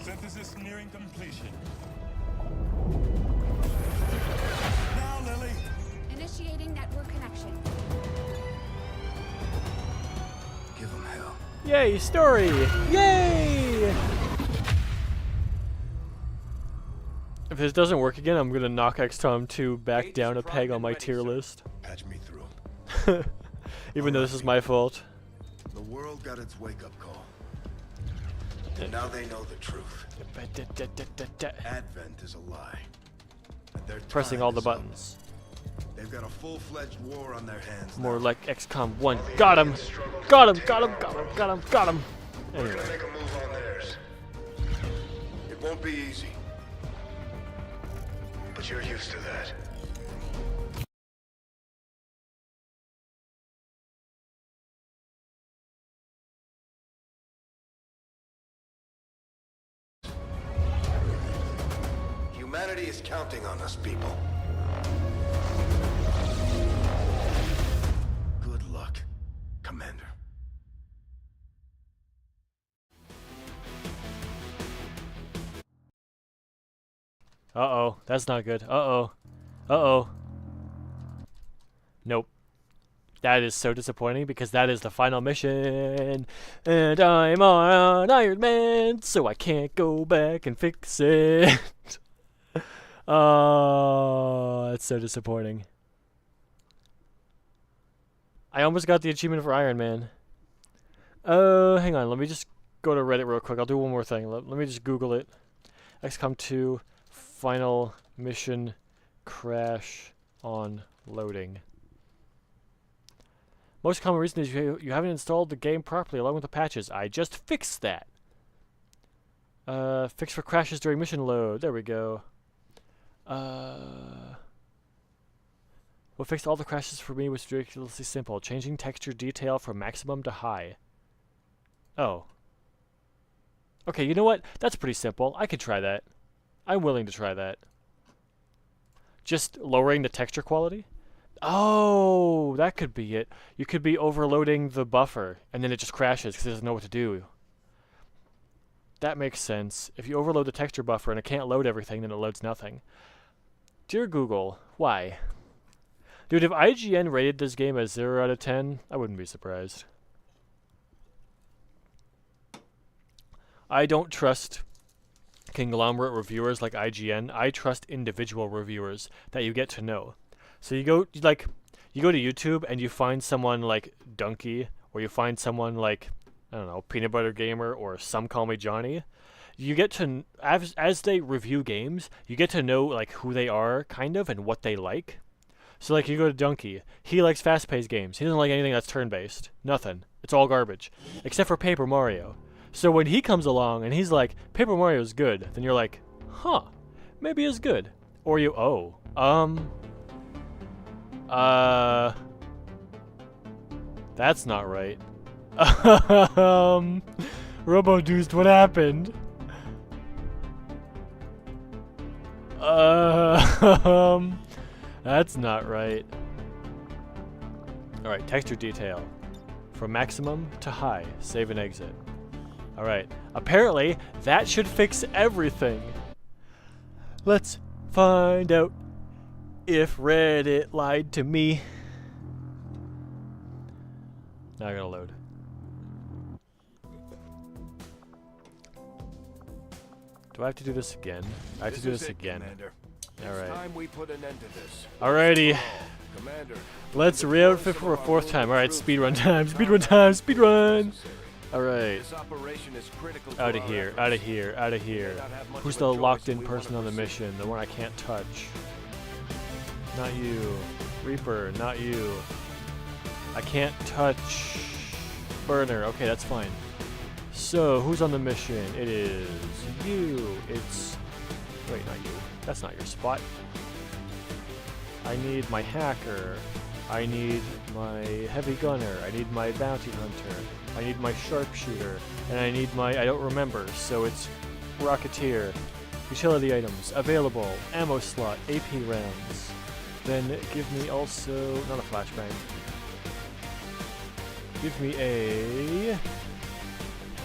Synthesis nearing completion. Now, Lily. Initiating network connection. Give him hell. Yay, story! Yay! If this doesn't work again, I'm gonna knock XCOM 2 back down a peg on my tier list. Patch me through. Even though this is my fault. The world got its wake-up call. And now they know the truth. Advent is a lie. And their Pressing time all the is up. buttons. They've got a full-fledged war on their hands More now. like XCOM 1. Got him! Got him! Got him! Got him! Got him! Got him! We're Anyway. gonna make a move on theirs. It won't be easy. But you're used to that. Humanity is counting on us, people. Good luck, Commander. Uh-oh. That's not good. Uh-oh. Uh-oh. Nope. That is so disappointing because that is the final mission. And I'm on Iron Man, so I can't go back and fix it. Oh, that's so disappointing. I almost got the achievement for Iron Man. Hang on. Let me just go to Reddit real quick. I'll do one more thing. Let me just Google it. XCOM 2 final mission crash on loading. Most common reason is you haven't installed the game properly along with the patches. I just fixed that. Fix for crashes during mission load. There we go. What fixed all the crashes for me was ridiculously simple. Changing texture detail from maximum to high. Oh. Okay, you know what? That's pretty simple. I could try that. I'm willing to try that. Just lowering the texture quality? Oh, that could be it. You could be overloading the buffer, and then it just crashes because it doesn't know what to do. That makes sense. If you overload the texture buffer and it can't load everything, then it loads nothing. Dear Google, why? Dude, if IGN rated this game as 0 out of 10, I wouldn't be surprised. I don't trust conglomerate reviewers like IGN. I trust individual reviewers that you get to know. So you go to YouTube and you find someone like Donkey, or you find someone like, I don't know, Peanut Butter Gamer, or Some Call Me Johnny. You get to, as they review games, you get to know like who they are, kind of, and what they like. So like you go to Donkey, he likes fast-paced games. He doesn't like anything that's turn-based. Nothing. It's all garbage, except for Paper Mario. So when he comes along and he's like, Paper Mario's good, then you're like, huh, maybe it's good. Or you, that's not right. Robo-Deuced, what happened? That's not right. Alright, texture detail. From maximum to high. Save and exit. Alright, apparently that should fix everything. Let's find out if Reddit lied to me. Now I gotta load. Do I have to do this again? I have to do this again. Alright. Time we put an end to this. Alrighty. Commander. Let's re-outfit for a fourth time. Alright, speedrun time, speedrun time, speedrun! Alright. Out of here, out of here, out of here. Who's the locked in person on the mission? The one I can't touch. Not you. Reaper, not you. I can't touch Burner. Okay, that's fine. So, who's on the mission? It is you. It's... Wait, not you. That's not your spot. I need my hacker. I need my heavy gunner. I need my bounty hunter. I need my sharpshooter. And I need my... I don't remember. So it's Rocketeer. Utility items. Available. Ammo slot. AP rounds. Then give me also... Not a flashbang. Give me a...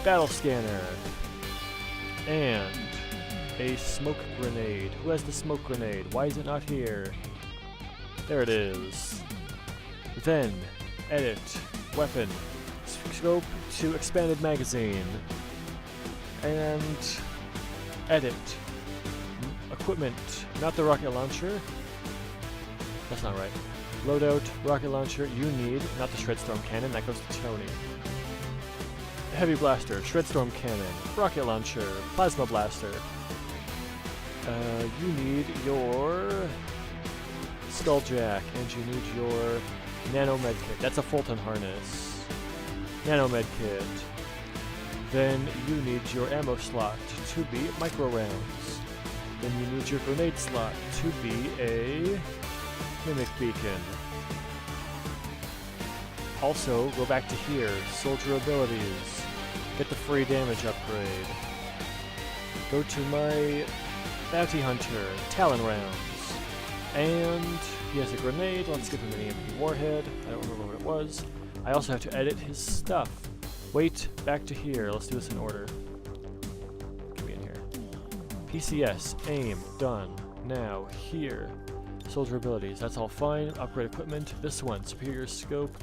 battle scanner. And... a smoke grenade. Who has the smoke grenade? Why is it not here? There it is. Then, edit, weapon, scope to expanded magazine, and edit, equipment, not the rocket launcher. That's not right. Loadout, rocket launcher, you need, not the Shredstorm cannon, that goes to Tony. Heavy blaster, Shredstorm cannon, rocket launcher, plasma blaster. You need your Skulljack, and you need your Nano Medkit. That's a Fulton harness. Nano Medkit. Then you need your ammo slot to be micro rounds. Then you need your grenade slot to be a Mimic Beacon. Also, go back to here, soldier abilities. Get the free damage upgrade. Go to my Bounty Hunter, Talon rounds. And he has a grenade. Let's give him an EMP warhead. I don't remember what it was. I also have to edit his stuff. Wait, back to here. Let's do this in order. Get me in here. PCS, aim, done. Now, here. Soldier abilities, that's all fine. Upgrade equipment. This one, superior scope.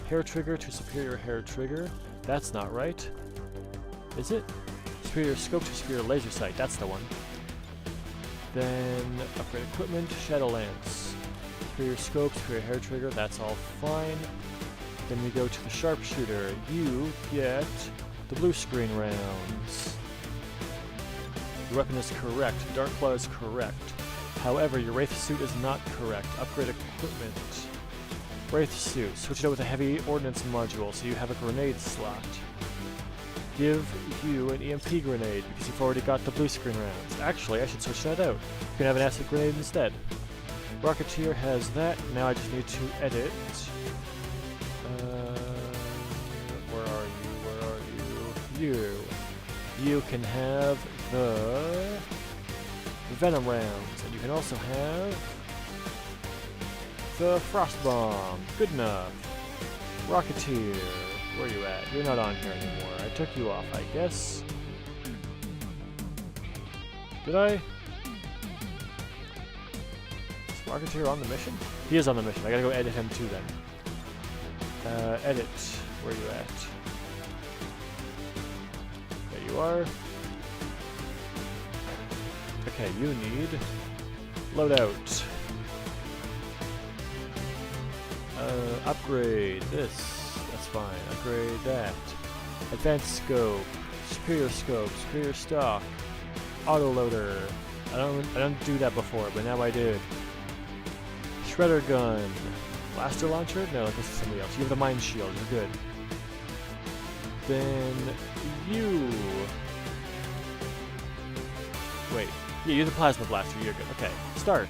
Hair trigger to superior hair trigger. That's not right. Is it? Superior scope to superior laser sight. That's the one. Then upgrade equipment, Shadow Lance. Superior scope, superior hair trigger, that's all fine. Then we go to the sharpshooter. You get the blue screen rounds. Your weapon is correct. Dark Claw is correct. However, your Wraith suit is not correct. Upgrade equipment. Wraith suit. Switch it out with a heavy ordnance module so you have a grenade slot. Give you an EMP grenade because you've already got the blue screen rounds. Actually, I should switch that out. You can have an acid grenade instead. Rocketeer has that. Now I just need to edit. Where are you? Where are you? You. You can have the Venom rounds, and you can also have the Frost Bomb. Good enough. Rocketeer. Where are you at? You're not on here anymore. I took you off, I guess. Did I? Is Rocketeer on the mission? He is on the mission. I gotta go edit him too then. Edit. Where are you at? There you are. Okay, you need loadout. Upgrade this. That's fine. Upgrade that. Advanced scope, superior stock, autoloader. I don't do that before, but now I did. Shredder gun, blaster launcher. No, this is somebody else. You have the mine shield. You're good. Then you. Wait. Yeah, you're the plasma blaster. You're good. Okay. Start.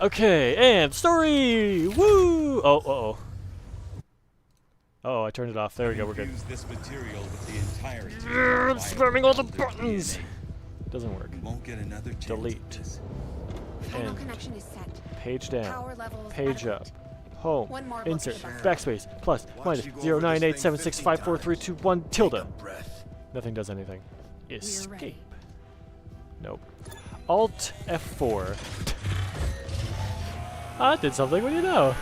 Okay, and story. Woo! Oh, uh-oh. Oh, I turned it off. There we go. We're good. Use this material with the entirety. I'm spamming all the buttons. Doesn't work. Won't get another chance. Delete. Final connection is set. Page down. Power levels Page up. Home. One more Insert. location. Backspace. Plus. Minus. 09876543221. Tilde. Nothing does anything. Escape. Nope. Alt F4. Ah, that did something. What do you know?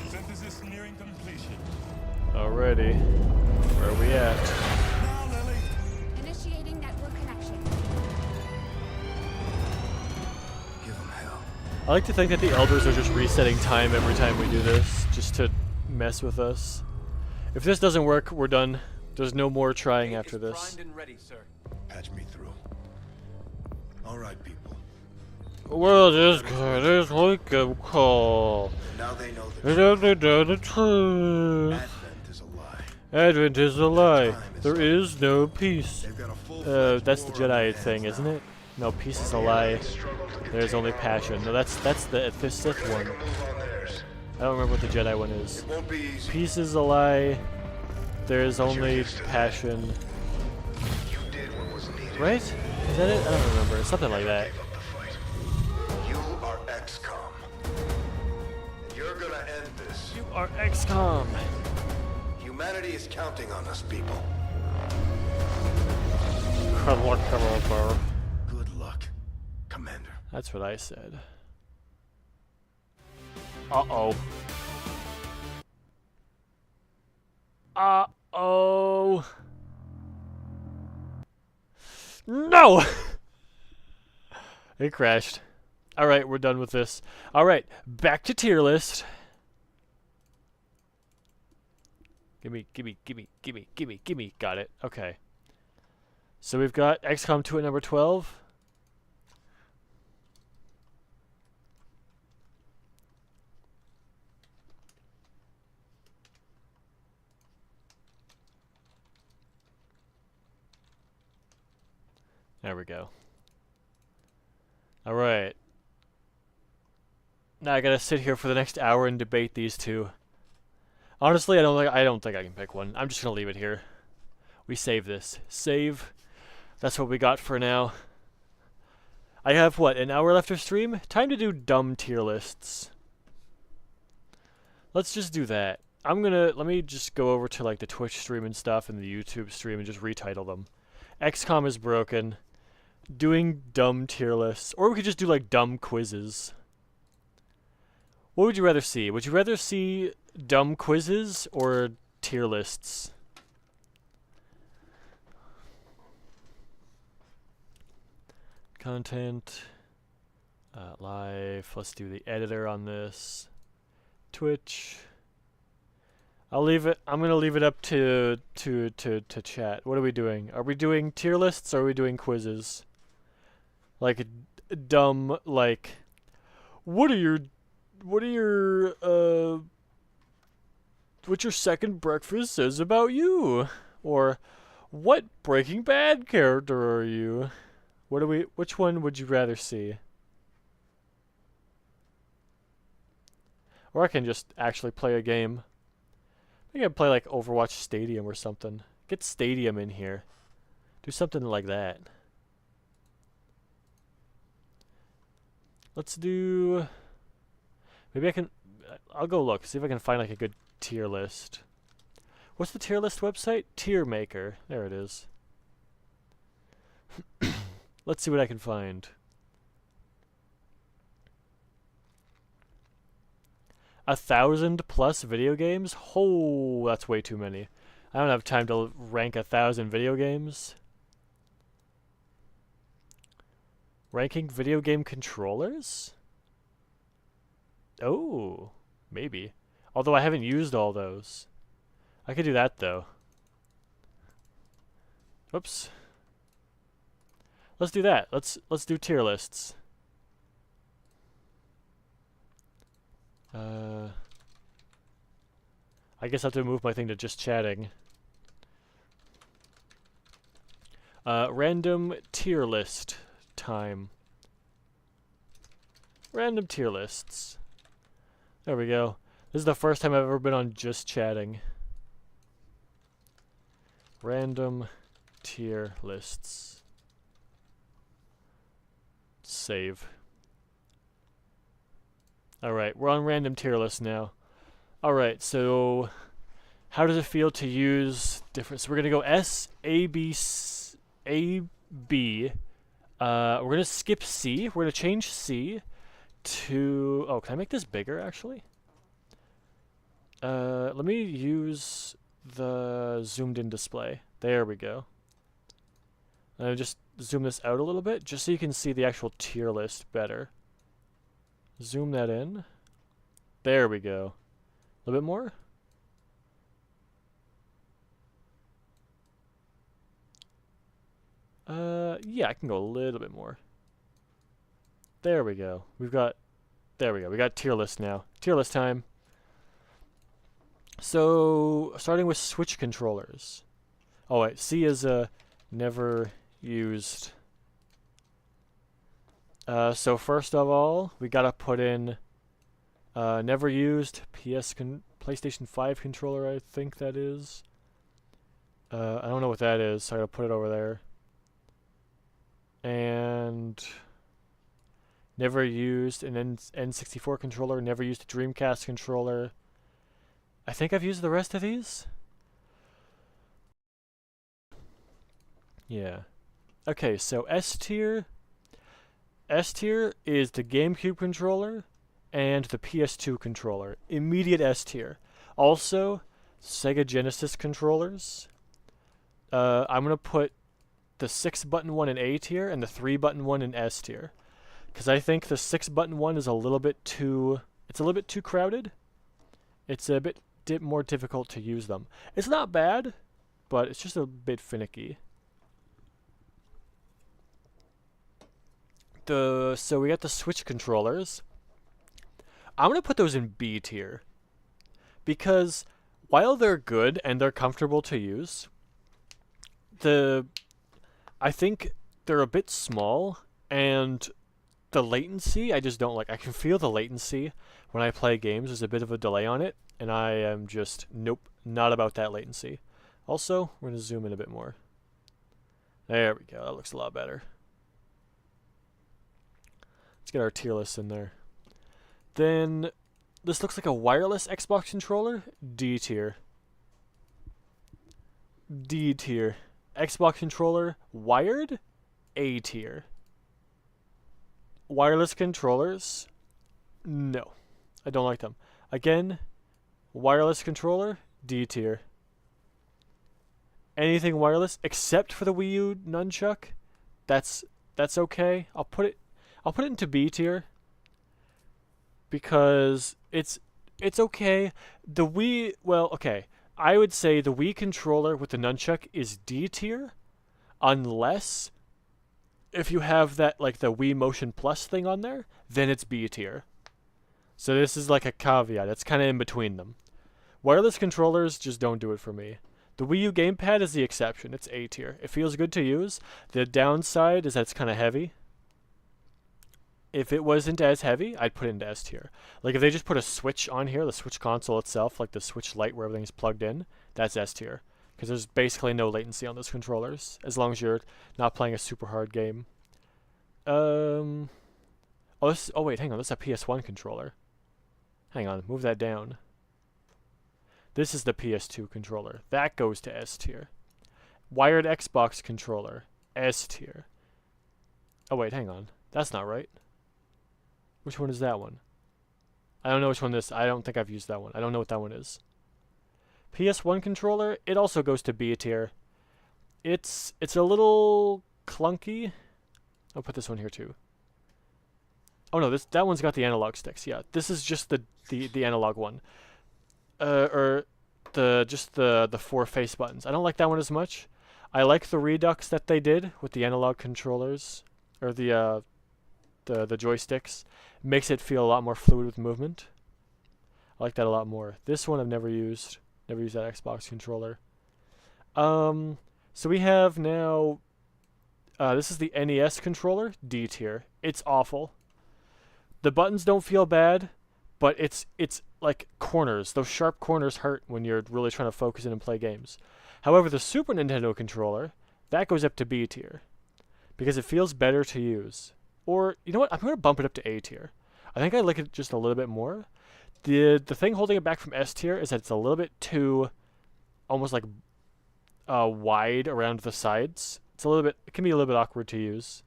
Synthesis nearing completion. Alrighty. Where are we at? Now, Lily. Initiating network connection. Give them hell. I like to think that the elders are just resetting time every time we do this, just to mess with us. If this doesn't work, we're done. There's no more trying after this. Primed and ready, sir. Patch me through. All right, people. Well, this guy is like a call. Now they know the truth. Advent is a lie. Advent is a lie. There is no peace. That's the Jedi thing, isn't it? No, peace is a lie. There's only passion. No, that's the Sith one. I don't remember what the Jedi one is. Peace is a lie. There's only passion. Right? Is that it? I don't remember. Something like that. You are XCOM. And you're gonna end this. You are XCOM. Humanity is counting on us, people. Good luck, Commander. Good luck, Commander. That's what I said. Uh-oh. Uh-oh. No! It crashed. Alright, we're done with this. Alright, back to tier list. Gimme. Got it. Okay. So we've got XCOM 2 at number 12. There we go. Alright. Now I gotta sit here for the next hour and debate these two. Honestly, I don't think I can pick one. I'm just gonna leave it here. We save this. Save. That's what we got for now. I have, what, an hour left of stream? Time to do dumb tier lists. Let's just do that. Let me just go over to like the Twitch stream and stuff and the YouTube stream and just retitle them. XCOM is broken. Doing dumb tier lists. Or we could just do like dumb quizzes. What would you rather see? Would you rather see dumb quizzes or tier lists? Content. Live. Let's do the editor on this. Twitch. I'm gonna leave it up to chat. What are we doing? Are we doing tier lists or are we doing quizzes? Like dumb, like what's your second breakfast says about you? Or what Breaking Bad character are you? Which one would you rather see? Or I can just actually play a game. I think I'd play like Overwatch Stadium or something. Get Stadium in here. Do something like that. Let's do... Maybe I'll go look, see if I can find like a good tier list. What's the tier list website? Tier Maker. There it is. Let's see what I can find. 1,000+ video games? Oh, that's way too many. I don't have time to rank 1,000 video games. Ranking video game controllers? Oh, maybe. Although I haven't used all those. I could do that though. Whoops. Let's do that. Let's do tier lists. I guess I have to move my thing to just chatting. Random tier list time. Random tier lists. There we go. This is the first time I've ever been on just chatting. Random tier lists. Save. Alright, we're on random tier list now. Alright, so how does it feel to use different... So we're going to go S, A, B, A, B. We're going to skip C. We're going to change C to... Oh, can I make this bigger, actually? Let me use the zoomed-in display. There we go. And just zoom this out a little bit, just so you can see the actual tier list better. Zoom that in. There we go. A little bit more? Yeah, I can go a little bit more. There we go. There we go. We got tier list now. Tier list time. So, starting with Switch controllers. Oh wait, C is never used. So first of all, we gotta put in never used PlayStation 5 controller, I think that is. I don't know what that is, so I gotta put it over there. And never used an N64 controller, never used a Dreamcast controller. I think I've used the rest of these. Yeah. Okay, so S tier. S tier is the GameCube controller and the PS2 controller. Immediate S tier. Also, Sega Genesis controllers. I'm gonna put the 6-button one in A tier and the 3-button one in S tier, because I think the 6-button one is a little bit too. It's a little bit too crowded. It's a bit more difficult to use them. It's not bad, but it's just a bit finicky. So we got the Switch controllers. I'm gonna put those in B tier, because while they're good and they're comfortable to use, I think they're a bit small, and the latency I just don't like. I can feel the latency when I play games. There's a bit of a delay on it, and I am just, nope, not about that latency. Also, we're going to zoom in a bit more. There we go. That looks a lot better. Let's get our tier list in there. Then, this looks like a wireless Xbox controller. D tier. D tier. Xbox controller, wired, A tier. Wireless controllers, no. I don't like them. Again, wireless controller, D tier. Anything wireless except for the Wii U nunchuck, that's okay. I'll put it into B tier, because it's okay. The Wii, well, okay. I would say the Wii controller with the nunchuck is D tier, unless if you have that, like, the Wii Motion Plus thing on there, then it's B tier. So this is like a caveat. It's kind of in between them. Wireless controllers just don't do it for me. The Wii U gamepad is the exception. It's A tier. It feels good to use. The downside is that it's kind of heavy. If it wasn't as heavy, I'd put it into S tier. Like, if they just put a Switch on here, the Switch console itself, like the Switch Lite where everything's plugged in, that's S tier. Because there's basically no latency on those controllers, as long as you're not playing a super hard game. Oh wait, hang on, this is a PS1 controller. Hang on, move that down. This is the PS2 controller. That goes to S tier. Wired Xbox controller, S tier. Oh wait, hang on. That's not right. Which one is that one? I don't know which one this. I don't think I've used that one. I don't know what that one is. PS1 controller, it also goes to B tier. It's a little clunky. I'll put this one here too. Oh no, that one's got the analog sticks. Yeah, this is just the analog one. Or just the 4 face buttons. I don't like that one as much. I like the redux that they did with the analog controllers, or the joysticks. It makes it feel a lot more fluid with movement. I like that a lot more. This one I've never used. Never used that Xbox controller. So we have now, this is the NES controller, D tier. It's awful. The buttons don't feel bad, but it's like corners. Those sharp corners hurt when you're really trying to focus in and play games. However, the Super Nintendo controller, that goes up to B tier, because it feels better to use. Or, you know what, I'm going to bump it up to A tier. I think I like it just a little bit more. The thing holding it back from S tier is that it's a little bit too, almost like, wide around the sides. It can be a little bit awkward to use.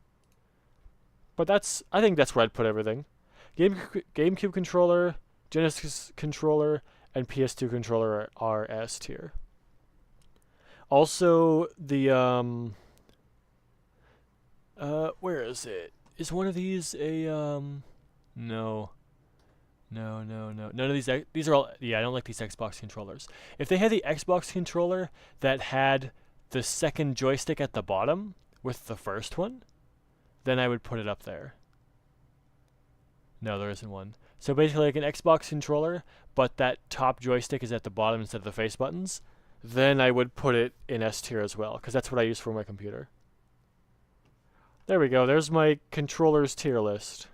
But I think that's where I'd put everything. GameCube controller, Genesis controller, and PS2 controller are S tier. Also, the, where is it? Is one of these a, no. None of these are all, yeah, I don't like these Xbox controllers. If they had the Xbox controller that had the second joystick at the bottom, with the first one, then I would put it up there. No, there isn't one. So basically like an Xbox controller, but that top joystick is at the bottom instead of the face buttons, then I would put it in S tier as well, because that's what I use for my computer. There we go, there's my controllers tier list.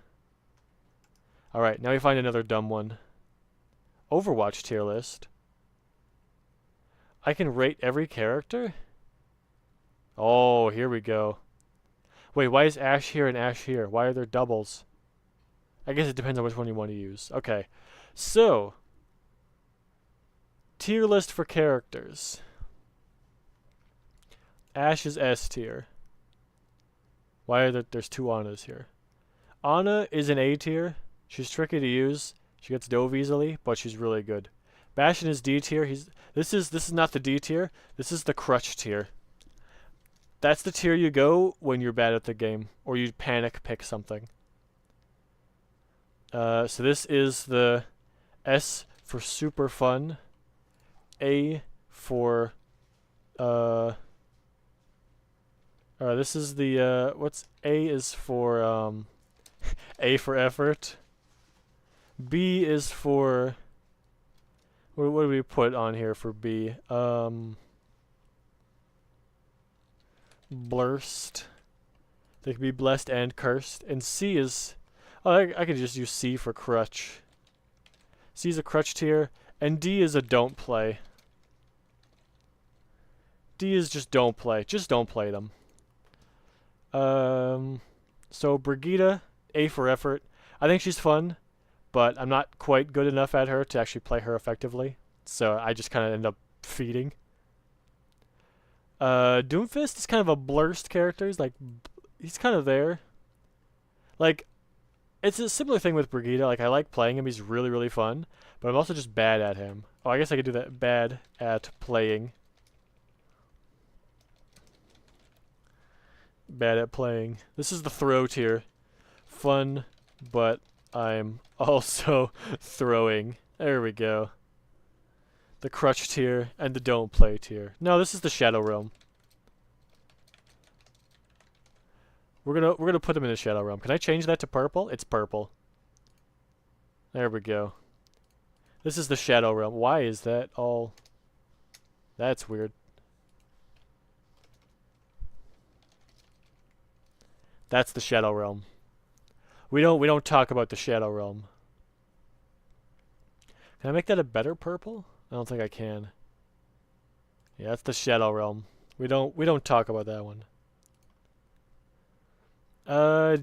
Alright, now we find another dumb one. Overwatch tier list. I can rate every character? Oh, here we go. Wait, why is Ash here and Ash here? Why are there doubles? I guess it depends on which one you want to use. Okay, so tier list for characters. Ash is S tier. Why are there's two Annas here? Anna is an A tier. She's tricky to use. She gets dove easily, but she's really good. Bastion is D tier. This is not the D tier. This is the crutch tier. That's the tier you go when you're bad at the game, or you panic pick something. So this is the S for super fun, A for this is the what's A is for A for effort. B is for what do we put on here for B? Blurst. They can be blessed and cursed. And C is I could just use C for crutch. C is a crutch tier, and D is a don't play. D is just don't play. Just don't play them. So Brigitte, A for effort. I think she's fun, but I'm not quite good enough at her to actually play her effectively. So I just kind of end up feeding. Doomfist is kind of a blurst character. He's kind of there. Like, it's a similar thing with Brigitte. Like, I like playing him. He's really, really fun. But I'm also just bad at him. Oh, I guess I could do that. Bad at playing. Bad at playing. This is the throw tier. Fun, but I'm also throwing. There we go. The crutch tier and the don't play tier. No, this is the Shadow Realm. We're gonna put them in the Shadow Realm. Can I change that to purple? It's purple. There we go. This is the Shadow Realm. Why is that all? That's weird. That's the Shadow Realm. We don't talk about the Shadow Realm. Can I make that a better purple? I don't think I can. Yeah, that's the Shadow Realm. We don't talk about that one.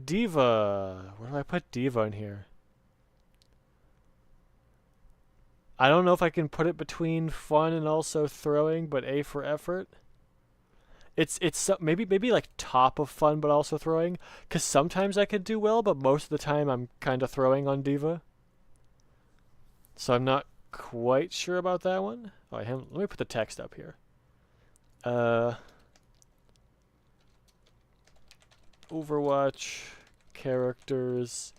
Diva. Where do I put Diva in here? I don't know if I can put it between fun and also throwing, but A for effort. It's maybe like top of fun, but also throwing. Cause sometimes I could do well, but most of the time I'm kind of throwing on Diva. So I'm not quite sure about that one. Oh, let me put the text up here. Overwatch characters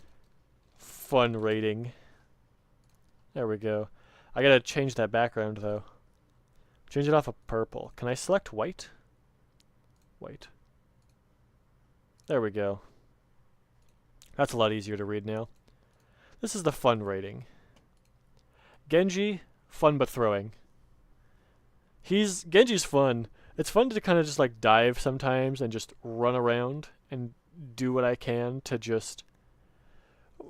fun rating. There we go. I gotta change that background though. Change it off of purple. Can I select white? White. There we go. That's a lot easier to read now. This is the fun rating. Genji, fun but throwing. Genji's fun. It's fun to kind of just like dive sometimes and just run around and do what I can to just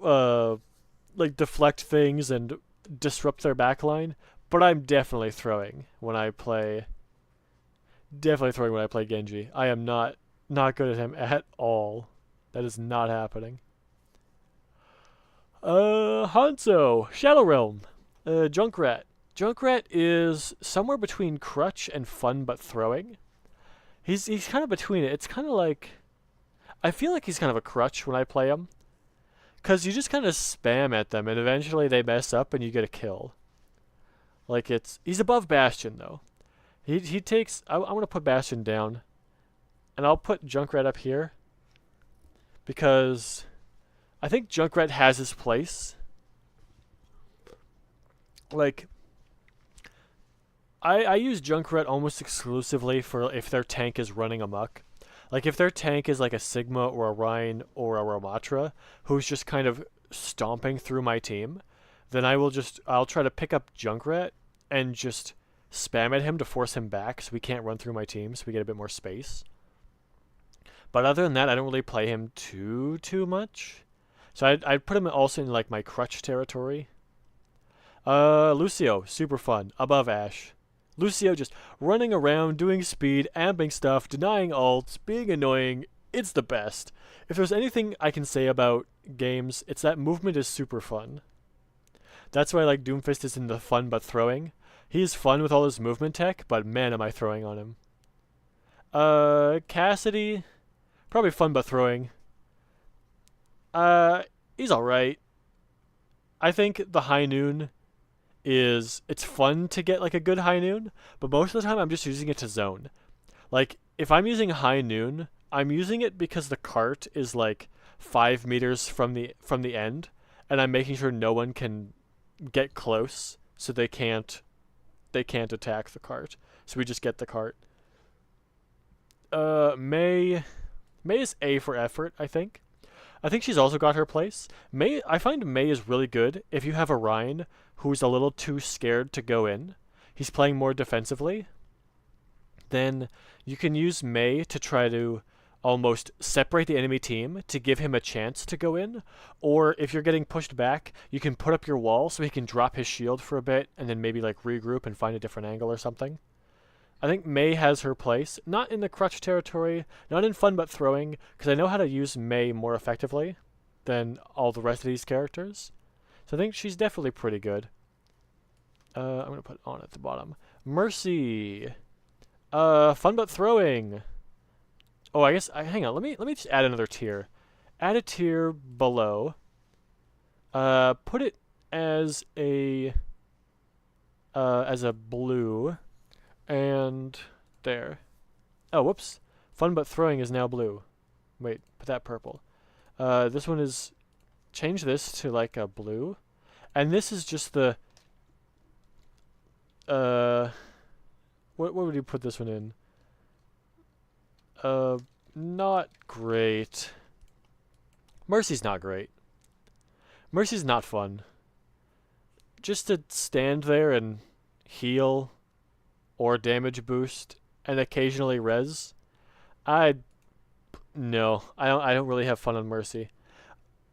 like deflect things and disrupt their backline. But I'm definitely throwing when I play. Definitely throwing when I play Genji. I am not good at him at all. That is not happening. Hanzo, Shadow Realm, Junkrat. Junkrat is somewhere between crutch and fun but throwing. He's kind of between it. It's kind of like, I feel like he's kind of a crutch when I play him, cause you just kind of spam at them and eventually they mess up and you get a kill. Like he's above Bastion though. He takes. I'm gonna put Bastion down, and I'll put Junkrat up here, because I think Junkrat has his place. Like, I use Junkrat almost exclusively for if their tank is running amok. Like if their tank is like a Sigma or a Rhine or a Ramatra, who's just kind of stomping through my team, then I'll try to pick up Junkrat and just spam at him to force him back so we can't run through my team so we get a bit more space. But other than that, I don't really play him too much. So I'd put him also in like my crutch territory. Lucio, super fun, above Ashe. Lucio just running around, doing speed, amping stuff, denying ults, being annoying. It's the best. If there's anything I can say about games, it's that movement is super fun. That's why like Doomfist is in the fun but throwing. He's fun with all his movement tech, but man am I throwing on him. Cassidy, probably fun but throwing. He's alright. I think the High Noon it's fun to get like a good High Noon, but most of the time I'm just using it to zone. Like if I'm using High Noon, I'm using it because the cart is like 5 meters from the end, and I'm making sure no one can get close, so they can't attack the cart. So we just get the cart. May is A for effort, I think. I think she's also got her place. I find May is really good if you have a Rhine who's a little too scared to go in. He's playing more defensively. Then you can use May to try to almost separate the enemy team to give him a chance to go in. Or if you're getting pushed back, you can put up your wall so he can drop his shield for a bit and then maybe like regroup and find a different angle or something. I think May has her place, not in the crutch territory, not in fun but throwing, because I know how to use May more effectively than all the rest of these characters. So I think she's definitely pretty good. I'm going to put on at the bottom. Mercy. Fun but throwing. Oh, I guess, hang on, let me just add another tier. Add a tier below. Put it as a blue. And there. Oh, whoops. Fun but throwing is now blue. Wait, put that purple. This one is... Change this to like a blue. And this is just the... What would you put this one in? Not great. Mercy's not great. Mercy's not fun. Just to stand there and heal... or damage boost, and occasionally res. No, I don't really have fun on Mercy.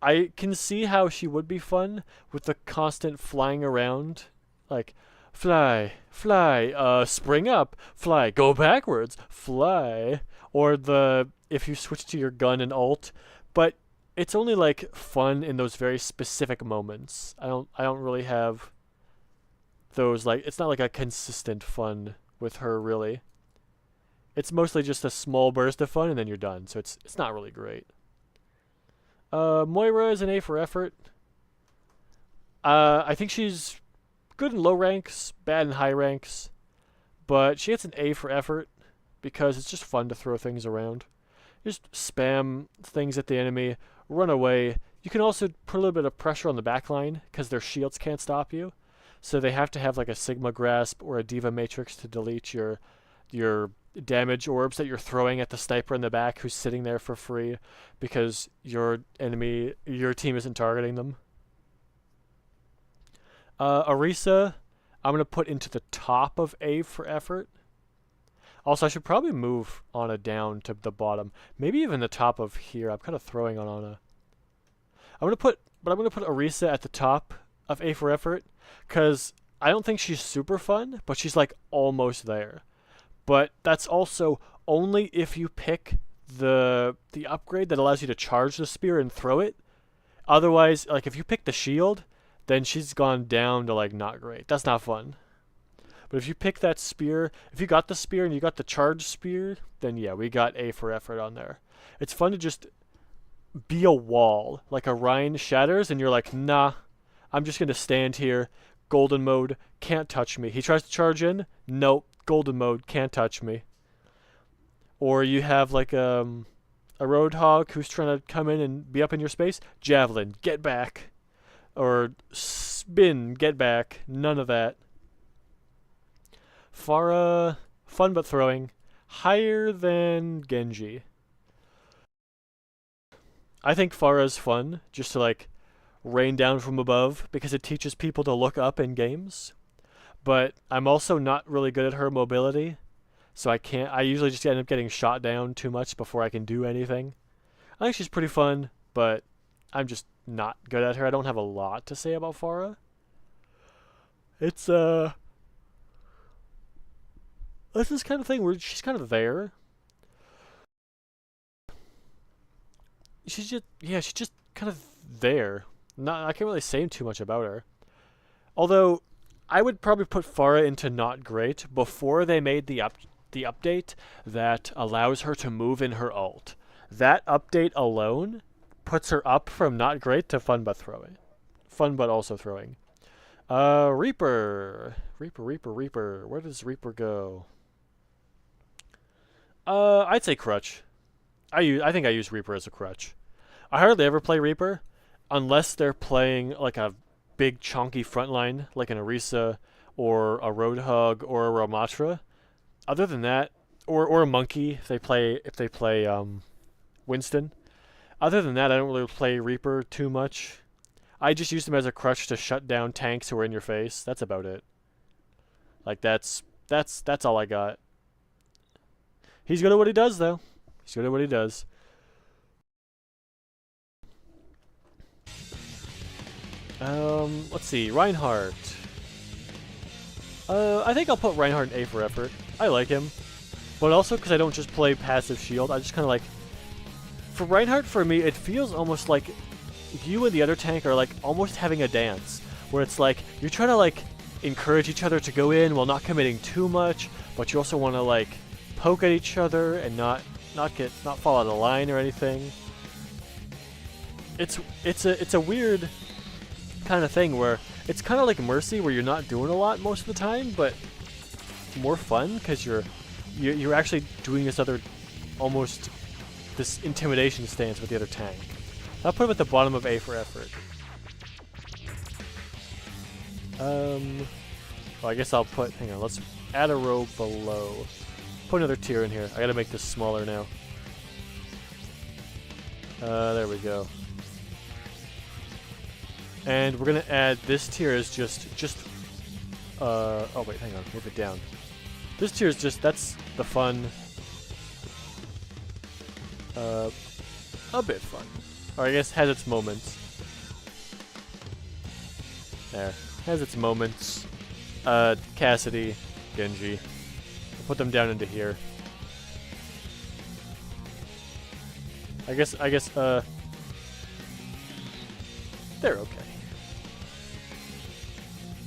I can see how she would be fun with the constant flying around, like fly, spring up, fly, go backwards, fly, or if you switch to your gun and ult, but it's only like fun in those very specific moments. I don't really have those, like, it's not like a consistent fun with her, really. It's mostly just a small burst of fun and then you're done, so it's not really great. Moira is an A for effort. I think she's good in low ranks, bad in high ranks, but she gets an A for effort because it's just fun to throw things around. Just spam things at the enemy, run away. You can also put a little bit of pressure on the backline because their shields can't stop you. So they have to have like a Sigma Grasp or a Diva Matrix to delete your damage orbs that you're throwing at the sniper in the back who's sitting there for free because your team isn't targeting them. Orisa, I'm going to put into the top of A for effort. Also, I should probably move Ana down to the bottom. Maybe even the top of here. I'm kind of throwing on Ana. I'm going to put Orisa at the top of A for effort because I don't think she's super fun, but she's like almost there. But that's also only if you pick the upgrade that allows you to charge the spear and throw it. Otherwise, like if you pick the shield, then she's gone down to like not great. That's not fun. But if you pick that spear, if you got the spear and you got the charged spear, then yeah, we got A for effort on there. It's fun to just be a wall, like a Rhine shatters and you're like, nah, I'm just going to stand here, golden mode, can't touch me. He tries to charge in, nope, golden mode, can't touch me. Or you have like a Roadhog who's trying to come in and be up in your space, javelin, get back. Or spin, get back, none of that. Pharah, fun but throwing, higher than Genji. I think Farah's fun, just to like rain down from above, because it teaches people to look up in games. But I'm also not really good at her mobility, so I usually just end up getting shot down too much before I can do anything. I think she's pretty fun, but I'm just not good at her. I don't have a lot to say about Farah. It's this is kind of thing where she's kind of there. She's just kind of there. Not I can't really say too much about her. Although I would probably put Farah into not great before they made the update that allows her to move in her ult. That update alone puts her up from not great to fun but throwing. Fun but also throwing. Reaper. Reaper. Where does Reaper go? I'd say Crutch. I think I use Reaper as a crutch. I hardly ever play Reaper unless they're playing like a big chunky frontline like an Orisa or a Roadhog or a Ramatra. Other than that, or a Monkey if they play Winston. Other than that, I don't really play Reaper too much. I just use them as a crutch to shut down tanks who are in your face. That's about it. Like that's all I got. He's good at what he does though. He's good at what he does. Let's see, Reinhardt. I think I'll put Reinhardt in A for effort. I like him, but also because I don't just play passive shield. I just kind of like. For Reinhardt, for me, it feels almost like you and the other tank are like almost having a dance, where it's like you're trying to like encourage each other to go in while not committing too much, but you also want to like poke at each other and not fall out of line or anything. It's a weird kind of thing where it's kind of like Mercy, where you're not doing a lot most of the time, but more fun because you're actually doing this other almost this intimidation stance with the other tank. I'll put him at the bottom of A for effort. Well, I guess I'll put. Hang on, let's add a row below. Put another tier in here. I gotta make this smaller now. There we go. And we're gonna add this tier is just oh wait, hang on, move it down. This tier is just, that's the fun, a bit fun. Or I guess has its moments. There, has its moments. Cassidy, Genji. I'll put them down into here. I guess, they're okay.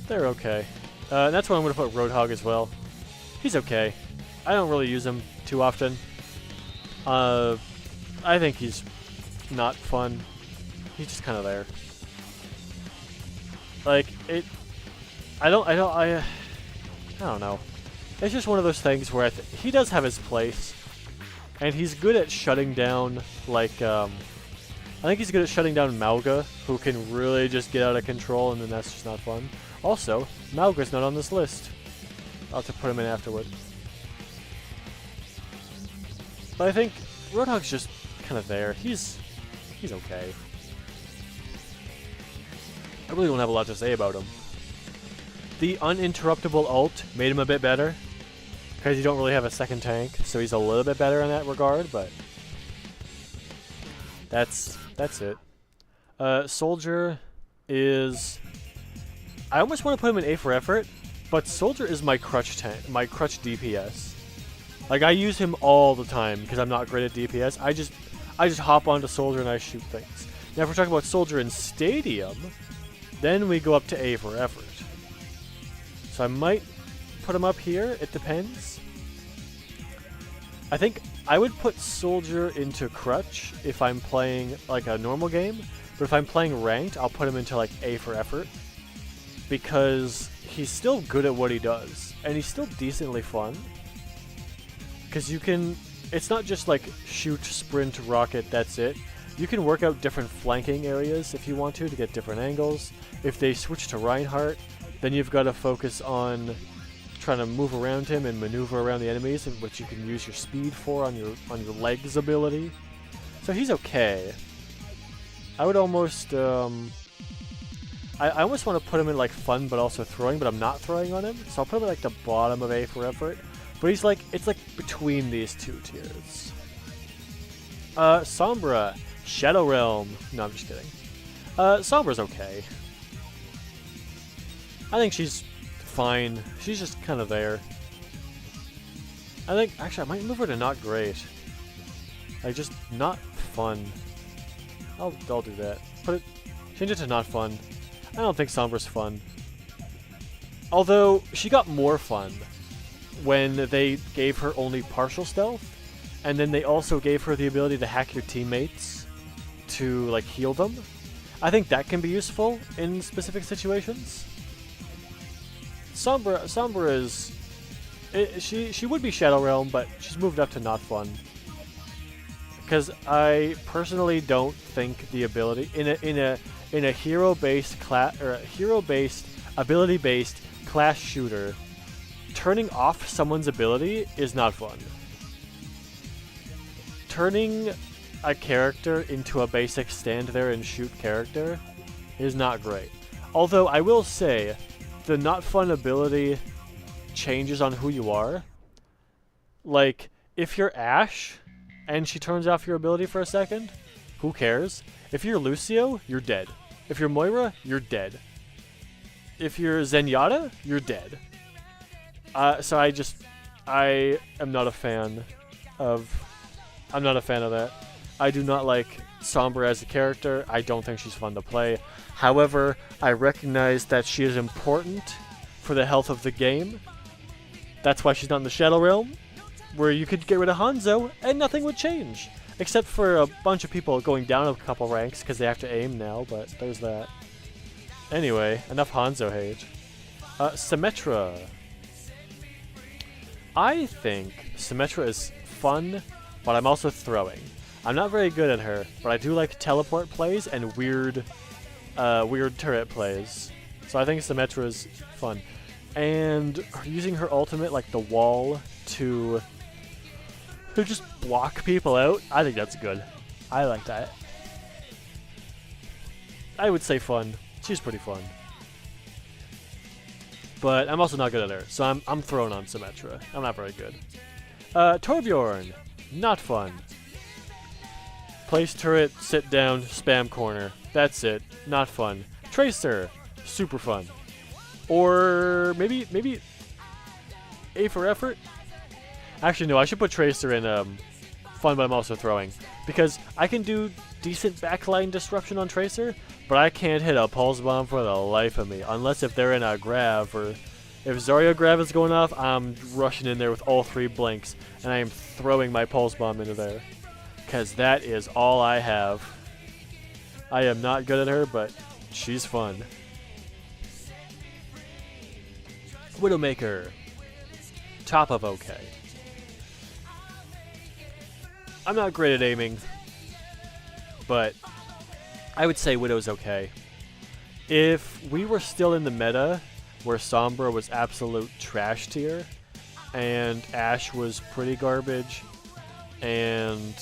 They're okay. And that's where I'm going to put Roadhog as well. He's okay. I don't really use him too often. I think he's not fun. He's just kind of there. Like, I don't know. It's just one of those things where he does have his place. And he's good at shutting down, like, I think he's good at shutting down Mauga, who can really just get out of control, and then that's just not fun. Also, Mauga's not on this list. I'll have to put him in afterward. But I think Roadhog's just kind of there. He's okay. I really don't have a lot to say about him. The uninterruptible ult made him a bit better, because you don't really have a second tank, so he's a little bit better in that regard, but that's it. Soldier is, I almost want to put him in A for effort, but Soldier is my crutch tank, my crutch DPS. Like, I use him all the time because I'm not great at DPS. I just hop onto Soldier and I shoot things. Now, if we're talking about Soldier in Stadium, then we go up to A for effort. So I might put him up here. It depends. I think I would put Soldier into crutch if I'm playing like a normal game, but if I'm playing ranked, I'll put him into like A for effort, because he's still good at what he does, and he's still decently fun. Because you can, it's not just like shoot, sprint, rocket, that's it. You can work out different flanking areas if you want to get different angles. If they switch to Reinhardt, then you've got to focus on trying to move around him and maneuver around the enemies, which you can use your speed for on your legs ability. So he's okay. I would almost, I almost want to put him in like fun, but also throwing, but I'm not throwing on him, so I'll put him at like the bottom of A for effort. But he's like, it's like between these two tiers. Sombra, Shadow Realm. No, I'm just kidding. Sombra's okay. I think she's fine. She's just kind of there. I think, actually, I might move her to not great. Like, just not fun. I'll do that. Change it to not fun. I don't think Sombra's fun. Although, she got more fun when they gave her only partial stealth, and then they also gave her the ability to hack your teammates to, like, heal them. I think that can be useful in specific situations. Sombra is... she would be Shadow Realm, but she's moved up to not fun. Because I personally don't think the ability in a hero-based class or a hero-based ability-based class shooter, turning off someone's ability is not fun. Turning a character into a basic stand there and shoot character is not great. Although I will say, the not fun ability changes on who you are. Like, if you're Ashe and she turns off your ability for a second, who cares? If you're Lucio, you're dead. If you're Moira, you're dead. If you're Zenyatta, you're dead. So I am not a fan of... I'm not a fan of that. I do not like Sombra as a character. I don't think she's fun to play. However, I recognize that she is important for the health of the game. That's why she's not in the Shadow Realm, where you could get rid of Hanzo and nothing would change. Except for a bunch of people going down a couple ranks because they have to aim now, but there's that. Anyway, enough Hanzo hate. Symmetra. I think Symmetra is fun, but I'm also throwing. I'm not very good at her, but I do like teleport plays and weird turret plays. So I think Symmetra is fun. And using her ultimate, like the wall, to just block people out, I think that's good. I like that. I would say fun. She's pretty fun. But I'm also not good at her, so I'm thrown on Symmetra. I'm not very good. Torbjorn, not fun. Place turret, sit down, spam corner. That's it. Not fun. Tracer, super fun. Or maybe A for effort? Actually, no, I should put Tracer in fun, but I'm also throwing. Because I can do decent backline disruption on Tracer, but I can't hit a pulse bomb for the life of me. Unless if they're in a grav, or if Zarya grav is going off, I'm rushing in there with all 3 blinks, and I am throwing my pulse bomb into there. Because that is all I have. I am not good at her, but she's fun. Widowmaker. Top of okay. I'm not great at aiming, but I would say Widow's okay. If we were still in the meta where Sombra was absolute trash tier, and Ashe was pretty garbage, and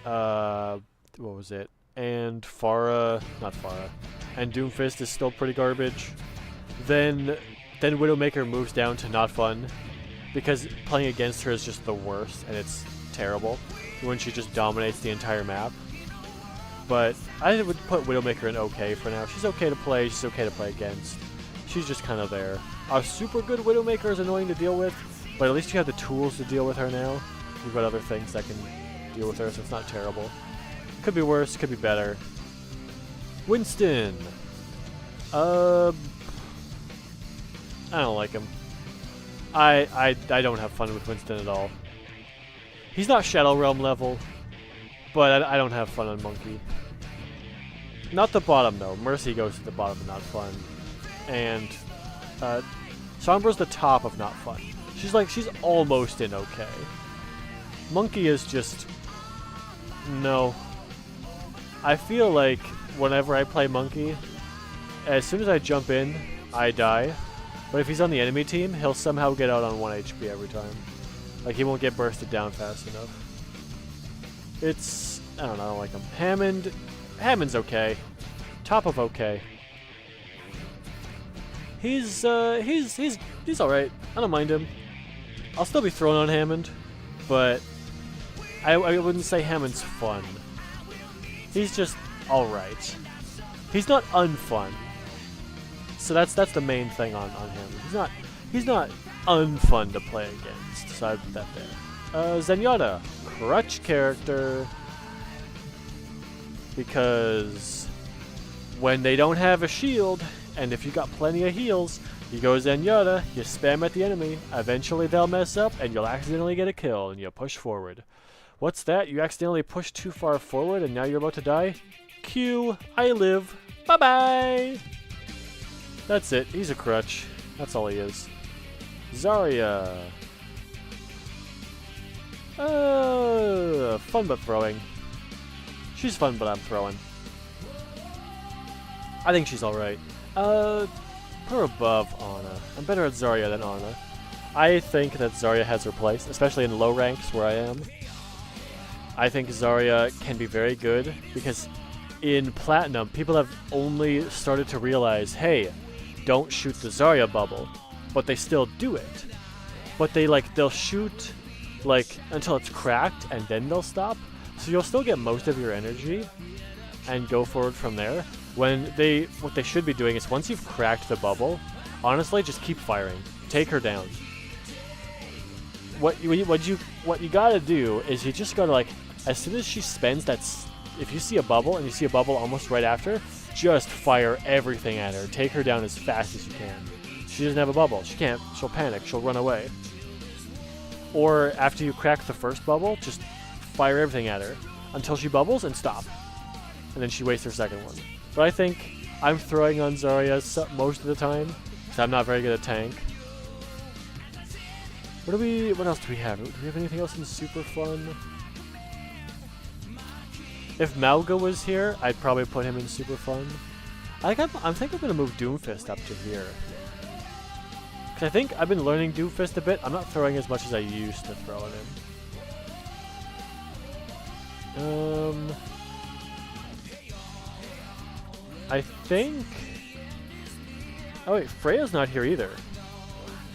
what was it? And not Pharah, and Doomfist is still pretty garbage, then Widowmaker moves down to not fun, because playing against her is just the worst, and it's terrible when she just dominates the entire map. But I would put Widowmaker in okay for now. She's okay to play, she's okay to play against. She's just kind of there. A super good Widowmaker is annoying to deal with, but at least you have the tools to deal with her now. You've got other things that can deal with her, so it's not terrible. Could be worse, could be better. Winston. I don't like him. I don't have fun with Winston at all. He's not Shadow Realm level, but I don't have fun on Monkey. Not the bottom though. Mercy goes to the bottom of not fun, and Sombra's the top of not fun. She's almost in okay. Monkey is just no. I feel like whenever I play Monkey, as soon as I jump in, I die. But if he's on the enemy team, he'll somehow get out on 1 HP every time. Like, he won't get bursted down fast enough. I don't know, I don't like him. Hammond, Hammond's okay. Top of okay. He's all right. I don't mind him. I'll still be throwing on Hammond, but I wouldn't say Hammond's fun. He's just all right. He's not unfun. So that's the main thing on him. He's not unfun to play against. So I put that there. Zenyatta, crutch character, because when they don't have a shield, and if you got plenty of heals, you go Zenyatta, you spam at the enemy, eventually they'll mess up, and you'll accidentally get a kill, and you push forward. What's that? You accidentally pushed too far forward, and now you're about to die? Q, I live. Bye-bye! That's it. He's a crutch. That's all he is. Zarya. Fun but throwing. She's fun, but I'm throwing. I think she's alright. Put her above Ana. I'm better at Zarya than Ana. I think that Zarya has her place, especially in low ranks where I am. I think Zarya can be very good, because in Platinum, people have only started to realize, hey, don't shoot the Zarya bubble. But they still do it. But they'll shoot, until it's cracked, and then they'll stop. So you'll still get most of your energy, and go forward from there. What they should be doing is, once you've cracked the bubble, honestly, just keep firing. Take her down. What you gotta do is you just gotta, as soon as she spends if you see a bubble, and you see a bubble almost right after, just fire everything at her. Take her down as fast as you can. She doesn't have a bubble. She can't. She'll panic. She'll run away. Or after you crack the first bubble, just fire everything at her until she bubbles and stop. And then she wastes her second one. But I think I'm throwing on Zarya most of the time, because I'm not very good at tank. What else do we have? Do we have anything else in super fun? If Malga was here, I'd probably put him in super fun. I think I'm gonna move Doomfist up to here. Cause I think I've been learning Doomfist a bit. I'm not throwing as much as I used to throw at him. I think... Oh wait, Freya's not here either.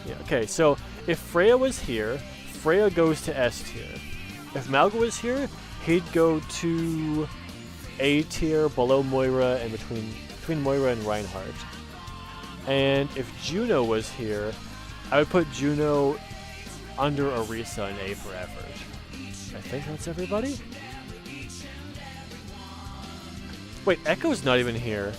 Yeah, okay, so if Freya was here, Freya goes to S tier. If Malga was here, he'd go to A tier, below Moira, and between Moira and Reinhardt. And if Juno was here, I would put Juno under Orisa and A for effort. I think that's everybody? Wait, Echo's not even here.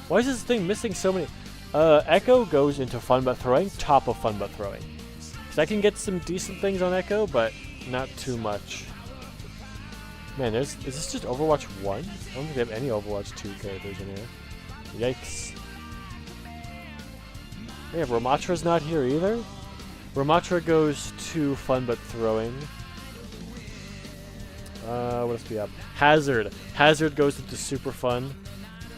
Why is this thing missing so many? Echo goes into fun but throwing, top of fun but throwing. Because I can get some decent things on Echo, but not too much. Man, is this just Overwatch 1? I don't think they have any Overwatch 2 characters in here. Yikes. Yeah, Ramatra's not here either. Ramatra goes to fun but throwing. What else do we have? Hazard. Hazard goes into super fun.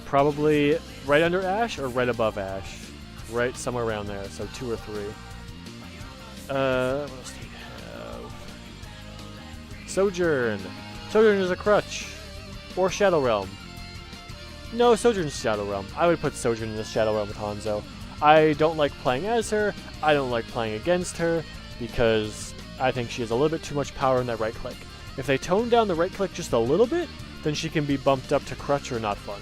Probably right under Ash or right above Ash. Right somewhere around there, so 2 or 3. What else do we have? Sojourn. Sojourn is a crutch. Or Shadow Realm. No, Sojourn's Shadow Realm. I would put Sojourn in the Shadow Realm with Hanzo. I don't like playing as her. I don't like playing against her, because I think she has a little bit too much power in that right click. If they tone down the right click just a little bit, then she can be bumped up to crutch or not fun.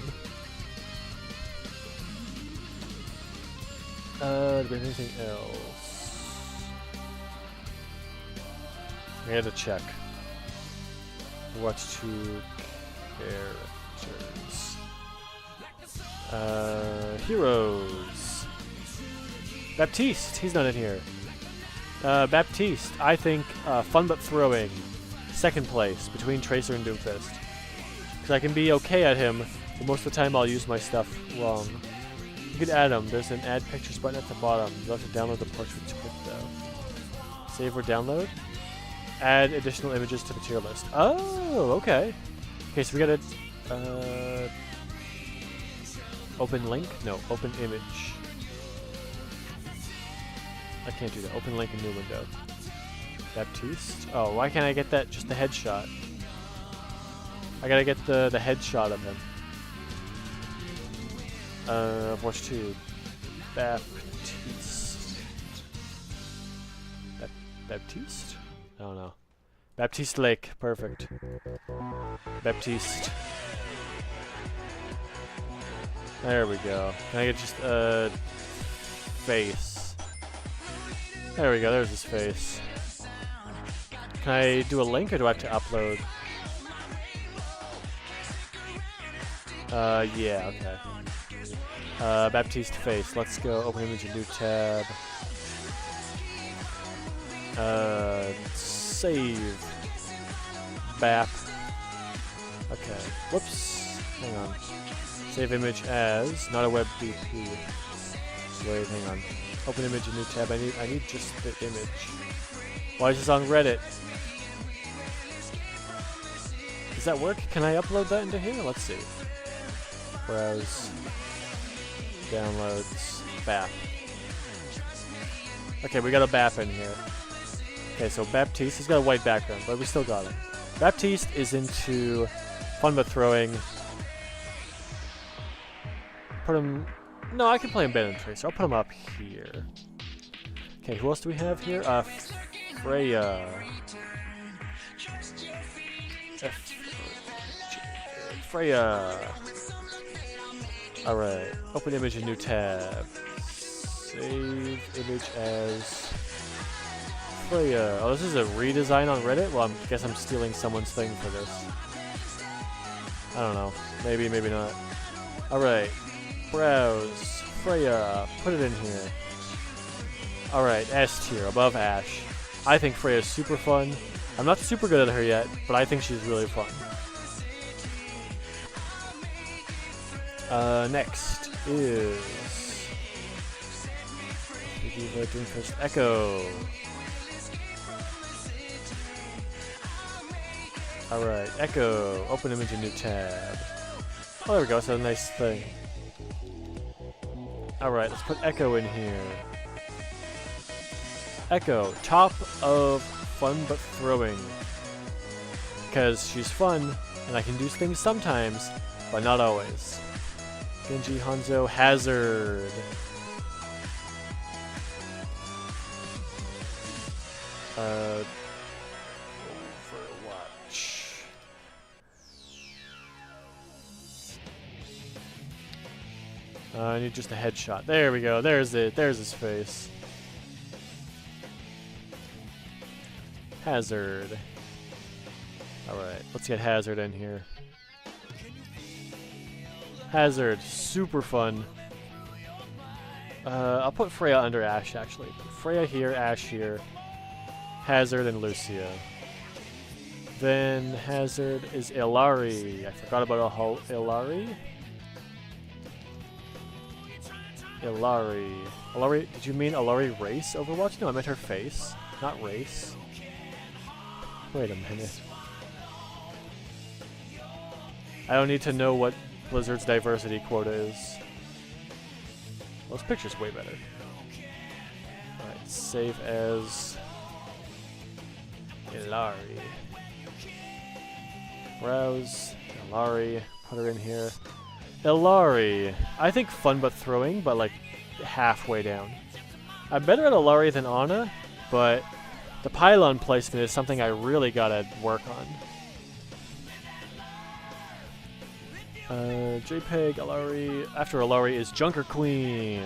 Do we have anything else? I had to check. Watch 2 characters. Heroes. Baptiste, he's not in here. Baptiste, I think fun but throwing. Second place between Tracer and Doomfist. Because I can be okay at him, but most of the time I'll use my stuff wrong. You could add him. There's an add pictures button at the bottom. You'll have to download the portraits quick though. Save or download. Add additional images to the tier list. Oh, okay. Okay, so we gotta open link? No, open image. I can't do that. Open link in new window. Baptiste? Oh, why can't I get that? Just the headshot. I gotta get the headshot of him. Watch 2. Baptiste. Baptiste? I don't know. Baptiste Lake. Perfect. Baptiste. There we go. Can I get just a face? There we go. There's his face. Can I do a link or do I have to upload? Yeah, okay. Baptiste face. Let's go. Open image, a new tab. Save. Bap. Okay. Whoops. Hang on. Save image as not a web BP. Wait, hang on. Open image, a new tab. I need just the image. Why is this on Reddit? Does that work? Can I upload that into here? Let's see. Browse. Downloads. BAP. Okay, we got a BAP in here. Okay, so Baptiste, he's got a white background, but we still got him. Baptiste is into fun but throwing. Put him... No, I can play him better than Tracer. I'll put him up here. Okay, who else do we have here? Freya. Freya. Alright. Open image, a new tab. Save image as Freya. Oh, this is a redesign on Reddit? Well, I guess I'm stealing someone's thing for this. I don't know. Maybe, maybe not. Alright. Browse. Freya. Put it in here. Alright, S tier, above Ash. I think Freya's super fun. I'm not super good at her yet, but I think she's really fun. Next is Dreamfist Echo. Alright, Echo. Open image, a new tab. Oh, there we go. That's a nice thing. Alright, let's put Echo in here. Echo, top of fun but throwing. Because she's fun, and I can do things sometimes, but not always. Genji, Hanzo, Hazard. Overwatch. I need just a headshot. There we go. There's it. There's his face. Hazard. Alright, let's get Hazard in here. Hazard, super fun. I'll put Freya under Ashe, actually. Freya here, Ashe here. Hazard and Lucia. Then Hazard is Illari. I forgot about Illari. Illari. Illari, did you mean Illari race Overwatch? No, I meant her face, not race. Wait a minute. I don't need to know what Blizzard's diversity quota is. Well, this picture's way better. Alright, save as Illari. Browse, Illari, put her in here. Illari. I think fun but throwing, but like halfway down. I'm better at Illari than Ana, but the pylon placement is something I really gotta work on. JPEG, Illari. After Illari is Junker Queen.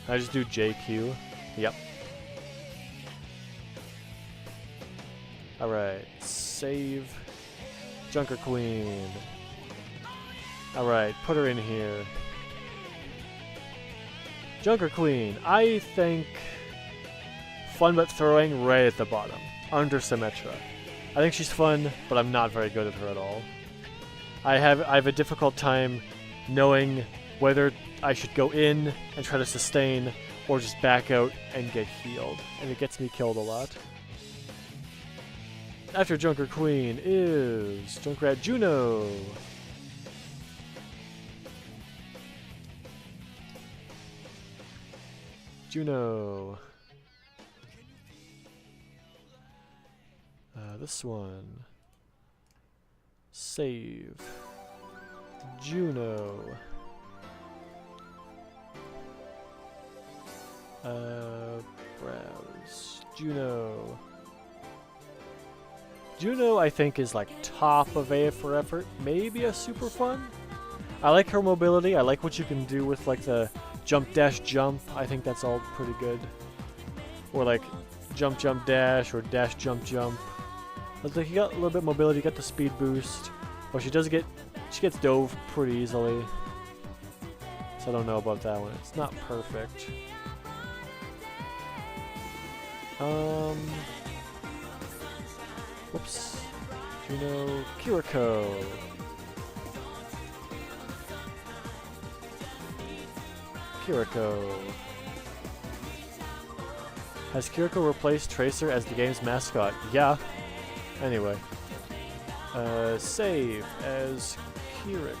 I just do JQ. Yep. Alright. Save. Junker Queen. Alright, put her in here. Junker Queen. I think fun but throwing right at the bottom. Under Symmetra. I think she's fun, but I'm not very good at her at all. I have a difficult time knowing whether I should go in and try to sustain or just back out and get healed. And it gets me killed a lot. After Junker Queen is Junkrat Juno. Juno. This one. Save. Juno. Browse. Juno. Juno, I think, is like top of A for effort. Maybe a super fun. I like her mobility. I like what you can do with like the jump dash jump. I think that's all pretty good. Or like jump jump dash or dash jump jump. Looks like you got a little bit of mobility. You got the speed boost. But she gets dove pretty easily. So I don't know about that one. It's not perfect. Whoops. Juno, Kiriko. Kiriko. Has Kiriko replaced Tracer as the game's mascot? Yeah. Anyway. Save as Kiriko.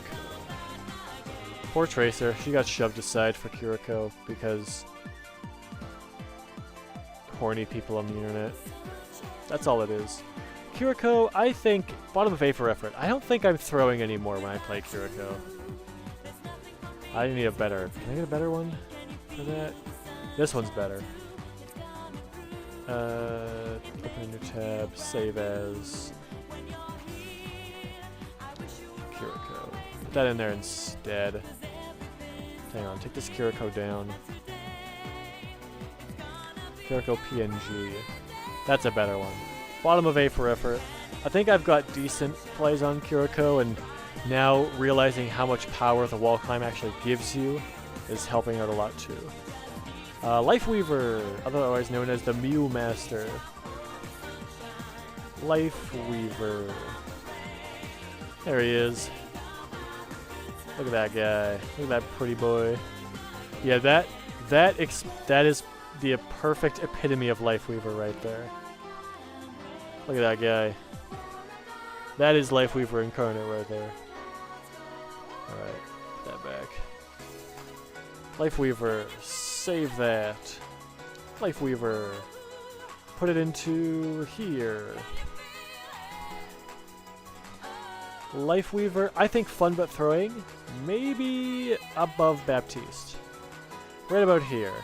Poor Tracer. She got shoved aside for Kiriko because horny people on the internet. That's all it is. Kiriko, I think, bottom of A for effort. I don't think I'm throwing anymore when I play Kiriko. I need a better... Can I get a better one for that? This one's better. Open a new tab, save as... Kiriko. Put that in there instead. Hang on, take this Kiriko down. Kiriko PNG. That's a better one. Bottom of A for effort. I think I've got decent plays on Kiriko, and now realizing how much power the wall climb actually gives you is helping out a lot too. Lifeweaver, otherwise known as the Mew Master. Lifeweaver. There he is. Look at that guy. Look at that pretty boy. Yeah, that is the perfect epitome of Lifeweaver right there. Look at that guy. That is Lifeweaver incarnate right there. Alright, put that back. Lifeweaver, save that. Lifeweaver, put it into here. Lifeweaver, I think fun but throwing, maybe above Baptiste. Right about here.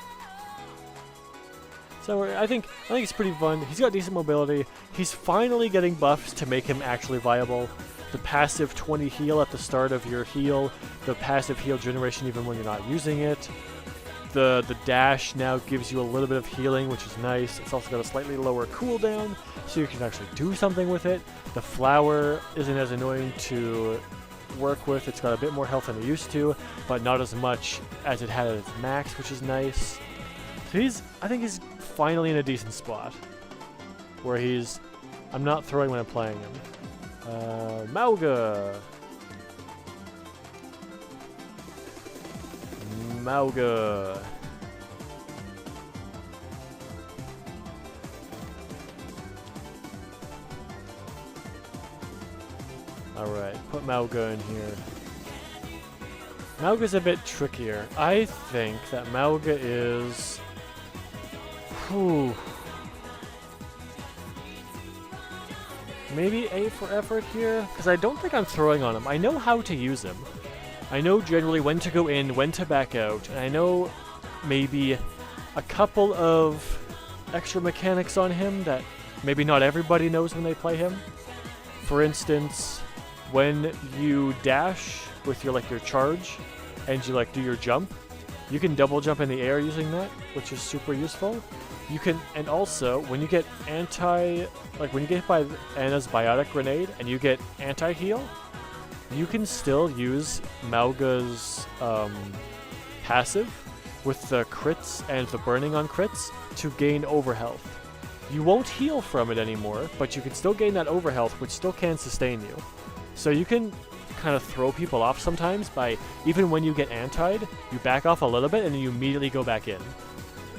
So I think it's pretty fun. He's got decent mobility. He's finally getting buffs to make him actually viable. The passive 20 heal at the start of your heal, the passive heal generation even when you're not using it. The dash now gives you a little bit of healing, which is nice. It's also got a slightly lower cooldown, so you can actually do something with it. The flower isn't as annoying to work with. It's got a bit more health than it used to, but not as much as it had at its max, which is nice. So I think he's finally in a decent spot where I'm not throwing when I'm playing him. Mauga. Alright, put Mauga in here. Mauga's a bit trickier. I think that Mauga is... Whew. Maybe A for effort here? Because I don't think I'm throwing on him. I know how to use him. I know generally when to go in, when to back out, and I know maybe a couple of extra mechanics on him that maybe not everybody knows when they play him. For instance, when you dash with your charge and you do your jump, you can double jump in the air using that, which is super useful. You can, and also when you get when you get hit by Anna's biotic grenade and you get anti-heal, you can still use Mauga's passive with the crits and the burning on crits to gain overhealth. You won't heal from it anymore, but you can still gain that overhealth, which still can sustain you. So you can kind of throw people off sometimes by, even when you get antied, you back off a little bit and then you immediately go back in.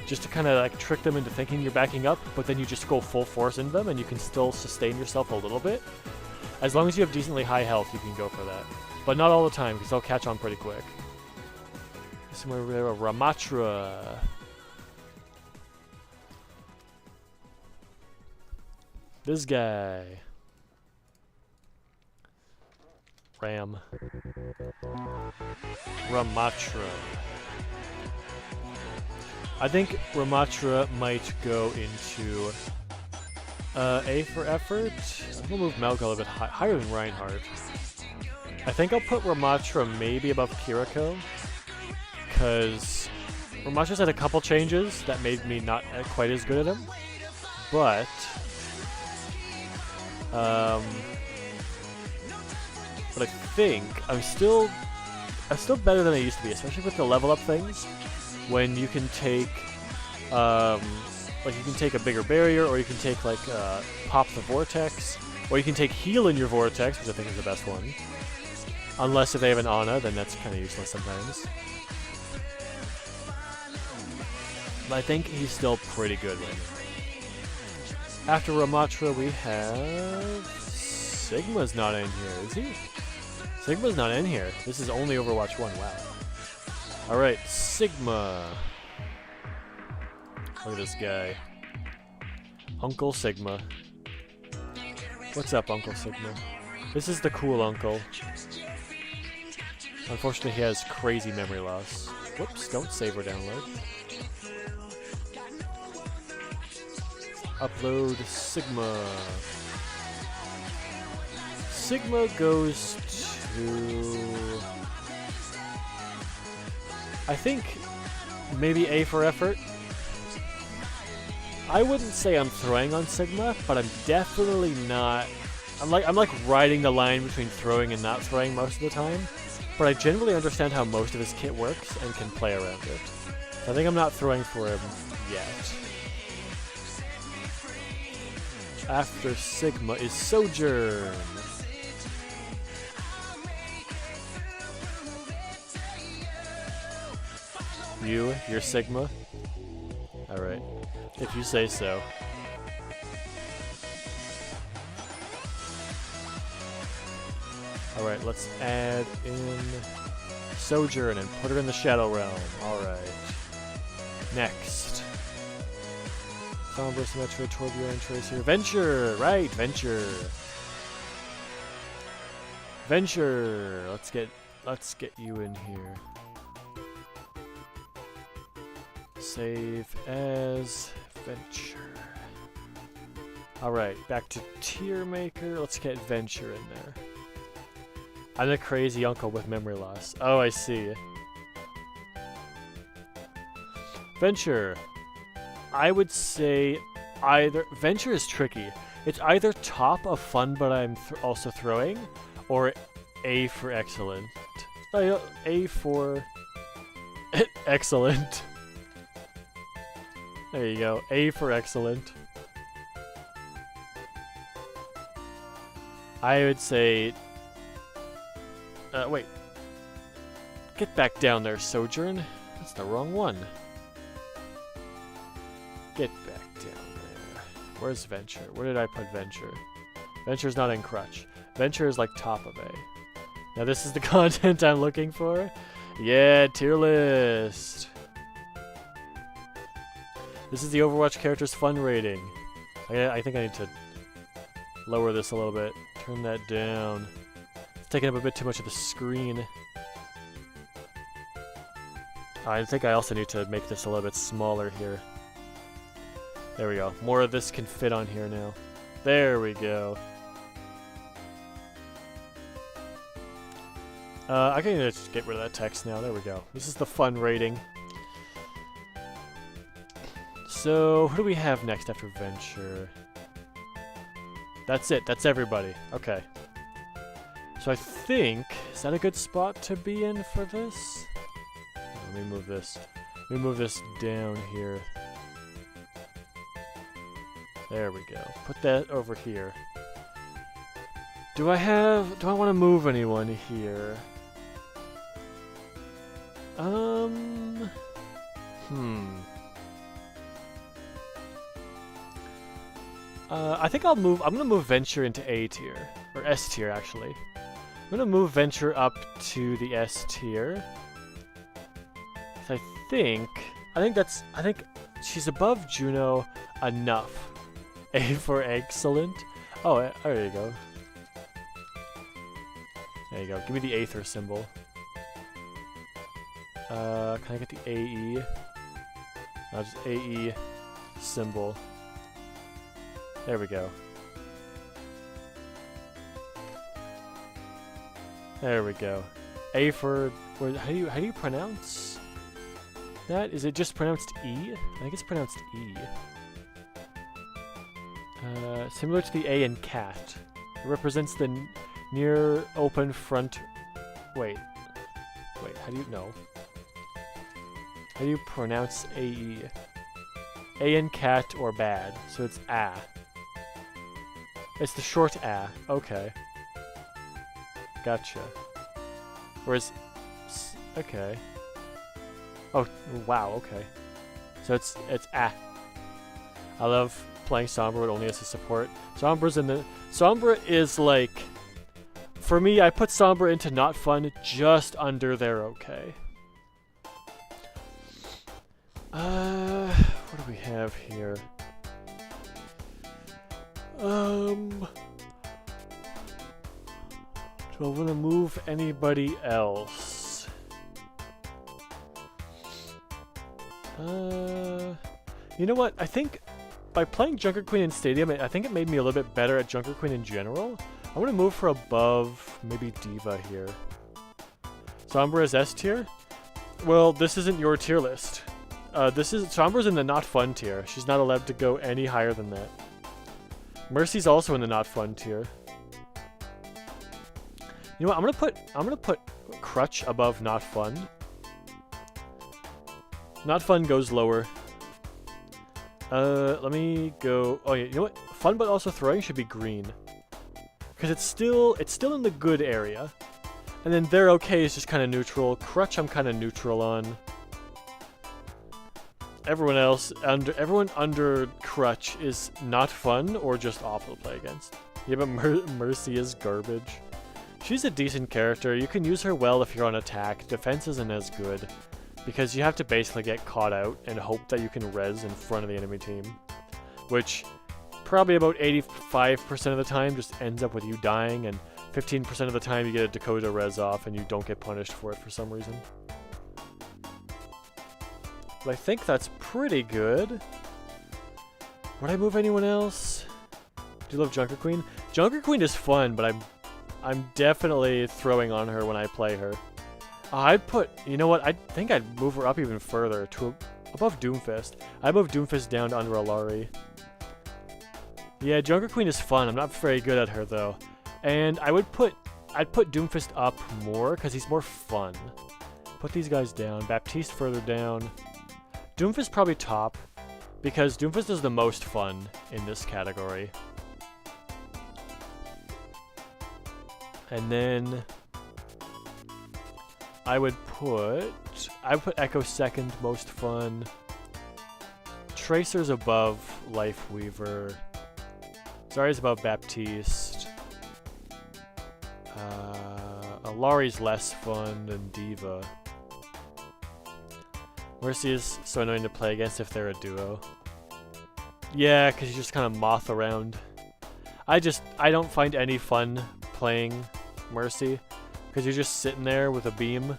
Just to kind of trick them into thinking you're backing up, but then you just go full force into them and you can still sustain yourself a little bit. As long as you have decently high health, you can go for that. But not all the time, because they'll catch on pretty quick. Somewhere over there, Ramatra. This guy. Ram. Ramatra. I think Ramatra might go into A for effort. I'm gonna move Melga a little bit higher than Reinhardt. I think I'll put Ramatra maybe above Kiriko, because Ramatra's had a couple changes that made me not quite as good at him, but I think I'm still better than I used to be, especially with the level up things. When you can take, like you can take a bigger barrier, or you can take like pop the vortex, or you can take heal in your vortex, which I think is the best one. Unless if they have an Ana, then that's kind of useless sometimes. But I think he's still pretty good right now. After Ramatra, we have Sigma's not in here, is he? Sigma's not in here. This is only Overwatch 1. Wow. Alright, Sigma. Look at this guy. Uncle Sigma. What's up, Uncle Sigma? This is the cool uncle. Unfortunately, he has crazy memory loss. Whoops, don't save or download. Upload Sigma. Sigma goes to... I think maybe A for effort. I wouldn't say I'm throwing on Sigma, but I'm definitely not. I'm like riding the line between throwing and not throwing most of the time. But I generally understand how most of his kit works and can play around it. So I think I'm not throwing for him yet. After Sigma is Sojourn. You're Sigma? Alright. If you say so. Alright, let's add in Sojourn and put her in the Shadow Realm. Alright. Next. Sombra, Symmetra, Torbjorn, Tracer. Venture! Right, Venture. Venture! Let's get you in here. Save as Venture. Alright, back to Tier Maker. Let's get Venture in there. I'm a crazy uncle with memory loss. Oh, I see. Venture. I would say either... Venture is tricky. It's either top of fun, but I'm also throwing, or A for excellent. A for... excellent. There you go. A for excellent. I would say... wait. Get back down there, Sojourn. That's the wrong one. Get back down there. Where's Venture? Where did I put Venture? Venture's not in Crutch. Venture is like top of A. Now this is the content I'm looking for. Yeah, tier list. This is the Overwatch character's fun rating. I think I need to lower this a little bit. Turn that down. It's taking up a bit too much of the screen. I think I also need to make this a little bit smaller here. There we go. More of this can fit on here now. There we go. I can just get rid of that text now. There we go. This is the fun rating. So, who do we have next after Venture? That's it. That's everybody. Okay. So I think... Is that a good spot to be in for this? Let me move this. Let me move this down here. There we go. Put that over here. Do I want to move anyone here? I think I'm gonna move Venture into A tier. Or S tier, actually. I'm gonna move Venture up to the S tier. I think she's above Juno enough. A for excellent. Oh, there you go. There you go. Give me the Aether symbol. Can I get the AE? No, just AE symbol. There we go. There we go. A for... How do you pronounce that? Is it just pronounced E? I think it's pronounced E. Similar to the A in cat. It represents the near open front... Wait, how do you... No. How do you pronounce AE? A in cat or bad, so it's A. It's the short A. Okay. Gotcha. Whereas... Okay. Oh, wow, okay. So it's A. I love playing Sombra, but only as a support. Sombra is like... For me, I put Sombra into not fun just under their okay. What do we have here? Do I want to move anybody else? You know what? I think by playing Junker Queen in Stadium, I think it made me a little bit better at Junker Queen in general. I want to move her above maybe Diva here. Sombra is S tier? Well, this isn't your tier list. Sombra's in the not fun tier. She's not allowed to go any higher than that. Mercy's also in the not fun tier. You know what? I'm gonna put Crutch above not fun. Not fun goes lower. Let me go. Oh yeah, you know what? Fun but also throwing should be green. Because it's still in the good area. And then they're okay is just kind of neutral. Crutch I'm kind of neutral on. Everyone under Crutch is not fun or just awful to play against. Yeah, but Mercy is garbage. She's a decent character. You can use her well if you're on attack. Defense isn't as good because you have to basically get caught out and hope that you can res in front of the enemy team, which probably about 85% of the time just ends up with you dying, and 15% of the time you get a Dakota res off and you don't get punished for it for some reason. But I think that's pretty good. Would I move anyone else? Do you love Junker Queen? Junker Queen is fun, but I'm definitely throwing on her when I play her. You know what? I think I'd move her up even further to above Doomfist. I move Doomfist down to under Alari. Yeah, Junker Queen is fun. I'm not very good at her though, and I'd put Doomfist up more because he's more fun. Put these guys down. Baptiste further down. Doomfist probably top, because Doomfist is the most fun in this category. And then I would put Echo second, most fun. Tracer's above Lifeweaver. Zarya's above Baptiste. Alari's less fun than Diva. Mercy is so annoying to play against if they're a duo. Yeah, because you just kind of moth around. I don't find any fun playing Mercy, because you're just sitting there with a beam.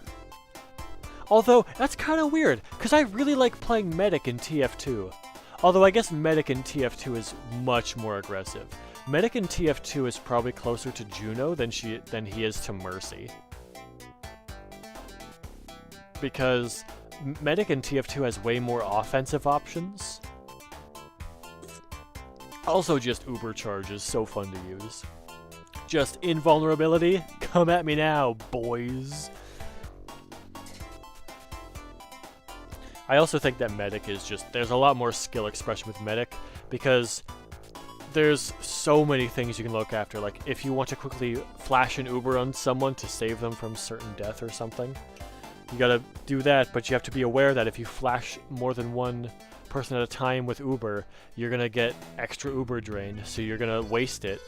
Although, that's kind of weird, because I really like playing Medic in TF2. Although I guess Medic in TF2 is much more aggressive. Medic in TF2 is probably closer to Juno than he is to Mercy. Because Medic in TF2 has way more offensive options. Also just Uber Charge is so fun to use. Just invulnerability? Come at me now, boys. I also think that Medic is there's a lot more skill expression with Medic, because there's so many things you can look after. Like, if you want to quickly flash an Uber on someone to save them from certain death or something, you gotta do that, but you have to be aware that if you flash more than one person at a time with Uber, you're gonna get extra Uber drain, so you're gonna waste it.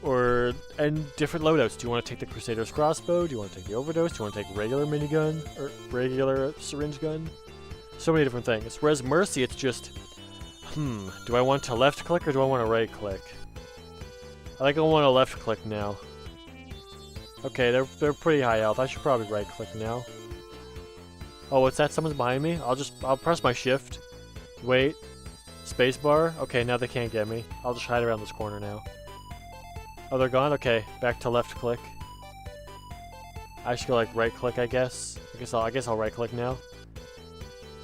And different loadouts. Do you want to take the Crusader's crossbow? Do you want to take the overdose? Do you want to take regular minigun? Or regular syringe gun? So many different things. Whereas Mercy, it's just, do I want to left click or do I want to right click? I think I want to left click now. Okay, they're pretty high health. I should probably right click now. Oh, what's that? Someone's behind me? I'll press my shift. Wait. Spacebar? Okay, now they can't get me. I'll just hide around this corner now. Oh, they're gone? Okay, back to left click. I should go like right click, I guess. I guess I'll right click now.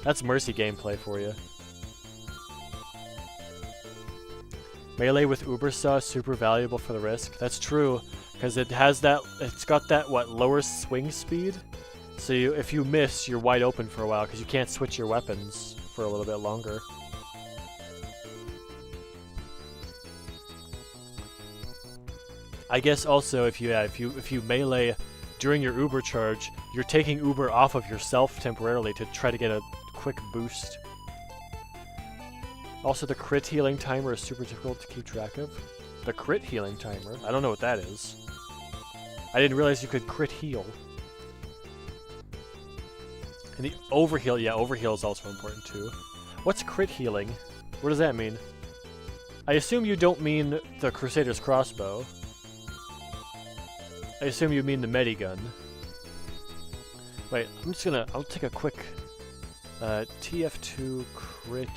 That's Mercy gameplay for you. Melee with Uber Saw is super valuable for the risk. That's true, because it's got that, what, lower swing speed? So if you miss, you're wide open for a while, because you can't switch your weapons for a little bit longer. I guess also if you melee during your Uber charge, you're taking Uber off of yourself temporarily to try to get a quick boost. Also, the crit healing timer is super difficult to keep track of. The crit healing timer? I don't know what that is. I didn't realize you could crit heal. And the overheal, yeah, overheal is also important too. What's crit healing? What does that mean? I assume you don't mean the Crusader's crossbow. I assume you mean the Medigun. Wait, I'll take a quick TF2 crit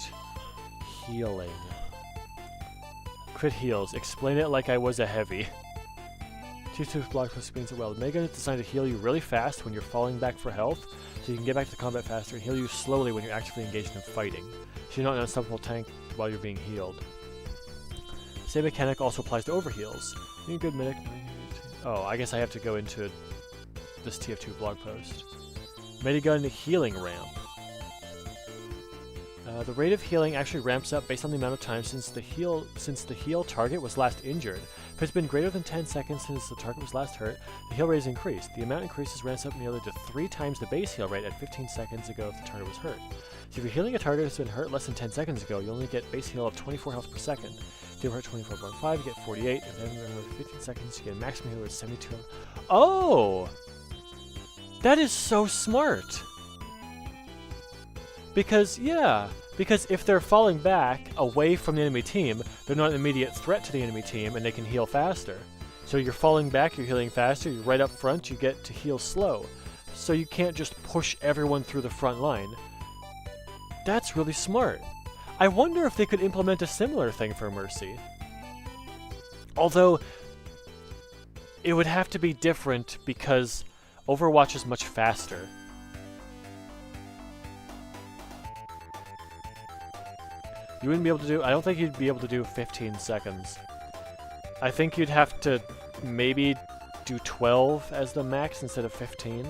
healing. Crit heals. Explain it like I was a heavy. TF2 block plus explains it well. The Medigun is designed to heal you really fast when you're falling back for health, so you can get back to combat faster, and heal you slowly when you're actively engaged in fighting, so you're not an unstoppable tank while you're being healed. The same mechanic also applies to overheals. Need a good medic. Oh, I guess I have to go into this TF2 blog post. Medigun healing ramp. The rate of healing actually ramps up based on the amount of time since the heal target was last injured. If it's been greater than 10 seconds since the target was last hurt, the heal rate is increased. The amount increases ramps up nearly to 3 times the base heal rate at 15 seconds ago if the target was hurt. So if you're healing a target that's been hurt less than 10 seconds ago, you only get base heal of 24 health per second. If you hurt 24.5, you get 48, and then over 15 seconds, you get a maximum heal rate of 72. Oh! That is so smart! Because if they're falling back away from the enemy team, they're not an immediate threat to the enemy team, and they can heal faster. So you're falling back, you're healing faster, you're right up front, you get to heal slow. So you can't just push everyone through the front line. That's really smart. I wonder if they could implement a similar thing for Mercy. Although, it would have to be different because Overwatch is much faster. You wouldn't be able to do... I don't think you'd be able to do 15 seconds. I think you'd have to maybe do 12 as the max instead of 15.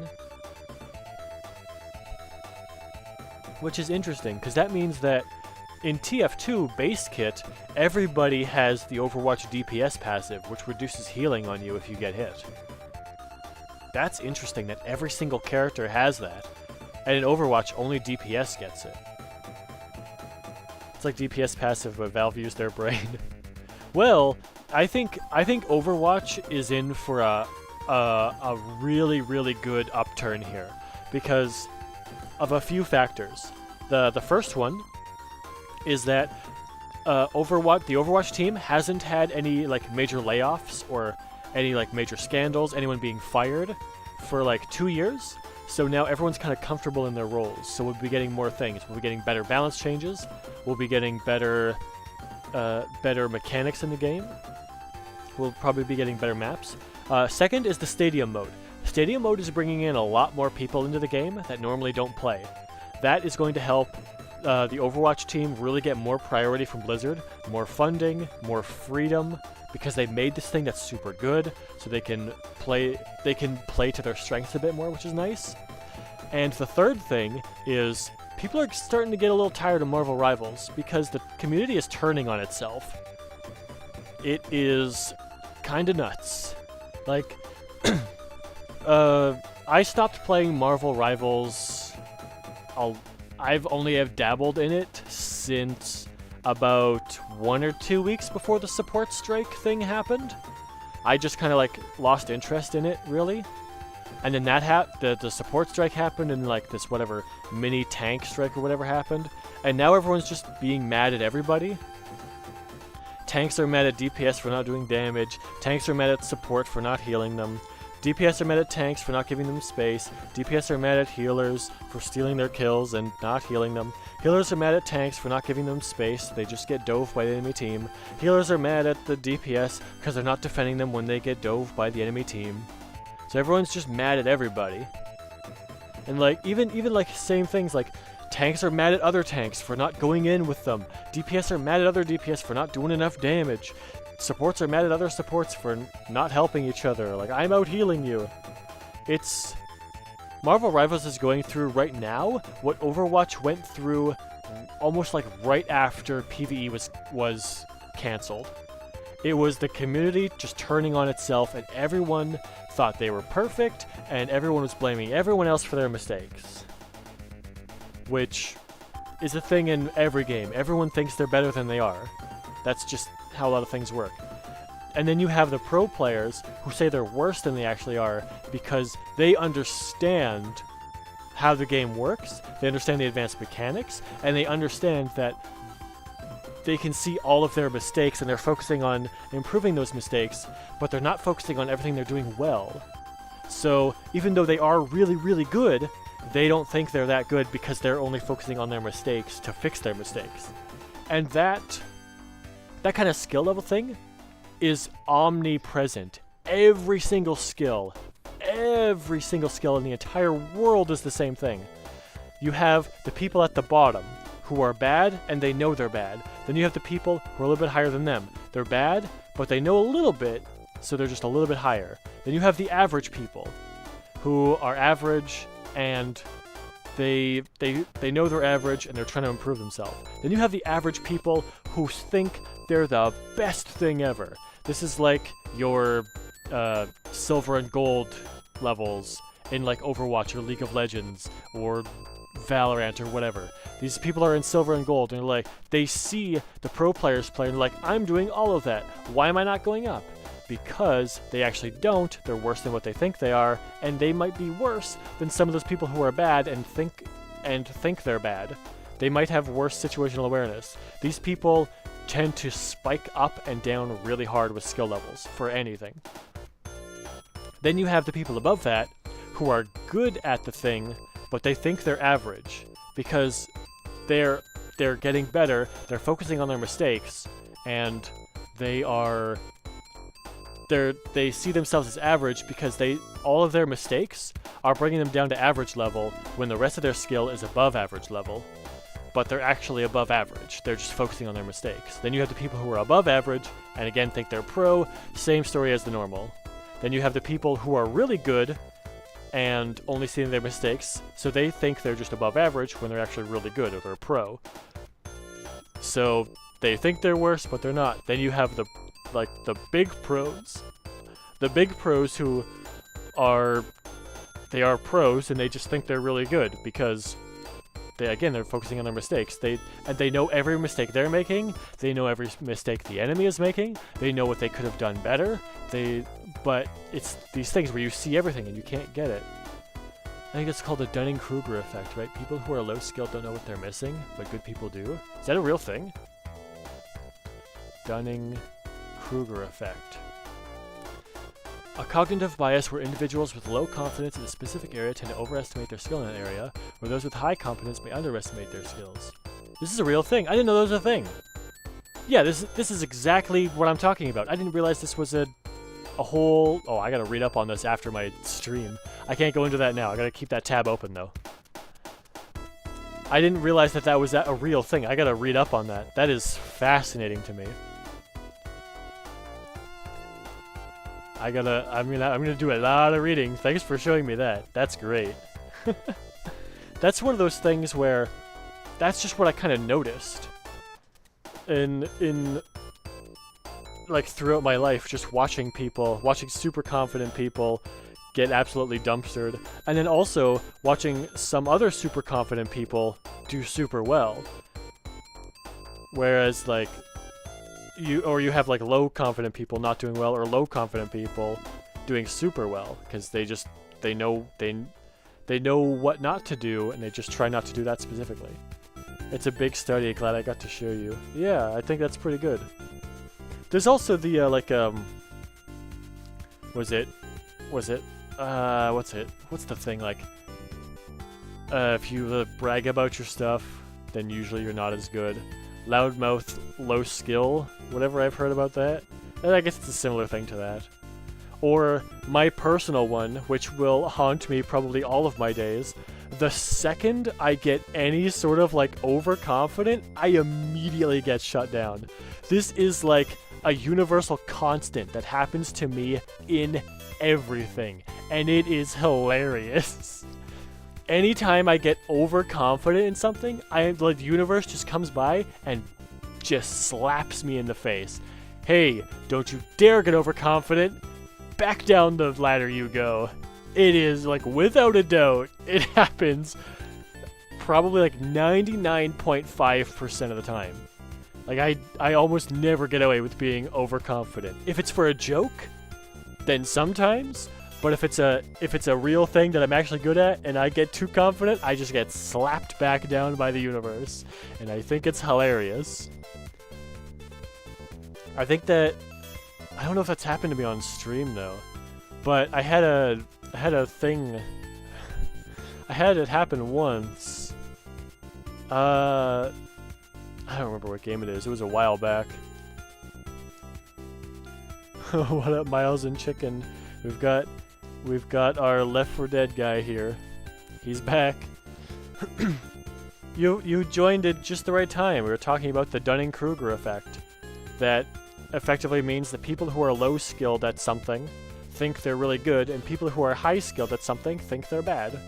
Which is interesting, because that means that in TF2 base kit, everybody has the Overwatch DPS passive, which reduces healing on you if you get hit. That's interesting that every single character has that, and in Overwatch only DPS gets it. It's like DPS passive, but Valve used their brain. Well, I think Overwatch is in for a really, really good upturn here, because of a few factors. The first one is that the Overwatch team hasn't had any like major layoffs or any like major scandals, anyone being fired for like 2 years. So now everyone's kind of comfortable in their roles. So we'll be getting more things. We'll be getting better balance changes. We'll be getting better mechanics in the game. We'll probably be getting better maps. Second is the Stadium mode. Stadium mode is bringing in a lot more people into the game that normally don't play. That is going to help the Overwatch team really get more priority from Blizzard, more funding, more freedom, because they made this thing that's super good, so they can play to their strengths a bit more, which is nice. And the third thing is people are starting to get a little tired of Marvel Rivals because the community is turning on itself. It is kind of nuts. Like, I stopped playing Marvel Rivals. I've only dabbled in it since about 1 or 2 weeks before the support strike thing happened. I just kind of like lost interest in it, really. And then the support strike happened, and like this whatever mini tank strike or whatever happened, and now everyone's just being mad at everybody. Tanks are mad at DPS for not doing damage. Tanks are mad at support for not healing them. DPS are mad at tanks for not giving them space. DPS are mad at healers for stealing their kills and not healing them. Healers are mad at tanks for not giving them space. They just get dove by the enemy team. Healers are mad at the DPS because they're not defending them when they get dove by the enemy team. So everyone's just mad at everybody. And like even like same things like tanks are mad at other tanks for not going in with them. DPS are mad at other DPS for not doing enough damage. Supports are mad at other supports for not helping each other. Like, I'm out healing you. It's... Marvel Rivals is going through right now what Overwatch went through almost like right after PvE was cancelled. It was the community just turning on itself, and everyone thought they were perfect, and everyone was blaming everyone else for their mistakes. Which is a thing in every game. Everyone thinks they're better than they are. That's just how a lot of things work. And then you have the pro players who say they're worse than they actually are because they understand how the game works, they understand the advanced mechanics, and they understand that they can see all of their mistakes and they're focusing on improving those mistakes, but they're not focusing on everything they're doing well. So even though they are really, really good, they don't think they're that good because they're only focusing on their mistakes to fix their mistakes. And that kind of skill level thing is omnipresent. Every single skill in the entire world is the same thing. You have the people at the bottom who are bad and they know they're bad. Then you have the people who are a little bit higher than them. They're bad, but they know a little bit, so they're just a little bit higher. Then you have the average people who are average and they know they're average and they're trying to improve themselves. Then you have the average people who think they're the best thing ever. This is like your silver and gold levels in like Overwatch or League of Legends or Valorant or whatever. These people are in silver and gold and like they see the pro players play and they're like, I'm doing all of that. Why am I not going up? Because they actually don't. They're worse than what they think they are, and they might be worse than some of those people who are bad and think they're bad. They might have worse situational awareness. These people tend to spike up and down really hard with skill levels for anything. Then you have the people above that who are good at the thing, but they think they're average because they're getting better, they're focusing on their mistakes, and they see themselves as average because all of their mistakes are bringing them down to average level when the rest of their skill is above average level. But they're actually above average. They're just focusing on their mistakes. Then you have the people who are above average, and again think they're pro, same story as the normal. Then you have the people who are really good, and only seeing their mistakes, so they think they're just above average when they're actually really good, or they're pro. So they think they're worse, but they're not. Then you have the big pros. The big pros who are pros, and they just think they're really good, because they're focusing on their mistakes. They know every mistake they're making. They know every mistake the enemy is making. They know what they could have done better. But it's these things where you see everything and you can't get it. I think it's called the Dunning-Kruger effect, right? People who are low skilled don't know what they're missing, but good people do. Is that a real thing? Dunning-Kruger effect. A cognitive bias where individuals with low confidence in a specific area tend to overestimate their skill in an area, where those with high confidence may underestimate their skills. This is a real thing. I didn't know that was a thing. Yeah, this is exactly what I'm talking about. I didn't realize this was a whole... Oh, I gotta read up on this after my stream. I can't go into that now. I gotta keep that tab open, though. I didn't realize that was a real thing. I gotta read up on that. That is fascinating to me. I'm gonna do a lot of reading. Thanks for showing me that. That's great. That's one of those things where that's just what I kind of noticed in like throughout my life, just watching super confident people get absolutely dumpstered, and then also watching some other super confident people do super well. Whereas like you have like low confident people not doing well, or low confident people doing super well because they know what not to do, and they just try not to do that specifically. It's a big study. Glad I got to show you. Yeah, I think that's pretty good. There's also the was it was it? What's it? What's the thing like? If you brag about your stuff, then usually you're not as good. Loudmouth, low skill, whatever I've heard about that. And I guess it's a similar thing to that. Or my personal one, which will haunt me probably all of my days. The second I get any sort of like overconfident, I immediately get shut down. This is like a universal constant that happens to me in everything, and it is hilarious. Anytime I get overconfident in something, the universe just comes by and just slaps me in the face. Hey, don't you dare get overconfident. Back down the ladder you go. It is, like, without a doubt, it happens probably like 99.5% of the time. Like, I almost never get away with being overconfident. If it's for a joke, then sometimes. But if it's a real thing that I'm actually good at and I get too confident, I just get slapped back down by the universe. And I think it's hilarious. I think that... I don't know if that's happened to me on stream, though. But I had a thing... I had it happen once. I don't remember what game it is. It was a while back. What up, Miles and Chicken? We've got our Left 4 Dead guy here. He's back. You joined at just the right time. We were talking about the Dunning-Kruger effect. That effectively means that people who are low skilled at something think they're really good, and people who are high skilled at something think they're bad.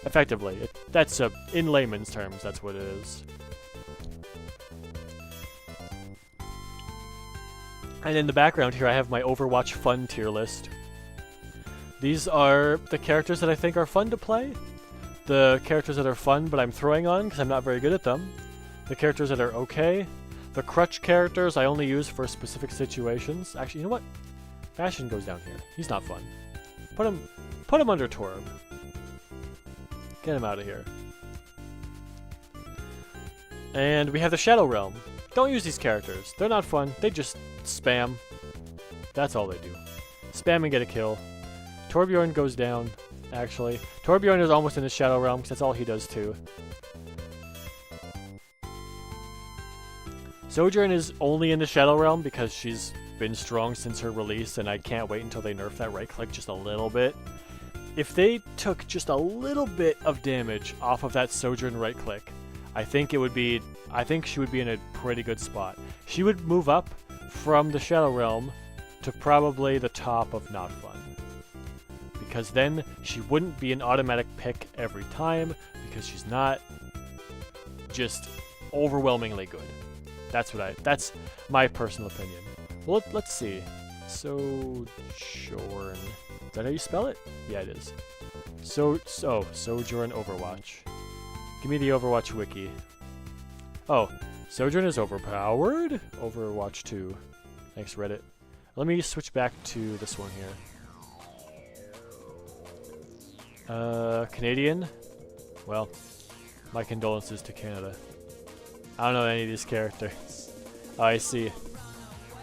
Effectively, in layman's terms, that's what it is. And in the background here, I have my Overwatch fun tier list. These are the characters that I think are fun to play. The characters that are fun, but I'm throwing on because I'm not very good at them. The characters that are okay. The crutch characters I only use for specific situations. Actually, you know what? Bastion goes down here. He's not fun. Put him under Torb. Get him out of here. And we have the Shadow Realm. Don't use these characters. They're not fun. They just spam. That's all they do. Spam and get a kill. Torbjorn goes down, actually. Torbjorn is almost in the Shadow Realm, because that's all he does too. Sojourn is only in the Shadow Realm because she's been strong since her release, and I can't wait until they nerf that right click just a little bit. If they took just a little bit of damage off of that Sojourn right click, I think she would be in a pretty good spot. She would move up from the Shadow Realm to probably the top of Not Fun. Because then she wouldn't be an automatic pick every time, because she's not just overwhelmingly good. That's that's my personal opinion. Well, let's see. Sojourn. Is that how you spell it? Yeah, it is. Sojourn Overwatch. Give me the Overwatch wiki. Oh, Sojourn is overpowered? Overwatch 2. Thanks, Reddit. Let me switch back to this one here. Canadian? Well, my condolences to Canada. I don't know any of these characters. Oh, I see.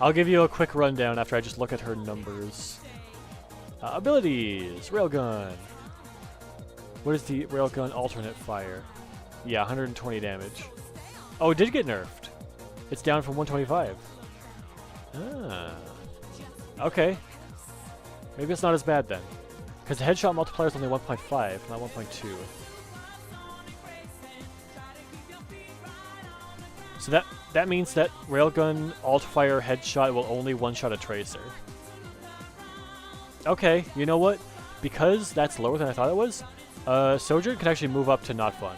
I'll give you a quick rundown after I just look at her numbers. Abilities! Railgun! What is the Railgun alternate fire? Yeah, 120 damage. Oh, it did get nerfed. It's down from 125. Ah. Okay. Maybe it's not as bad then. Because the headshot multiplier is only 1.5, not 1.2. So that means that Railgun alt-fire headshot will only one-shot a Tracer. Okay, you know what? Because that's lower than I thought it was, Sojourn can actually move up to Not Fun.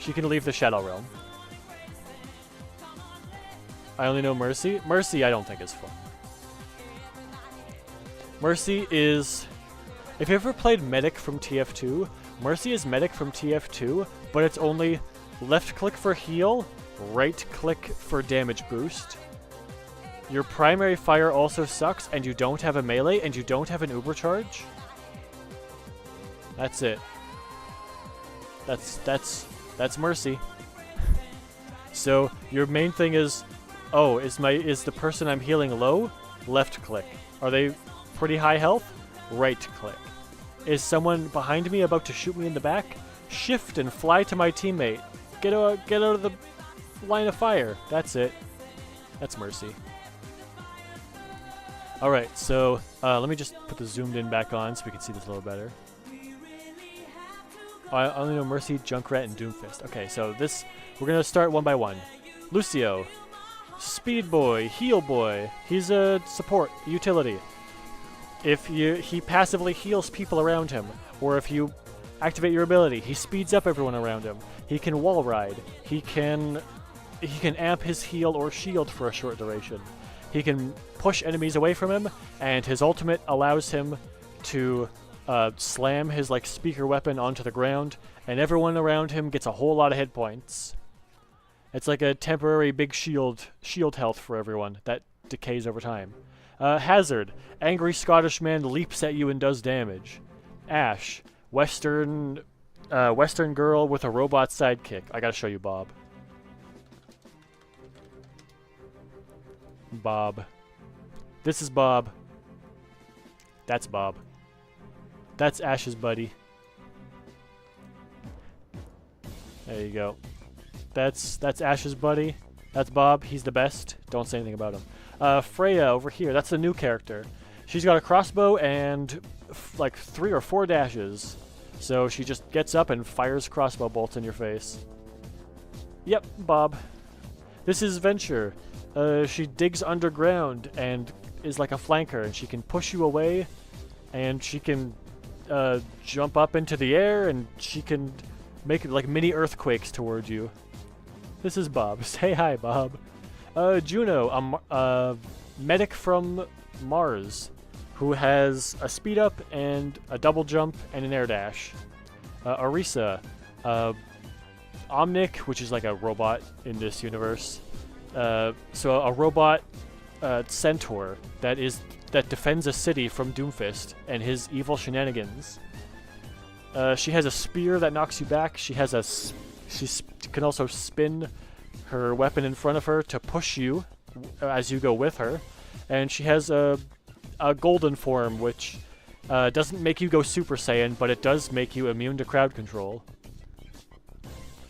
She can leave the Shadow Realm. I only know Mercy. Mercy I don't think is fun. Mercy is... If you ever played Medic from TF2, Mercy is Medic from TF2, but it's only left-click for heal, right-click for damage boost. Your primary fire also sucks, and you don't have a melee, and you don't have an uber charge. That's it. That's Mercy. So your main thing is, oh, is the person I'm healing low? Left click. Are they pretty high health? right click. Is someone behind me about to shoot me in the back? Shift and fly to my teammate. Get out of the line of fire. That's it. That's mercy. Alright, so let me just put the zoomed in back on so we can see this a little better. I only know Mercy, Junkrat, and Doomfist. Okay, so we're gonna start one by one. Lucio. Speed Boy, Heal Boy. He's a support, utility. He passively heals people around him, or if you activate your ability, he speeds up everyone around him. He can wall ride. He can amp his heal or shield for a short duration. He can push enemies away from him, and his ultimate allows him to slam his speaker weapon onto the ground, and everyone around him gets a whole lot of hit points. It's like a temporary big shield health for everyone that decays over time. Hazard. Angry Scottish man leaps at you and does damage. Ash. Western girl with a robot sidekick. I gotta show you Bob. Bob. This is Bob. That's Bob. That's Ash's buddy. There you go. That's Ash's buddy. That's Bob. He's the best. Don't say anything about him. Freya over here. That's the new character. She's got a crossbow and 3 or 4 dashes. So she just gets up and fires crossbow bolts in your face. Yep, Bob. This is Venture. She digs underground and is like a flanker, and she can push you away, and she can jump up into the air, and she can make mini earthquakes towards you. This is Bob. Say hi, Bob. Juno, a medic from Mars, who has a speed up and a double jump and an air dash. Orisa, Omnic, which is like a robot in this universe. So a robot centaur that defends a city from Doomfist and his evil shenanigans. She has a spear that knocks you back. She can also spin her weapon in front of her to push you as you go with her. And she has a golden form, which doesn't make you go Super Saiyan, but it does make you immune to crowd control.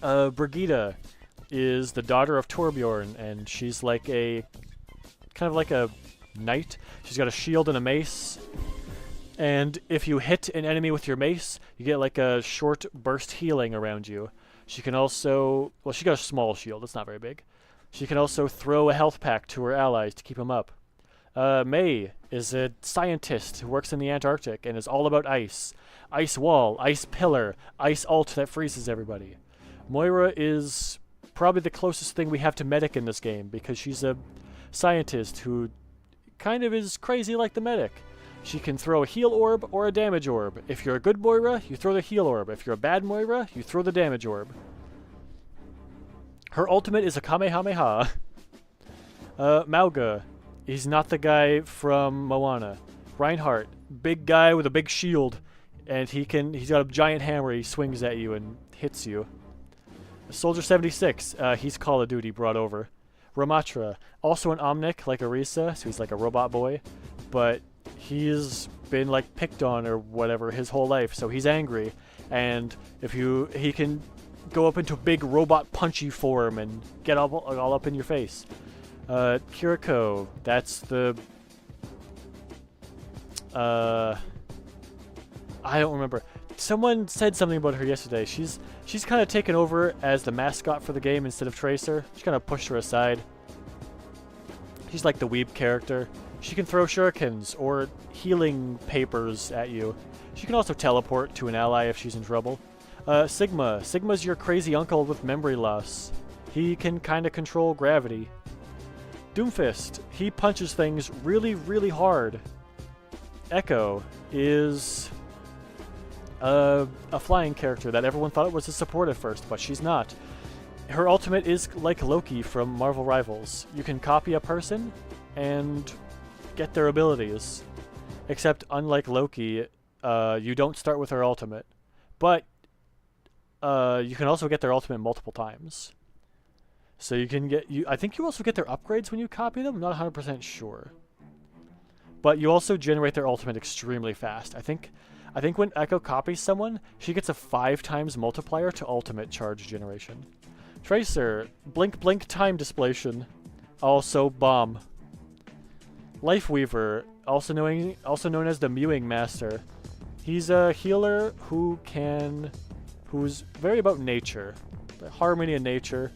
Brigitte is the daughter of Torbjorn, and she's kind of like a knight. She's got a shield and a mace, and if you hit an enemy with your mace, you get like a short burst healing around you. She can also, she got a small shield, it's not very big. She can also throw a health pack to her allies to keep them up. May is a scientist who works in the Antarctic and is all about ice. Ice wall, ice pillar, ice ult that freezes everybody. Moira is probably the closest thing we have to medic in this game, because she's a scientist who kind of is crazy like the medic. She can throw a heal orb or a damage orb. If you're a good Moira, you throw the heal orb. If you're a bad Moira, you throw the damage orb. Her ultimate is a Kamehameha. Mauga. He's not the guy from Moana. Reinhardt. Big guy with a big shield. And he's got a giant hammer he swings at you and hits you. Soldier 76. He's Call of Duty brought over. Ramatra. Also an Omnic like Orisa, so he's like a robot boy. But he's been picked on or whatever his whole life, so he's angry. And he can go up into big robot punchy form and get all up in your face. Kiriko, that's the I don't remember. Someone said something about her yesterday. She's kind of taken over as the mascot for the game instead of Tracer. She kind of pushed her aside. She's like the weeb character. She can throw shurikens or healing papers at you. She can also teleport to an ally if she's in trouble. Sigma. Sigma's your crazy uncle with memory loss. He can kind of control gravity. Doomfist. He punches things really, really hard. Echo is a flying character that everyone thought was a support at first, but she's not. Her ultimate is like Loki from Marvel Rivals. You can copy a person and get their abilities. Except, unlike Loki, you don't start with her ultimate. But you can also get their ultimate multiple times. So you can I think you also get their upgrades when you copy them. I'm not 100% sure. but you also generate their ultimate extremely fast. I think when Echo copies someone, she gets a 5 times multiplier to ultimate charge generation. Tracer, blink blink time displation, also bomb. Lifeweaver, also known as the Mewing Master. He's a healer who's very about nature, harmony and nature.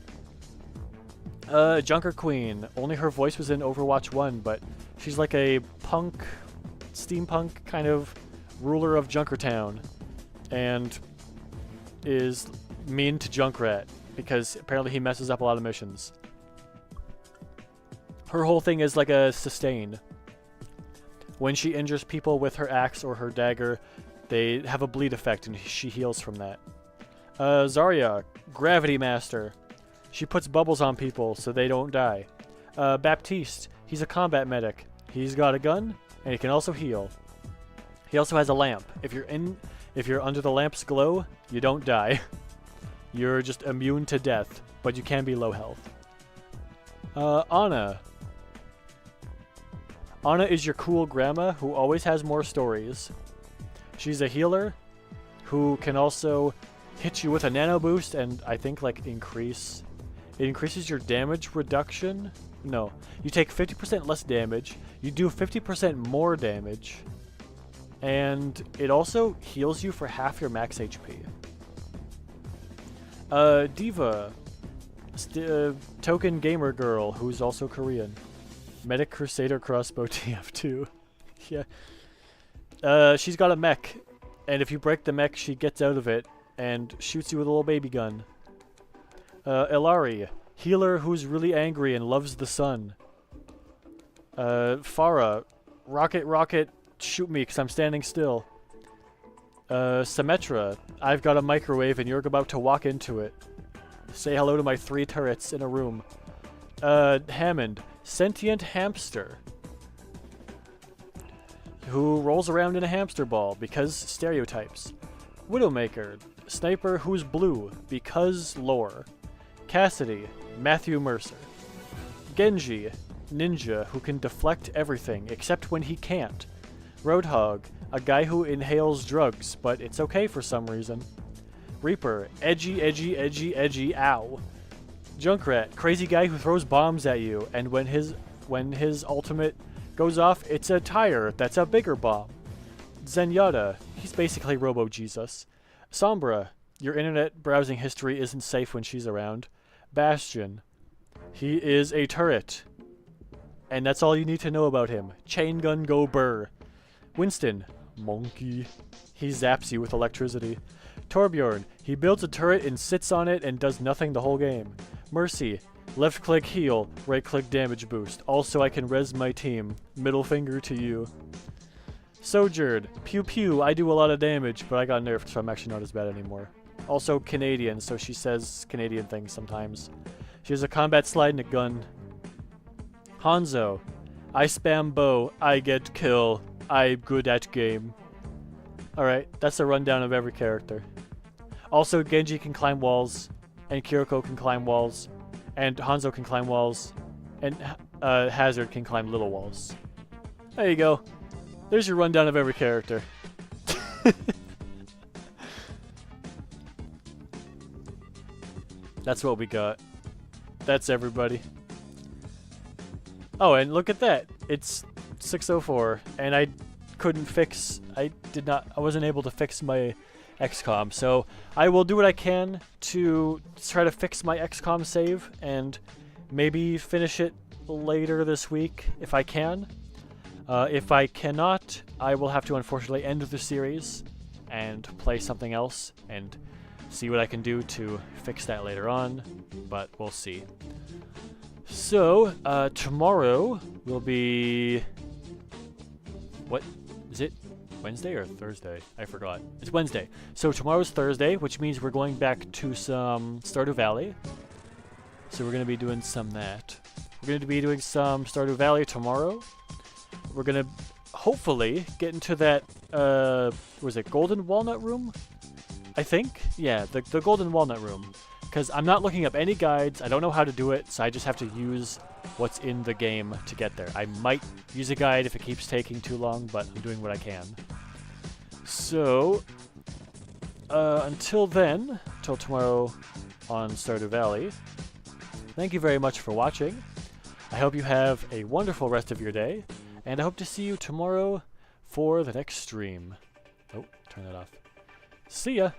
Junker Queen, only her voice was in Overwatch 1, but she's like a punk, steampunk kind of ruler of Junkertown, and is mean to Junkrat because apparently he messes up a lot of missions. Her whole thing is like a sustain. When she injures people with her axe or her dagger, they have a bleed effect and she heals from that. Zarya, Gravity Master. She puts bubbles on people so they don't die. Baptiste, he's a combat medic. He's got a gun and he can also heal. He also has a lamp. If you're under the lamp's glow, you don't die. You're just immune to death, but you can be low health. Ana. Ana is your cool grandma who always has more stories. She's a healer who can also hit you with a nano boost and I think like it increases your damage reduction. No, you take 50% less damage, you do 50% more damage, and it also heals you for half your max HP. Diva, token gamer girl who's also Korean. Medic Crusader Crossbow TF2. Yeah. She's got a mech, and if you break the mech, she gets out of it and shoots you with a little baby gun. Ilari, healer who's really angry and loves the sun. Farah, rocket, shoot me because I'm standing still. Symmetra, I've got a microwave and you're about to walk into it. Say hello to my 3 turrets in a room. Hammond, sentient hamster who rolls around in a hamster ball because stereotypes. Widowmaker, sniper who's blue because lore. Cassidy, Matthew Mercer. Genji, ninja who can deflect everything except when he can't. Roadhog, a guy who inhales drugs, but it's okay for some reason. Reaper, edgy, ow. Junkrat, crazy guy who throws bombs at you, and when his ultimate goes off, it's a tire that's a bigger bomb. Zenyatta, he's basically Robo-Jesus. Sombra, your internet browsing history isn't safe when she's around. Bastion, he is a turret. And that's all you need to know about him. Chain gun go burr. Winston, monkey. He zaps you with electricity. Torbjorn, he builds a turret and sits on it and does nothing the whole game. Mercy, left click heal, right click damage boost. Also I can res my team. Middle finger to you. Sojourn, pew pew, I do a lot of damage, but I got nerfed so I'm actually not as bad anymore. Also Canadian, so she says Canadian things sometimes. She has a combat slide and a gun. Hanzo, I spam bow, I get kill, I'm good at game. Alright, that's a rundown of every character. Also, Genji can climb walls, and Kiriko can climb walls, and Hanzo can climb walls, and Hazard can climb little walls. There you go. There's your rundown of every character. That's what we got. That's everybody. Oh, and look at that. It's 6:04, and I wasn't able to fix my XCOM, so I will do what I can to try to fix my XCOM save and maybe finish it later this week if I can. If I cannot, I will have to unfortunately end the series and play something else and see what I can do to fix that later on, but we'll see. So, tomorrow will be... What? Is it Wednesday or Thursday? I forgot. It's Wednesday. So tomorrow's Thursday, which means we're going back to some Stardew Valley. So we're going to be doing some that. We're going to be doing some Stardew Valley tomorrow. We're going to hopefully get into that, was it Golden Walnut Room? I think? Yeah, the Golden Walnut Room. Because I'm not looking up any guides, I don't know how to do it, so I just have to use what's in the game to get there. I might use a guide if it keeps taking too long, but I'm doing what I can. So, until then, till tomorrow on Stardew Valley, thank you very much for watching. I hope you have a wonderful rest of your day, and I hope to see you tomorrow for the next stream. Oh, turn that off. See ya!